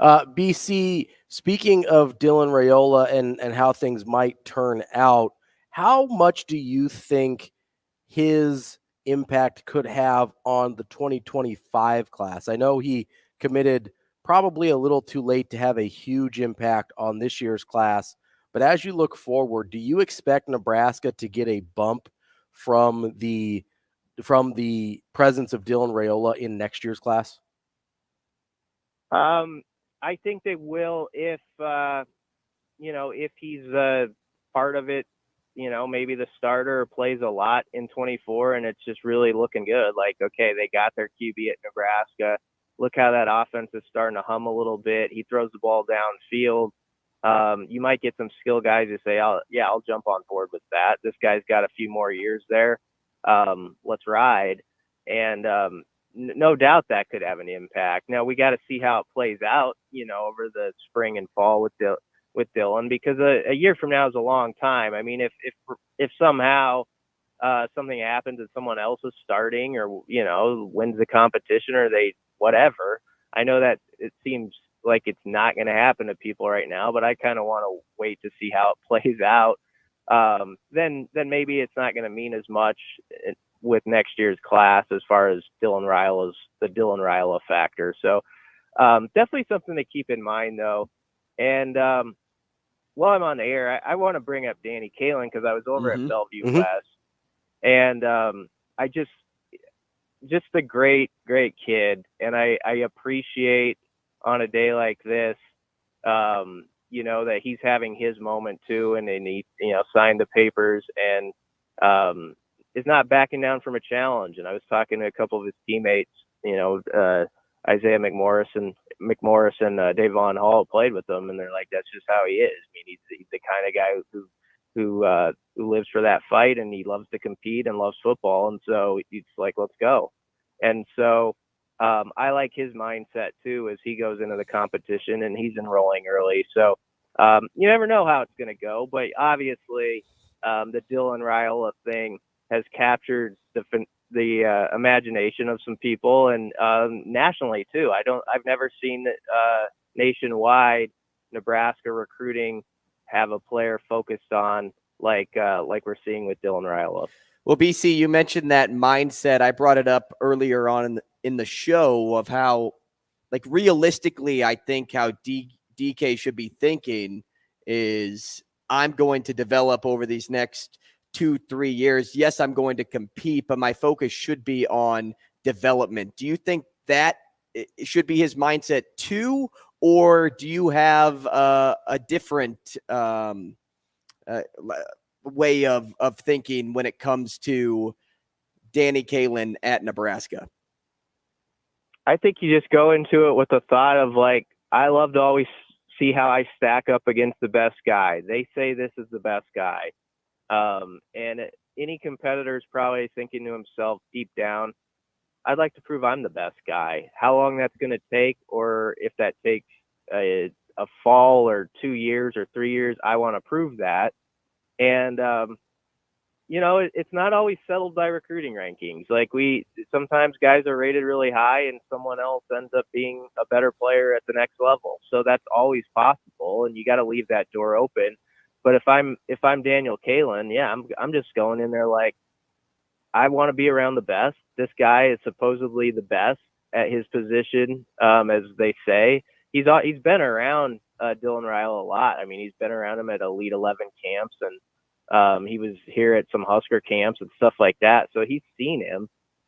BC, speaking of Dylan Raiola and how things might turn out, how much do you think his impact could have on the 2025 class? I know he committed probably a little too late to have a huge impact on this year's class, but as you look forward, do you expect Nebraska to get a bump from the presence of Dylan Raiola in next year's class? I think they will if he's part of it, maybe the starter plays a lot in 24 and it's just really looking good. Like, okay, they got their QB at Nebraska. Look how that offense is starting to hum a little bit. He throws the ball downfield. You might get some skill guys who say, I'll jump on board with that. This guy's got a few more years there. Let's ride. And no doubt that could have an impact. Now, we got to see how it plays out, over the spring and fall with Dylan, because a year from now is a long time. I mean, if somehow something happens and someone else is starting or, wins the competition or whatever, I know that it seems like it's not going to happen to people right now, but I kind of want to wait to see how it plays out. Then maybe it's not going to mean as much with next year's class as far as the Dylan Raiola factor. So definitely something to keep in mind, though. And while I'm on the air, I want to bring up Danny Kaelin, because I was over at Bellevue West, and I just a great kid, and I appreciate on a day like this, that he's having his moment too, and he signed the papers and is not backing down from a challenge. And I was talking to a couple of his teammates, Isaiah McMorris and Davon Hall played with him, and they're like, that's just how he is. I mean, he's the kind of guy who lives for that fight, and he loves to compete and loves football, and so he's like, let's go. And so I like his mindset too as he goes into the competition, and he's enrolling early. So you never know how it's going to go, but obviously the Dylan Raiola thing has captured the imagination of some people, and nationally too. I've never seen nationwide Nebraska recruiting have a player focused on like we're seeing with Dylan Raiola. Well, BC, you mentioned that mindset. I brought it up earlier on in the show of how, like, realistically, I think how DK should be thinking is, I'm going to develop over these next 2-3 years. Yes, I'm going to compete, but my focus should be on development. Do you think that it should be his mindset too, or do you have a different way of thinking when it comes to Danny Kaelin at Nebraska? I think you just go into it with the thought of, like, I love to always see how I stack up against the best guy. They say this is the best guy. Any competitor is probably thinking to himself deep down, I'd like to prove I'm the best guy. How long that's going to take, or if that takes a fall or 2 years or 3 years, I want to prove that. And, it's not always settled by recruiting rankings. Like sometimes guys are rated really high and someone else ends up being a better player at the next level. So that's always possible, and you got to leave that door open. But if I'm Daniel Kaelin, yeah, I'm just going in there like, I want to be around the best. This guy is supposedly the best at his position, as they say. He's been around Dylan Raiola a lot. I mean, he's been around him at Elite 11 camps, and he was here at some Husker camps and stuff like that. So he's seen him.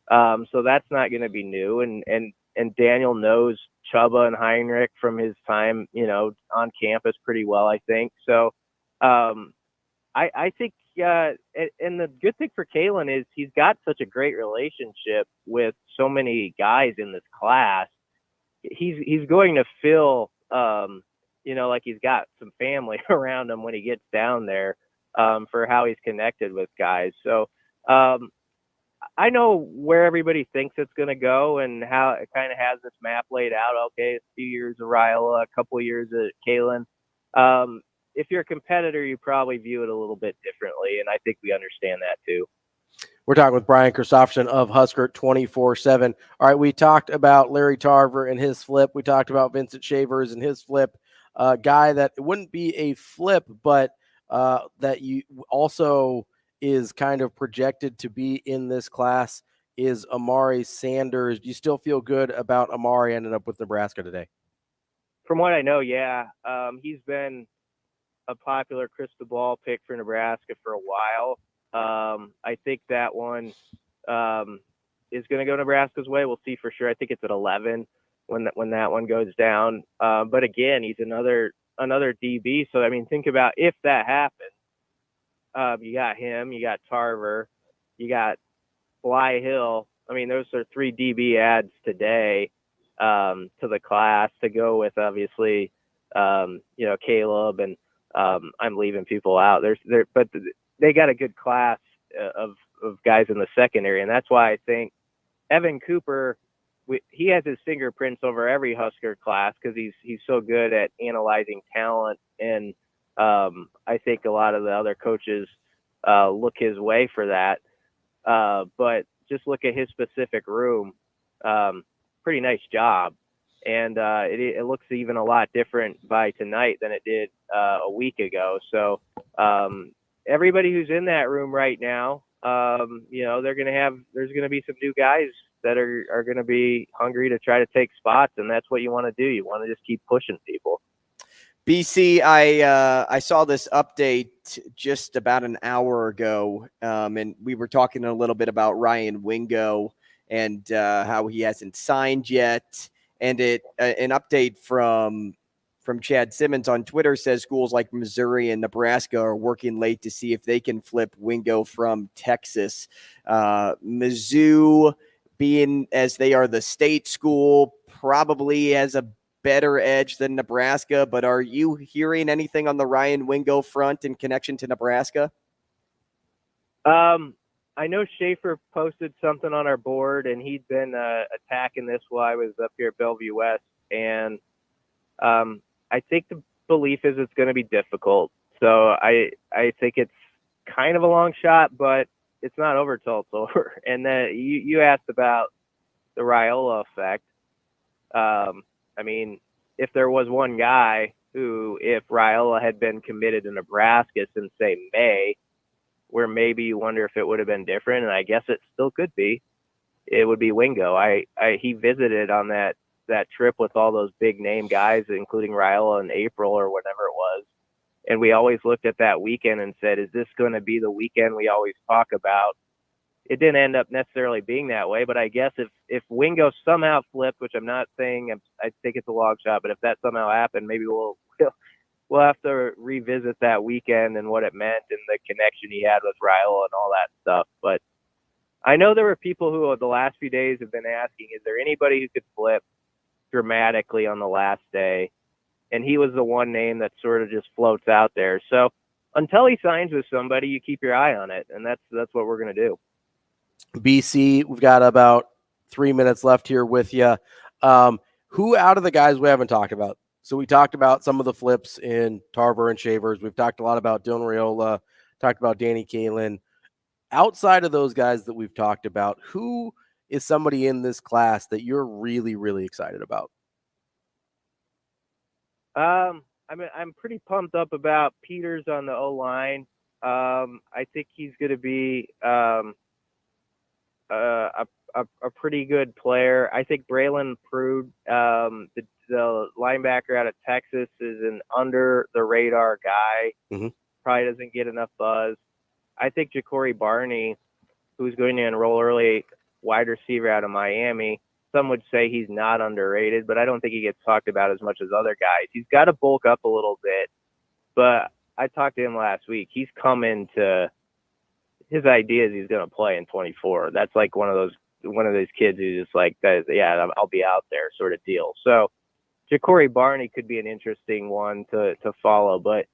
So that's not going to be new. And Daniel knows Chubba and Heinrich from his time, on campus pretty well, I think. So I think, and the good thing for Kaelin is he's got such a great relationship with so many guys in this class. He's going to feel, like he's got some family around him when he gets down there, for how he's connected with guys. So I know where everybody thinks it's going to go and how it kind of has this map laid out. Okay, a few years of Raiola, a couple of years of Kaelin. If you're a competitor, you probably view it a little bit differently, and I think we understand that too. We're talking with Brian Christopherson of Husker 24/7. All right, we talked about Larry Tarver and his flip. We talked about Vincent Shavers and his flip. Guy that wouldn't be a flip, but that you also is kind of projected to be in this class is Amari Sanders. Do you still feel good about Amari ending up with Nebraska today? From what I know, yeah. He's been a popular crystal ball pick for Nebraska for a while. I think that one is going to go Nebraska's way. We'll see for sure. I think it's at 11 when that one goes down. But again, he's another DB. So, I mean, think about if that happens. You got him, you got Tarver, you got Bly Hill. I mean, those are 3 DB adds today to the class to go with, obviously, Caleb, and I'm leaving people out. But they got a good class of guys in the secondary, and that's why I think Evan Cooper, he has his fingerprints over every Husker class because he's so good at analyzing talent, and I think a lot of the other coaches look his way for that. But just look at his specific room, pretty nice job. And it looks even a lot different by tonight than it did a week ago. So everybody who's in that room right now, there's going to be some new guys that are going to be hungry to try to take spots. And that's what you want to do. You want to just keep pushing people. BC, I saw this update just about an hour ago, and we were talking a little bit about Ryan Wingo and how he hasn't signed yet. And an update from Chad Simmons on Twitter says schools like Missouri and Nebraska are working late to see if they can flip Wingo from Texas. Mizzou, being as they are the state school, probably has a better edge than Nebraska. But are you hearing anything on the Ryan Wingo front in connection to Nebraska? I know Schaefer posted something on our board, and he'd been attacking this while I was up here at Bellevue West. And I think the belief is it's going to be difficult. So I think it's kind of a long shot, but it's not over till it's over. And then you asked about the Raiola effect. I mean, if there was one guy who, if Raiola had been committed to Nebraska since, say, May, where maybe you wonder if it would have been different, and I guess it still could be, it would be Wingo. He visited on that trip with all those big name guys, including Raiola in April or whatever it was. And we always looked at that weekend and said, is this going to be the weekend we always talk about? It didn't end up necessarily being that way, but I guess if Wingo somehow flipped, which I'm not saying, I think it's a long shot, but if that somehow happened, maybe we'll have to revisit that weekend and what it meant and the connection he had with Raiola and all that stuff. But I know there were people who the last few days have been asking, is there anybody who could flip dramatically on the last day? and he was the one name that sort of just floats out there. So until he signs with somebody, you keep your eye on it, and that's what we're going to do. BC, we've got about 3 minutes left here with you. Who out of the guys we haven't talked about? So we talked about some of the flips in Tarver and Shavers. We've talked a lot about Dylan Raiola, talked about Danny Kaelin. Outside of those guys that we've talked about, who is somebody in this class that you're really, really excited about? I'm pretty pumped up about Peters on the O-line. I think he's going to be a pretty good player. I think Braylon Prude, the linebacker out of Texas, is an under the radar guy. Mm-hmm. Probably doesn't get enough buzz. I think Ja'Cory Barney, who's going to enroll early, wide receiver out of Miami. Some would say he's not underrated, but I don't think he gets talked about as much as other guys. He's got to bulk up a little bit, but I talked to him last week. He's come into his ideas. He's going to play in 24. That's like one of those kids who's just like, yeah, I'll be out there sort of deal. So Ja'Cory Barney could be an interesting one to follow, but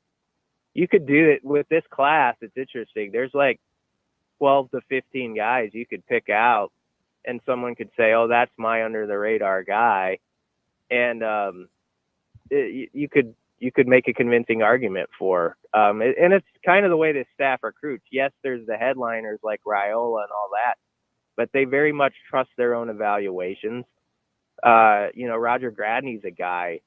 you could do it with this class. It's interesting. There's like 12 to 15 guys you could pick out, and someone could say, oh, that's my under the radar guy. And you could make a convincing argument for, and it's kind of the way this staff recruits. Yes, there's the headliners like Raiola and all that, but they very much trust their own evaluations. Roger Gradney's a guy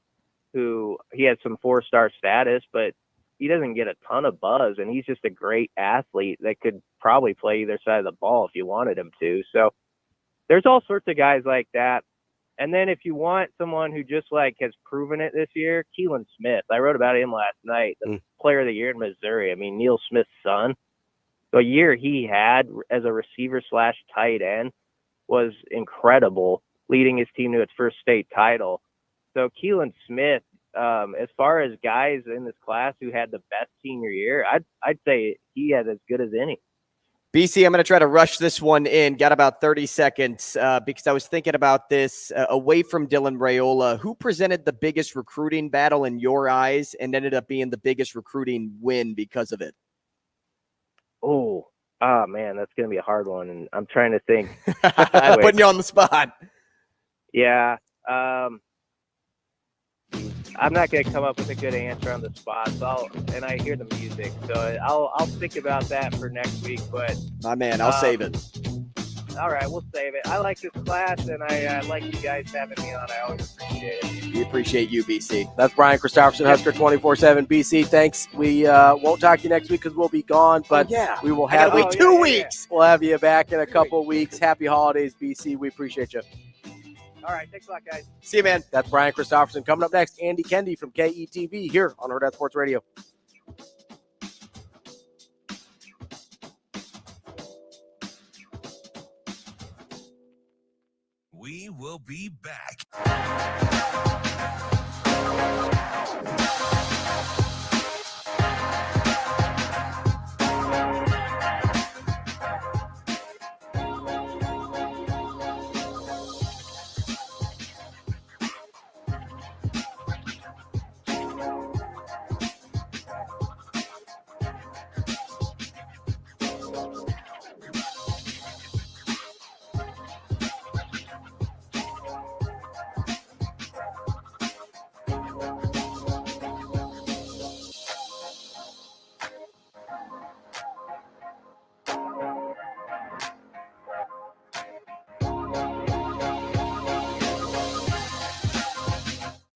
who he has some 4-star status, but he doesn't get a ton of buzz, and he's just a great athlete that could probably play either side of the ball if you wanted him to. So there's all sorts of guys like that. And then if you want someone who just like has proven it this year, Keelan Smith. I wrote about him last night, the player of the year in Missouri. I mean, Neil Smith's son. The year he had as a receiver / tight end was incredible, leading his team to its first state title. So Keelan Smith, as far as guys in this class who had the best senior year, I'd say he had as good as any. BC, I'm going to try to rush this one in. Got about 30 seconds because I was thinking about this away from Dylan Raiola. Who presented the biggest recruiting battle in your eyes and ended up being the biggest recruiting win because of it? Oh, man, that's going to be a hard one. And I'm trying to think. Putting you on the spot. Yeah. I'm not going to come up with a good answer on the spot. So and I hear the music, so I'll think about that for next week. But my man, I'll save it. All right, we'll save it. I like this class, and I like you guys having me on. I always appreciate it. We appreciate you, BC. That's Brian Christopherson, Husker 24/7. BC, thanks. We won't talk to you next week because we'll be gone, but we will have you 2 weeks. We'll have you back in a couple weeks. Happy holidays, BC. We appreciate you. All right, thanks a lot, guys. See you, man. That's Brian Christopherson. Coming up next, Andy Kendeigh from KETV here on Hurrdat Sports Radio. We will be back.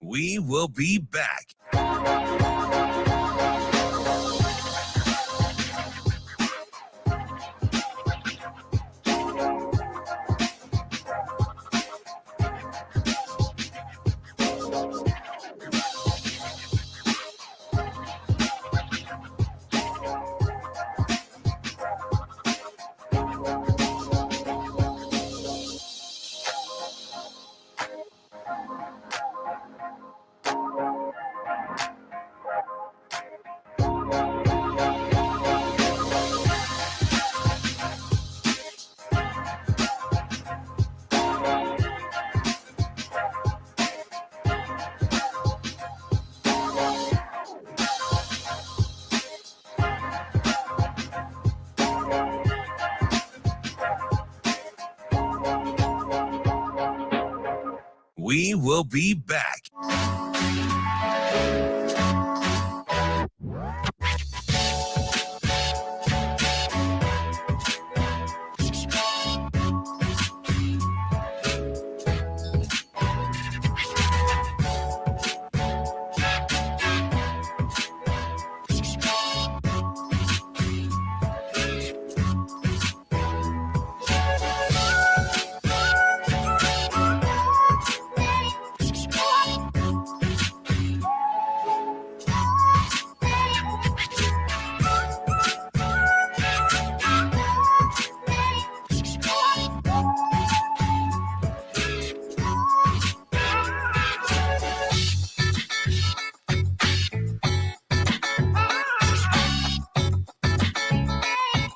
We will be back. We will be back.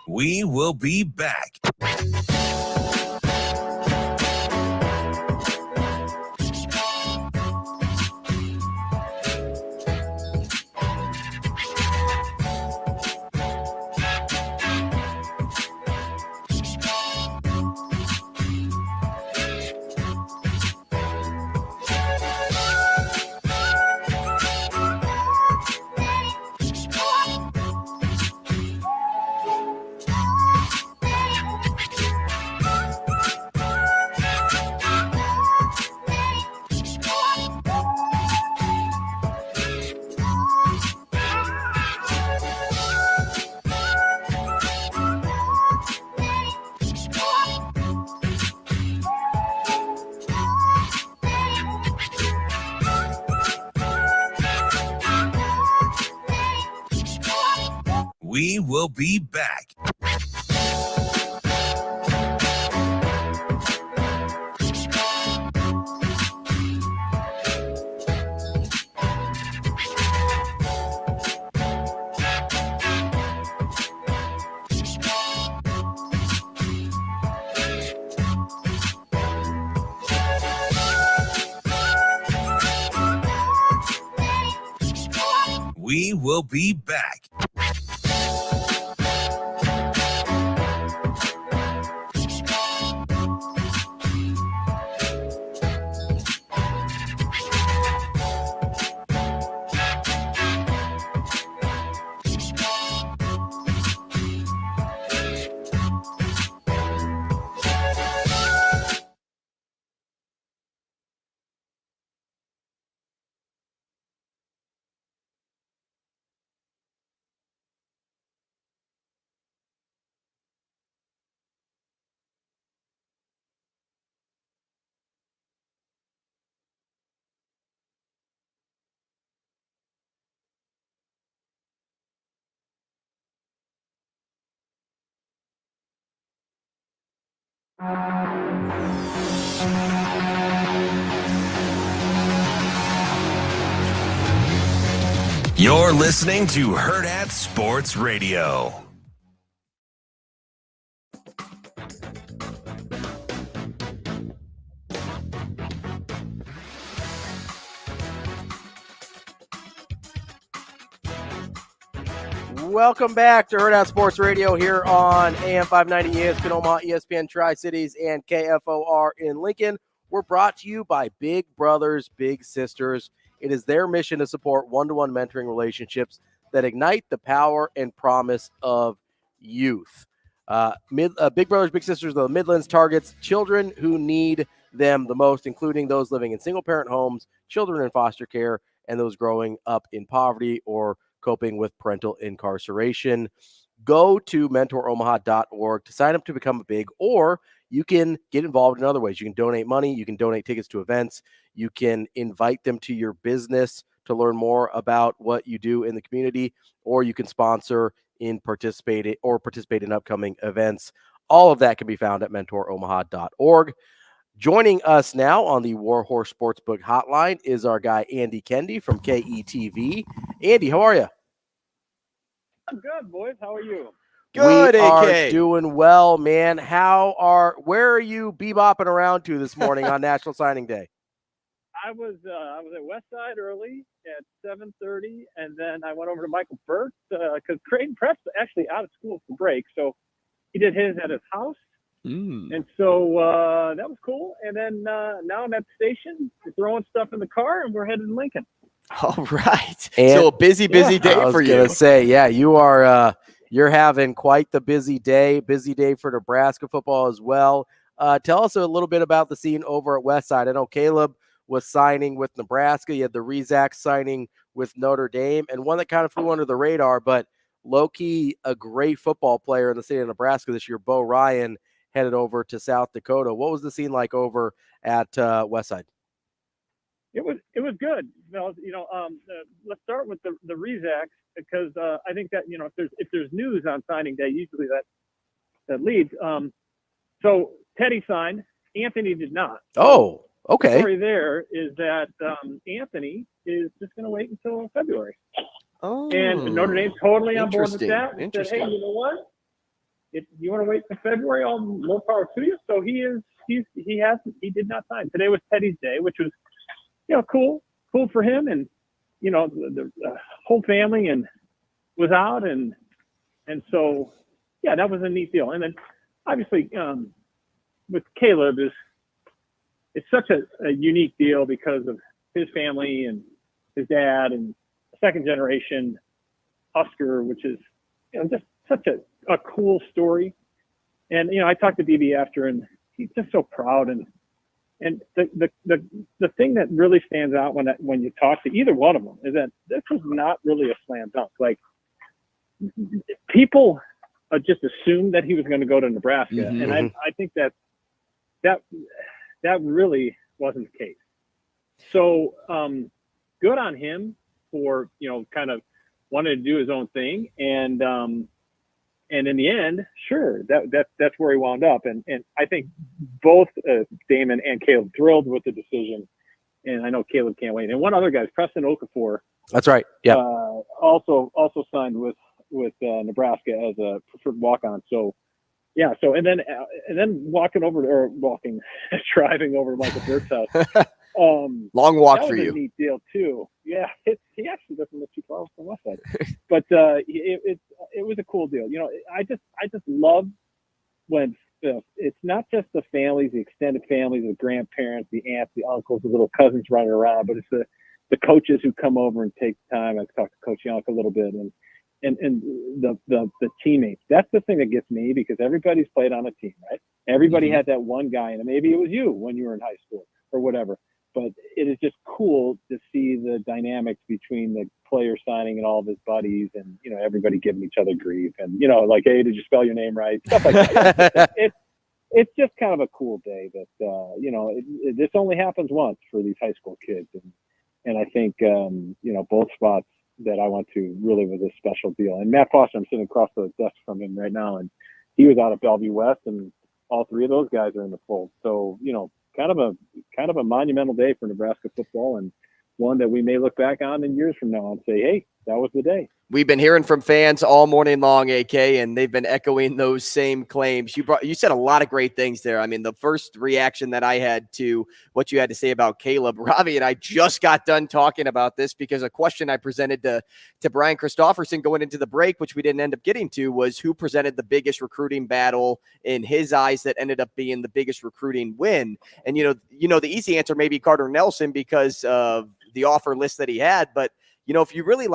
We will be back. We will be back. We will be back. You're listening to Hurrdat Sports Radio. Welcome back to Hurrdat Sports Radio here on AM 590 ESPN Omaha, ESPN Tri-Cities, and KFOR in Lincoln. We're brought to you by Big Brothers Big Sisters. It is their mission to support one-to-one mentoring relationships that ignite the power and promise of youth. Big Brothers Big Sisters of the Midlands targets children who need them the most, including those living in single-parent homes, children in foster care, and those growing up in poverty or coping with parental incarceration. Go to mentoromaha.org to sign up to become a big, or you can get involved in other ways. You can donate money. You can donate tickets to events. You can invite them to your business to learn more about what you do in the community, or you can sponsor in participate in upcoming events. All of that can be found at mentoromaha.org. Joining us now on the Warhorse Sportsbook Hotline is our guy Andy Kendeigh from KETV. Andy, how are you? I'm good, boys. How are you? Good, we AK. Are doing well, man. Where are you bebopping around to this morning on National Signing Day? I was at Westside early at 7:30, and then I went over to Michael Burt's because Creighton Prep's actually out of school for break, so he did his at his house. And so that was cool. And then now I'm at the station, throwing stuff in the car, and we're headed to Lincoln. All right. And, so a busy day for you. I was going to say, yeah, you are you're having quite the busy day for Nebraska football as well. Tell us a little bit about the scene over at Westside. I know Caleb was signing with Nebraska. You had the Rizak signing with Notre Dame, and one that kind of flew under the radar, but low-key a great football player in the state of Nebraska this year, Bo Ryan, headed over to South Dakota. What was the scene like over at Westside? It was good. Let's start with the Rizaks, because I think that, if there's news on signing day, usually that leads. So Teddy signed, Anthony did not. Oh, okay. The story there is that Anthony is just going to wait until February. Oh, and Notre Dame's totally on board with that. We said, hey, you know what? If you want to wait till February, all more power to you. So he did not sign. Today was Teddy's day, which was, cool for him, and the whole family and was out, and so that was a neat deal. And then obviously with Caleb it's such a unique deal because of his family and his dad and second generation Husker, which is just such a cool story. And I talked to DB after, and he's just so proud, and the thing that really stands out when you talk to either one of them is that this was not really a slam dunk. Like, people just assumed that he was going to go to Nebraska, and I think that really wasn't the case. So good on him for kind of wanting to do his own thing, and in the end, sure, that's where he wound up. And I think both Damon and Caleb thrilled with the decision. And I know Caleb can't wait. And one other guy, Preston Okafor. That's right. Yeah. Also signed with Nebraska as a preferred walk-on. So yeah. So and then driving over to Michael Burt's house. Long walk that for was you. A neat deal too. Yeah, he actually doesn't look too far from the west side, but it was a cool deal. I just love when it's not just the families, the extended families, the grandparents, the aunts, the uncles, the little cousins running around, but it's the coaches who come over and take time. I've talked to Coach Young a little bit, and the teammates. That's the thing that gets me, because everybody's played on a team, right? Everybody had that one guy, and maybe it was you when you were in high school or whatever. But it is just cool to see the dynamics between the player signing and all of his buddies, and everybody giving each other grief, and like, hey, did you spell your name right? Stuff like that. It's just kind of a cool day that this only happens once for these high school kids, and I think both spots that I went to really was a special deal. And Matt Foster, I'm sitting across the desk from him right now, and he was out at Bellevue West, and all three of those guys are in the fold. So kind of a monumental day for Nebraska football, and one that we may look back on in years from now and say, hey, that was the day. We've been hearing from fans all morning long, AK, and they've been echoing those same claims. You said a lot of great things there. I mean, the first reaction that I had to what you had to say about Caleb, Ravi and I just got done talking about this because a question I presented to Brian Christopherson going into the break, which we didn't end up getting to, was who presented the biggest recruiting battle in his eyes that ended up being the biggest recruiting win. And, the easy answer may be Carter Nelson because of the offer list that he had. But, if you really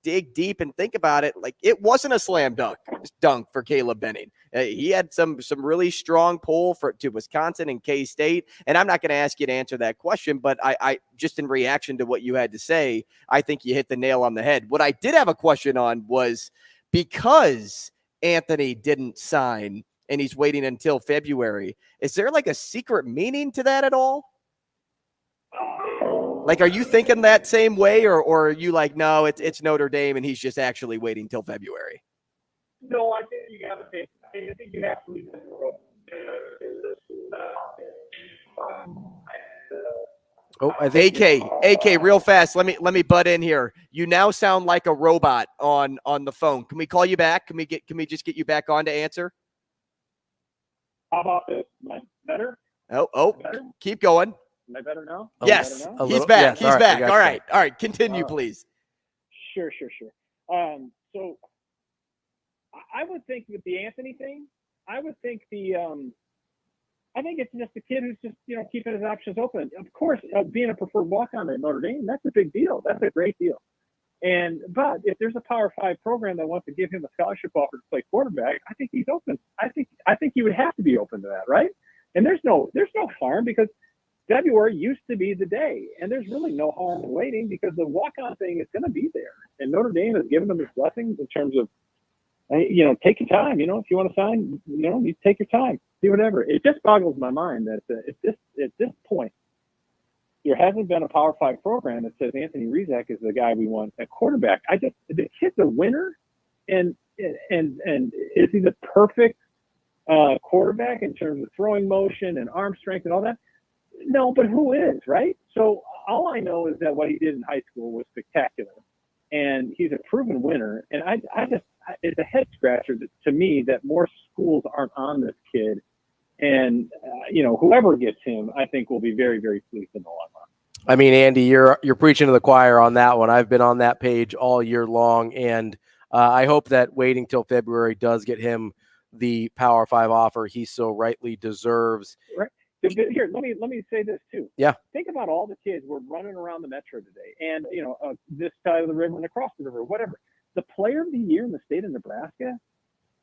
dig deep and think about it, it wasn't a slam dunk for Caleb Benning. He had some really strong pull to Wisconsin and K-State. And I'm not going to ask you to answer that question, but I just in reaction to what you had to say, I think you hit the nail on the head. What I did have a question on was, because Anthony didn't sign and he's waiting until February, is there a secret meaning to that at all? Are you thinking that same way, or are you no, it's Notre Dame and he's just actually waiting till February? No, I think you got to think. I think you have to leave the world. I think AK, real fast. Let me butt in here. You now sound like a robot on the phone. Can we call you back? Can we just get you back on to answer? How about this? Better? Better? Keep going. Am I better now? Yes, better now? he's back. Yes, he's back. All you. right. Continue, please. Sure. So I would think with the Anthony thing, I would think the I think it's just a kid who's just, keeping his options open. Of course, being a preferred walk-on at Notre Dame, that's a big deal. That's a great deal. But if there's a Power 5 program that wants to give him a scholarship offer to play quarterback, I think he's open. I think he would have to be open to that, right? And there's no harm, because February used to be the day, and there's really no harm in waiting, because the walk-on thing is going to be there. And Notre Dame has given them his blessings in terms of, take your time. If you want to sign, you take your time, do whatever. It just boggles my mind that at this point, there hasn't been a Power 5 program that says Anthony Rizak is the guy we want at quarterback. The kid's a winner, and is he the perfect quarterback in terms of throwing motion and arm strength and all that? No, but who is, right? So all I know is that what he did in high school was spectacular, and he's a proven winner. And it's a head scratcher to me that more schools aren't on this kid. And, whoever gets him, I think will be very, very pleased in the long run. I mean, Andy, you're preaching to the choir on that one. I've been on that page all year long, and I hope that waiting till February does get him the Power 5 offer he so rightly deserves. Right. Here, let me say this too. Yeah. Think about all the kids who are running around the metro today, and this side of the river and across the river, whatever. The player of the year in the state of Nebraska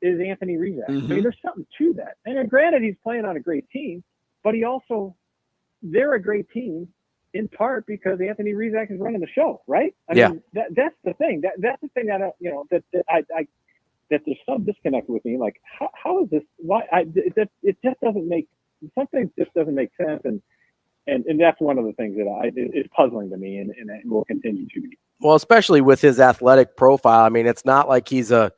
is Anthony Rizak. Mm-hmm. I mean, there's something to that. And granted, he's playing on a great team, but they're a great team in part because Anthony Rizak is running the show, right? I mean, that's the thing. That's the thing that that there's some disconnect with me. Like, how is this? Why? It just doesn't make something. Just doesn't make sense, and that's one of the things that is puzzling to me, and it will continue to be. Well, especially with his athletic profile. I mean, it's not like he's a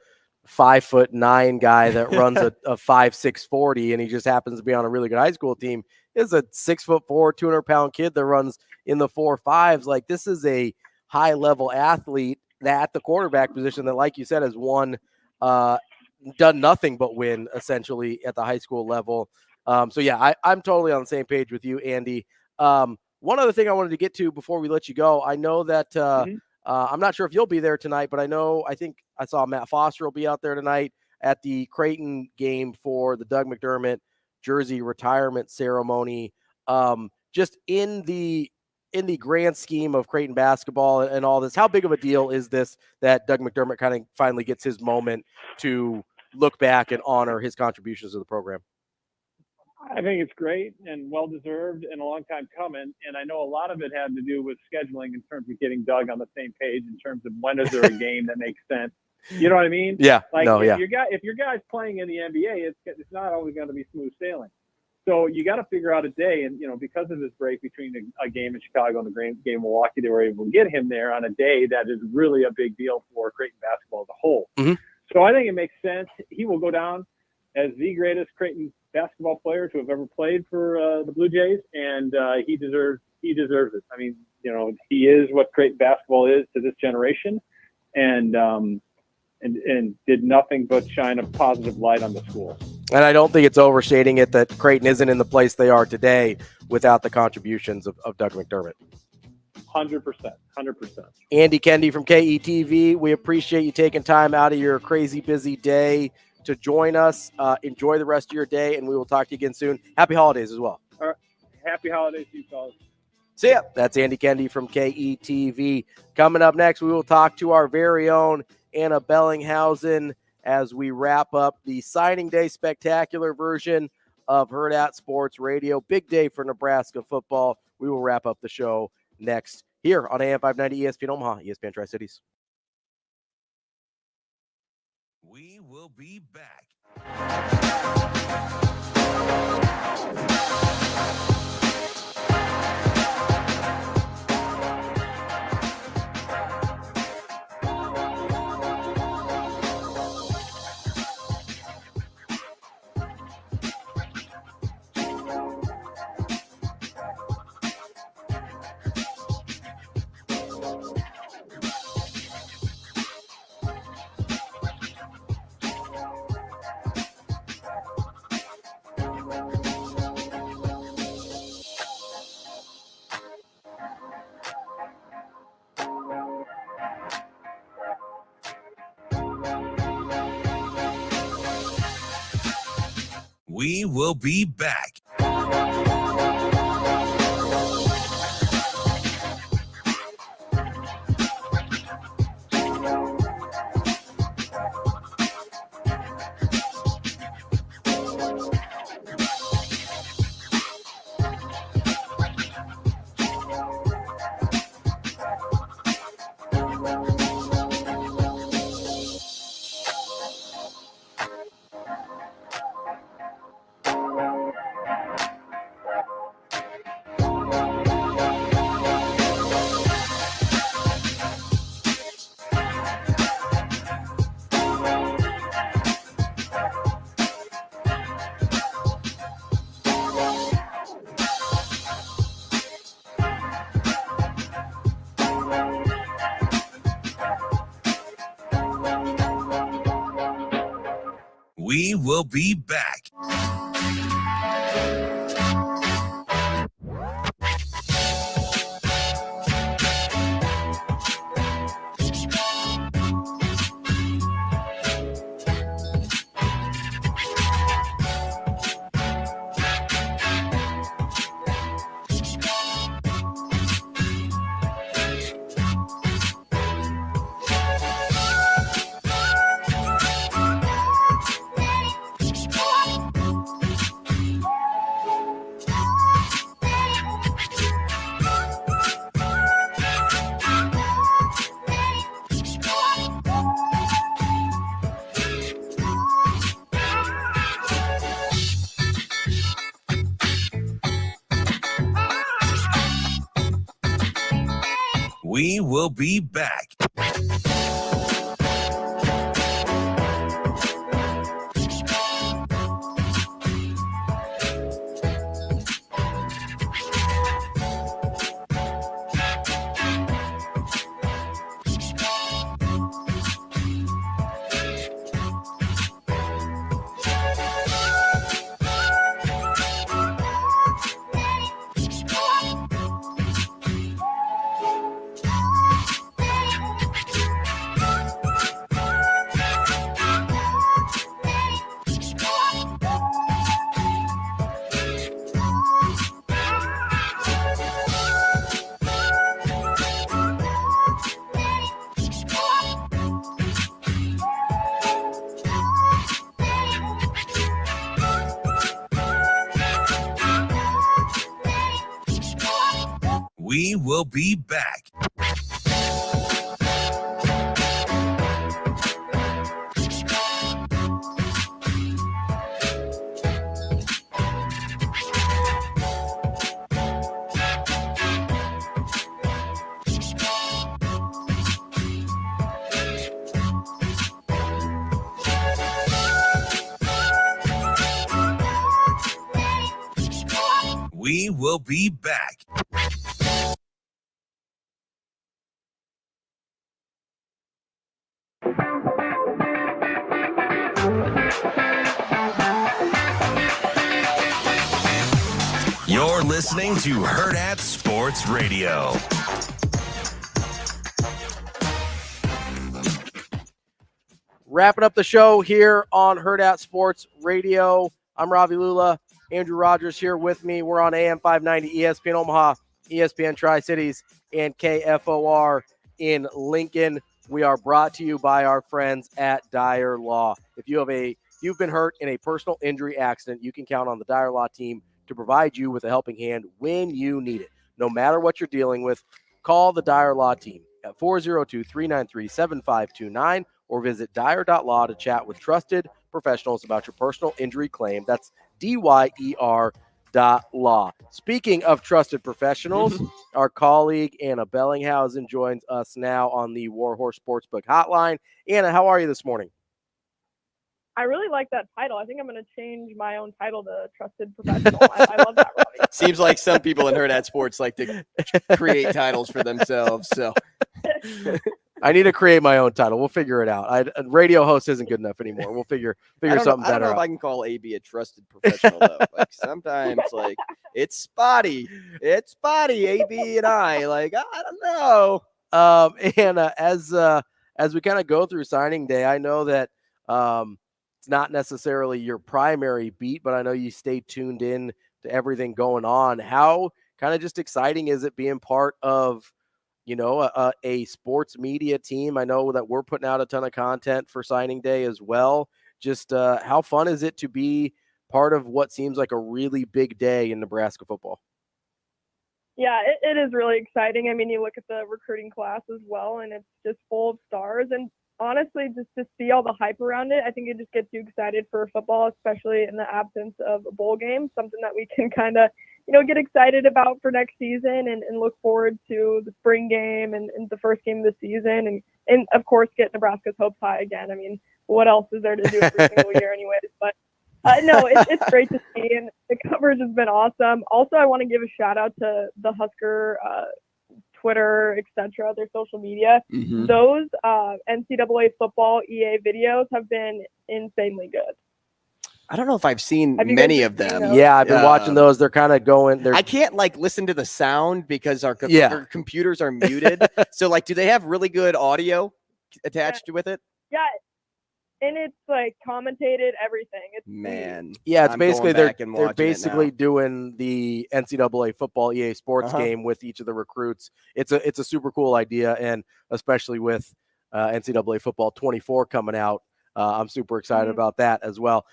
5'9" guy that runs a 5'6" 40, and he just happens to be on a really good high school team. Is a 6'4", 200-pound kid that runs in the 4.5s. Like, this is a high-level athlete at the quarterback position that, like you said, has done nothing but win essentially at the high school level. So yeah, I'm totally on the same page with you, Andy. One other thing I wanted to get to before we let you go, I know that I'm not sure if you'll be there tonight, but I think I saw Matt Foster will be out there tonight at the Creighton game for the Doug McDermott jersey retirement ceremony. Just in the grand scheme of Creighton basketball and all this, how big of a deal is this that Doug McDermott kind of finally gets his moment to look back and honor his contributions to the program? I think it's great and well-deserved and a long time coming. And I know a lot of it had to do with scheduling in terms of getting Doug on the same page in terms of when is there a game that makes sense. You know what I mean? Yeah. Like if your guy's playing in the NBA, it's not always going to be smooth sailing. So you got to figure out a day. And, because of this break between a game in Chicago and the game in Milwaukee, they were able to get him there on a day that is really a big deal for Creighton basketball as a whole. Mm-hmm. So I think it makes sense. He will go down as the greatest Creighton basketball player to have ever played for the Blue Jays, and he deserves it. I mean, he is what Creighton basketball is to this generation, and did nothing but shine a positive light on the school. And I don't think it's overstating it that Creighton isn't in the place they are today without the contributions of Doug McDermott. 100%. Andy Kendeigh from KETV, we appreciate you taking time out of your crazy busy day to join us. Enjoy the rest of your day, and we will talk to you again soon. Happy holidays as well. All right. Happy holidays to you, fellas. See ya. That's Andy Kendeigh from KETV. Coming up next, we will talk to our very own Anna Bellinghausen as we wrap up the signing day spectacular version of Hurrdat Sports Radio. Big day for Nebraska football. We will wrap up the show next here on AM 590 ESPN Omaha, ESPN Tri-Cities. We will be back. We will be back. We will be back. We will be back. We will be back. We will be back. You're listening to Hurrdat Sports Radio. Wrapping up the show here on Hurrdat Sports Radio. I'm Ravi Lulla. Andrew Rogers here with me. We're on AM 590, ESPN Omaha, ESPN Tri-Cities, and KFOR in Lincoln. We are brought to you by our friends at Dyer Law. If you've been hurt in a personal injury accident, you can count on the Dyer Law team to provide you with a helping hand when you need it. No matter what you're dealing with, call the Dyer Law team at 402-393-7529 or visit dyer.law to chat with trusted professionals about your personal injury claim. That's DYER.law. Speaking of trusted professionals, our colleague Anna Bellinghausen joins us now on the Warhorse Sportsbook Hotline. Anna, how are you this morning? I really like that title. I think I'm going to change my own title to Trusted Professional. I love that, Robbie. Seems like some people in Hurrdat Sports like to create titles for themselves. So I need to create my own title. We'll figure it out. A radio host isn't good enough anymore. We'll figure something better out. I don't know if I can call AB a trusted professional, though. Like sometimes, like, it's spotty. It's spotty, AB and I. Like, I don't know. Anna, as we kind of go through signing day, I know that it's not necessarily your primary beat, but I know you stay tuned in to everything going on. How kind of just exciting is it being part of, a sports media team? I know that we're putting out a ton of content for signing day as well. Just how fun is it to be part of what seems like a really big day in Nebraska football? Yeah, it is really exciting. I mean, you look at the recruiting class as well, and it's just full of stars. And honestly, just to see all the hype around it, I think it just gets you excited for football, especially in the absence of a bowl game, something that we can kind of, get excited about for next season and look forward to the spring game and the first game of the season. And of course, get Nebraska's hopes high again. I mean, what else is there to do every single year anyways? But no, it's great to see, and the coverage has been awesome. Also, I want to give a shout out to the Husker Twitter, etc., their social media. Mm-hmm. Those NCAA football EA videos have been insanely good. I don't know if I've seen many of them. Yeah, I've been watching those. They're kind of going. I can't listen to the sound because our computers are muted. So do they have really good audio attached with it? Yeah. And it's commentated everything. It's basically they're basically doing the NCAA football EA Sports game with each of the recruits. It's a super cool idea, and especially with NCAA football 24 coming out, I'm super excited about that as well.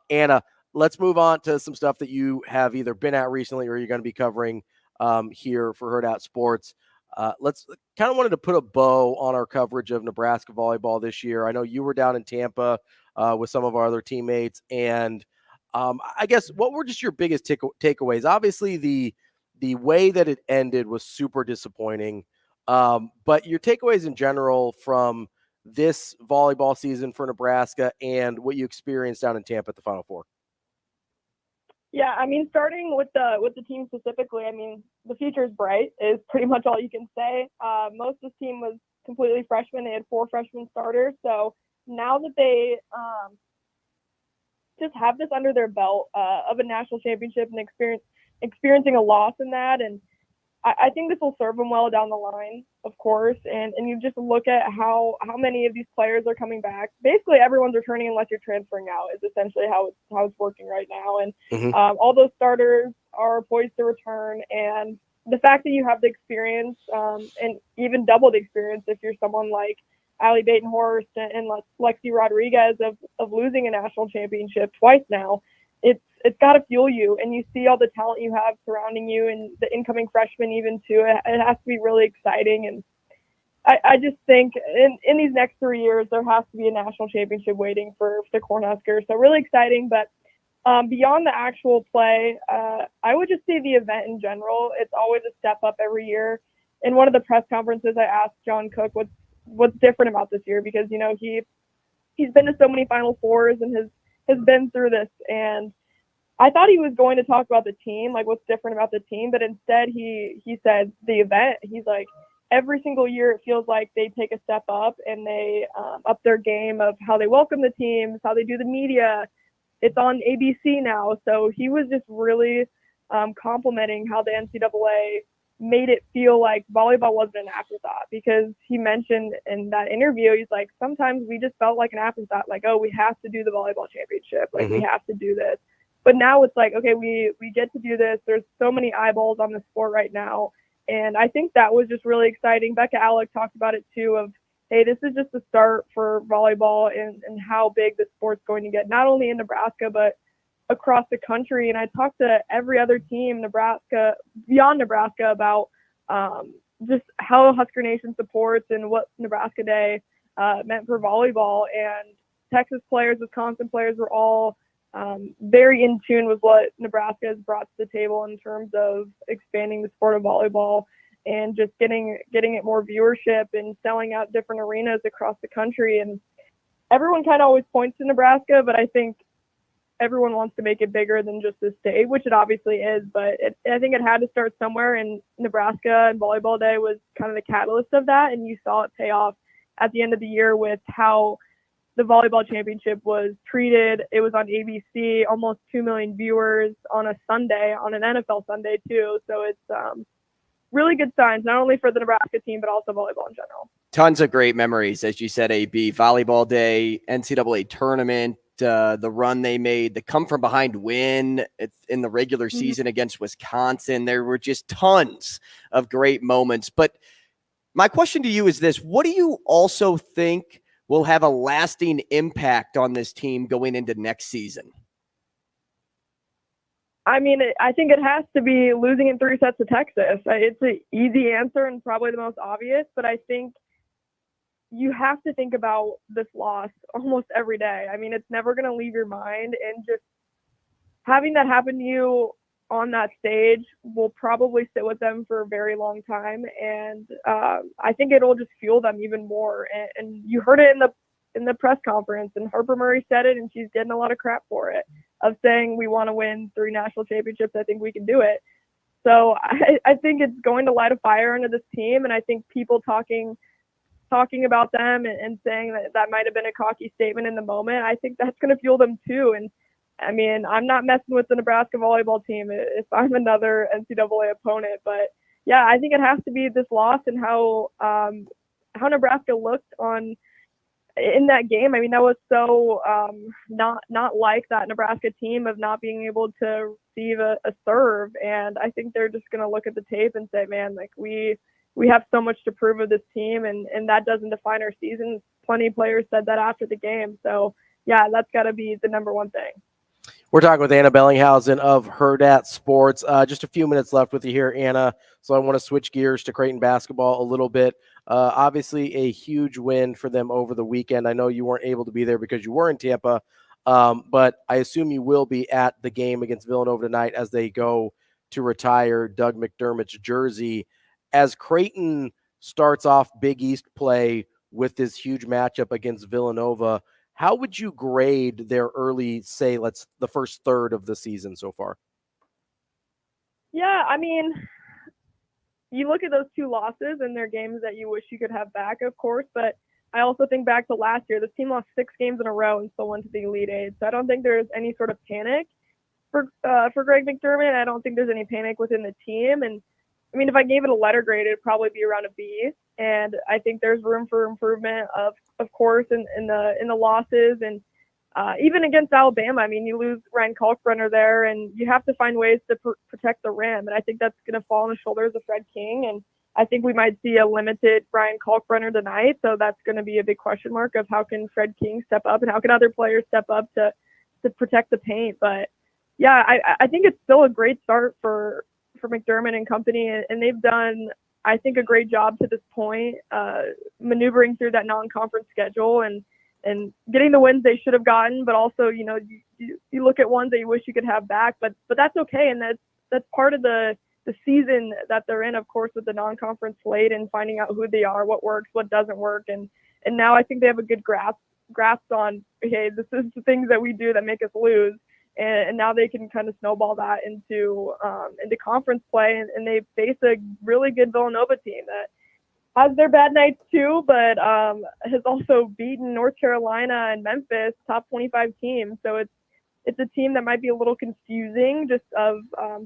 Anna, let's move on to some stuff that you have either been at recently or you're going to be covering here for Hurrdat Sports. Let's kind of wanted to put a bow on our coverage of Nebraska volleyball this year. I know you were down in Tampa with some of our other teammates, and I guess what were just your biggest takeaways? Obviously, the way that it ended was super disappointing, but your takeaways in general from this volleyball season for Nebraska and what you experienced down in Tampa at the Final Four. Yeah, I mean, starting with the team specifically, I mean, the future is bright is pretty much all you can say. Most of the team was completely freshmen. They had 4 freshman starters. So now that they just have this under their belt of a national championship and experiencing a loss in that, and I think this will serve them well down the line, of course. And you just look at how many of these players are coming back. Basically, everyone's returning unless you're transferring out is essentially how it's working right now. And all those starters are poised to return. And the fact that you have the experience and even double the experience if you're someone like Allie Batenhorst and Lexi Rodriguez of losing a national championship twice now, it's got to fuel you, and you see all the talent you have surrounding you and the incoming freshmen even too. It has to be really exciting. And I just think in these next 3 years, there has to be a national championship waiting for the Cornhuskers. So really exciting. But beyond the actual play, I would just say the event in general. It's always a step up every year. In one of the press conferences, I asked John Cook what's different about this year, because, he's been to so many Final Fours and has been through this. And I thought he was going to talk about the team, what's different about the team, but instead he said the event. He's like, every single year it feels like they take a step up and they up their game of how they welcome the teams, how they do the media. It's on ABC now. So he was just really complimenting how the NCAA made it feel like volleyball wasn't an afterthought, because he mentioned in that interview, he's like, sometimes we just felt like an afterthought, oh, we have to do the volleyball championship. We have to do this. But now it's like, okay, we get to do this. There's so many eyeballs on the sport right now. And I think that was just really exciting. Becca Alec talked about it too, of, hey, this is just the start for volleyball and how big the sport's going to get, not only in Nebraska, but across the country. And I talked to every other team, beyond Nebraska, about just how Husker Nation supports and what Nebraska Day meant for volleyball. And Texas players, Wisconsin players were all very in tune with what Nebraska has brought to the table in terms of expanding the sport of volleyball and just getting it more viewership and selling out different arenas across the country. And everyone kind of always points to Nebraska, but I think everyone wants to make it bigger than just the state, which it obviously is, but I think it had to start somewhere, and Nebraska and Volleyball Day was kind of the catalyst of that. And you saw it pay off at the end of the year with how the volleyball championship was treated. It was on ABC, almost 2 million viewers on a Sunday, on an NFL Sunday too. So it's really good signs, not only for the Nebraska team, but also volleyball in general. Tons of great memories, as you said, AB, Volleyball Day, NCAA tournament, the run they made, the come from behind win in the regular season against Wisconsin. There were just tons of great moments. But my question to you is this: what do you also think will have a lasting impact on this team going into next season? I mean, I think it has to be losing in 3 sets to Texas. It's an easy answer and probably the most obvious, but I think you have to think about this loss almost every day. I mean, it's never going to leave your mind, and just having that happen to you on that stage will probably sit with them for a very long time. And I think it'll just fuel them even more. And you heard it in the press conference, and Harper Murray said it, and she's getting a lot of crap for it, of saying we want to win 3 national championships. I think we can do it. So I think it's going to light a fire under this team. And I think people talking about them and saying that might have been a cocky statement in the moment, I think that's going to fuel them too. And I mean, I'm not messing with the Nebraska volleyball team if I'm another NCAA opponent, but yeah, I think it has to be this loss and how Nebraska looked in that game. I mean, that was so not like that Nebraska team of not being able to receive a serve. And I think they're just going to look at the tape and say, man, like we have so much to prove of this team, and that doesn't define our season. Plenty of players said that after the game. So yeah, that's got to be the number one thing. We're talking with Anna Bellinghausen of Hurrdat Sports. Just a few minutes left with you here, Anna. So I want to switch gears to Creighton basketball a little bit. Obviously a huge win for them over the weekend. I know you weren't able to be there because you were in Tampa, but I assume you will be at the game against Villanova tonight as they go to retire Doug McDermott's jersey. As Creighton starts off Big East play with this huge matchup against Villanova, how would you grade their early, say, the first third of the season so far? Yeah, I mean, you look at those 2 losses and they're games that you wish you could have back, of course, but I also think back to last year. This team lost 6 games in a row and still went to the Elite Eight. So I don't think there's any sort of panic for Greg McDermott. I don't think there's any panic within the team. And I mean, if I gave it a letter grade, it'd probably be around a B. And I think there's room for improvement, of course, in the losses. And even against Alabama, I mean, you lose Ryan Kalkbrenner there, and you have to find ways to protect the rim. And I think that's going to fall on the shoulders of Fred King. And I think we might see a limited Ryan Kalkbrenner tonight. So that's going to be a big question mark of how can Fred King step up and how can other players step up to protect the paint. But yeah, I think it's still a great start for McDermott and company, and they've done, I think, a great job to this point, maneuvering through that non-conference schedule and getting the wins they should have gotten, but also, you know, you look at ones that you wish you could have back, but that's okay, and that's part of the season that they're in, of course, with the non-conference slate and finding out who they are, what works, what doesn't work, and now I think they have a good grasp on, hey, this is the things that we do that make us lose. And now they can kind of snowball that into conference play, and they face a really good Villanova team that has their bad nights too, but has also beaten North Carolina and Memphis, top 25 teams. So it's a team that might be a little confusing just of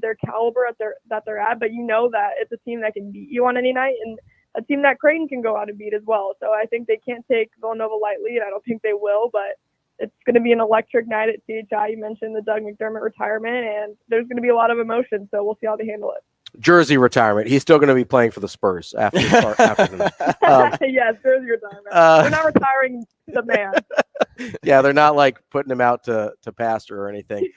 their caliber that they're at, but you know that it's a team that can beat you on any night, and a team that Creighton can go out and beat as well. So I think they can't take Villanova lightly, and I don't think they will, but it's going to be an electric night at CHI. You mentioned the Doug McDermott retirement, and there's going to be a lot of emotion, so we'll see how they handle it. Jersey retirement. He's still going to be playing for the Spurs after tonight. Yes, jersey retirement. They're not retiring the man. Yeah, they're not like putting him out to pasture or anything.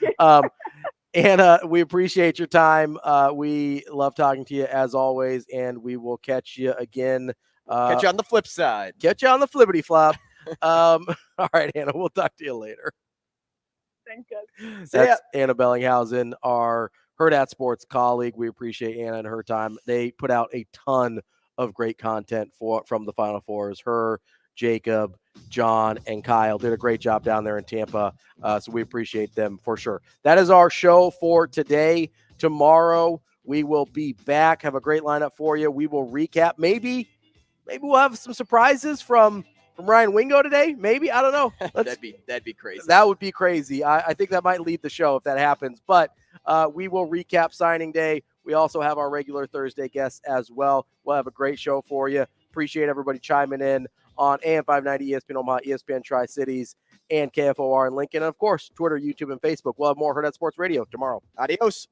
Anna, we appreciate your time. We love talking to you as always, and we will catch you again. Catch you on the flip side. Catch you on the flippity flop. All right, Anna, we'll talk to you later. Thanks, guys. That's Anna Bellinghausen, our Hurrdat Sports colleague. We appreciate Anna and her time. They put out a ton of great content from the Final Fours. Her, Jacob, John, and Kyle did a great job down there in Tampa, so we appreciate them for sure. That is our show for today. Tomorrow, we will be back. Have a great lineup for you. We will recap. Maybe we'll have some surprises from Ryan Wingo today. Maybe, I don't know. That'd be crazy. That would be crazy. I think that might lead the show if that happens. But we will recap signing day. We also have our regular Thursday guests as well. We'll have a great show for you. Appreciate everybody chiming in on AM 590 ESPN Omaha, ESPN Tri-Cities, and KFOR in Lincoln. And, of course, Twitter, YouTube, and Facebook. We'll have more Hurrdat Sports Radio tomorrow. Adios.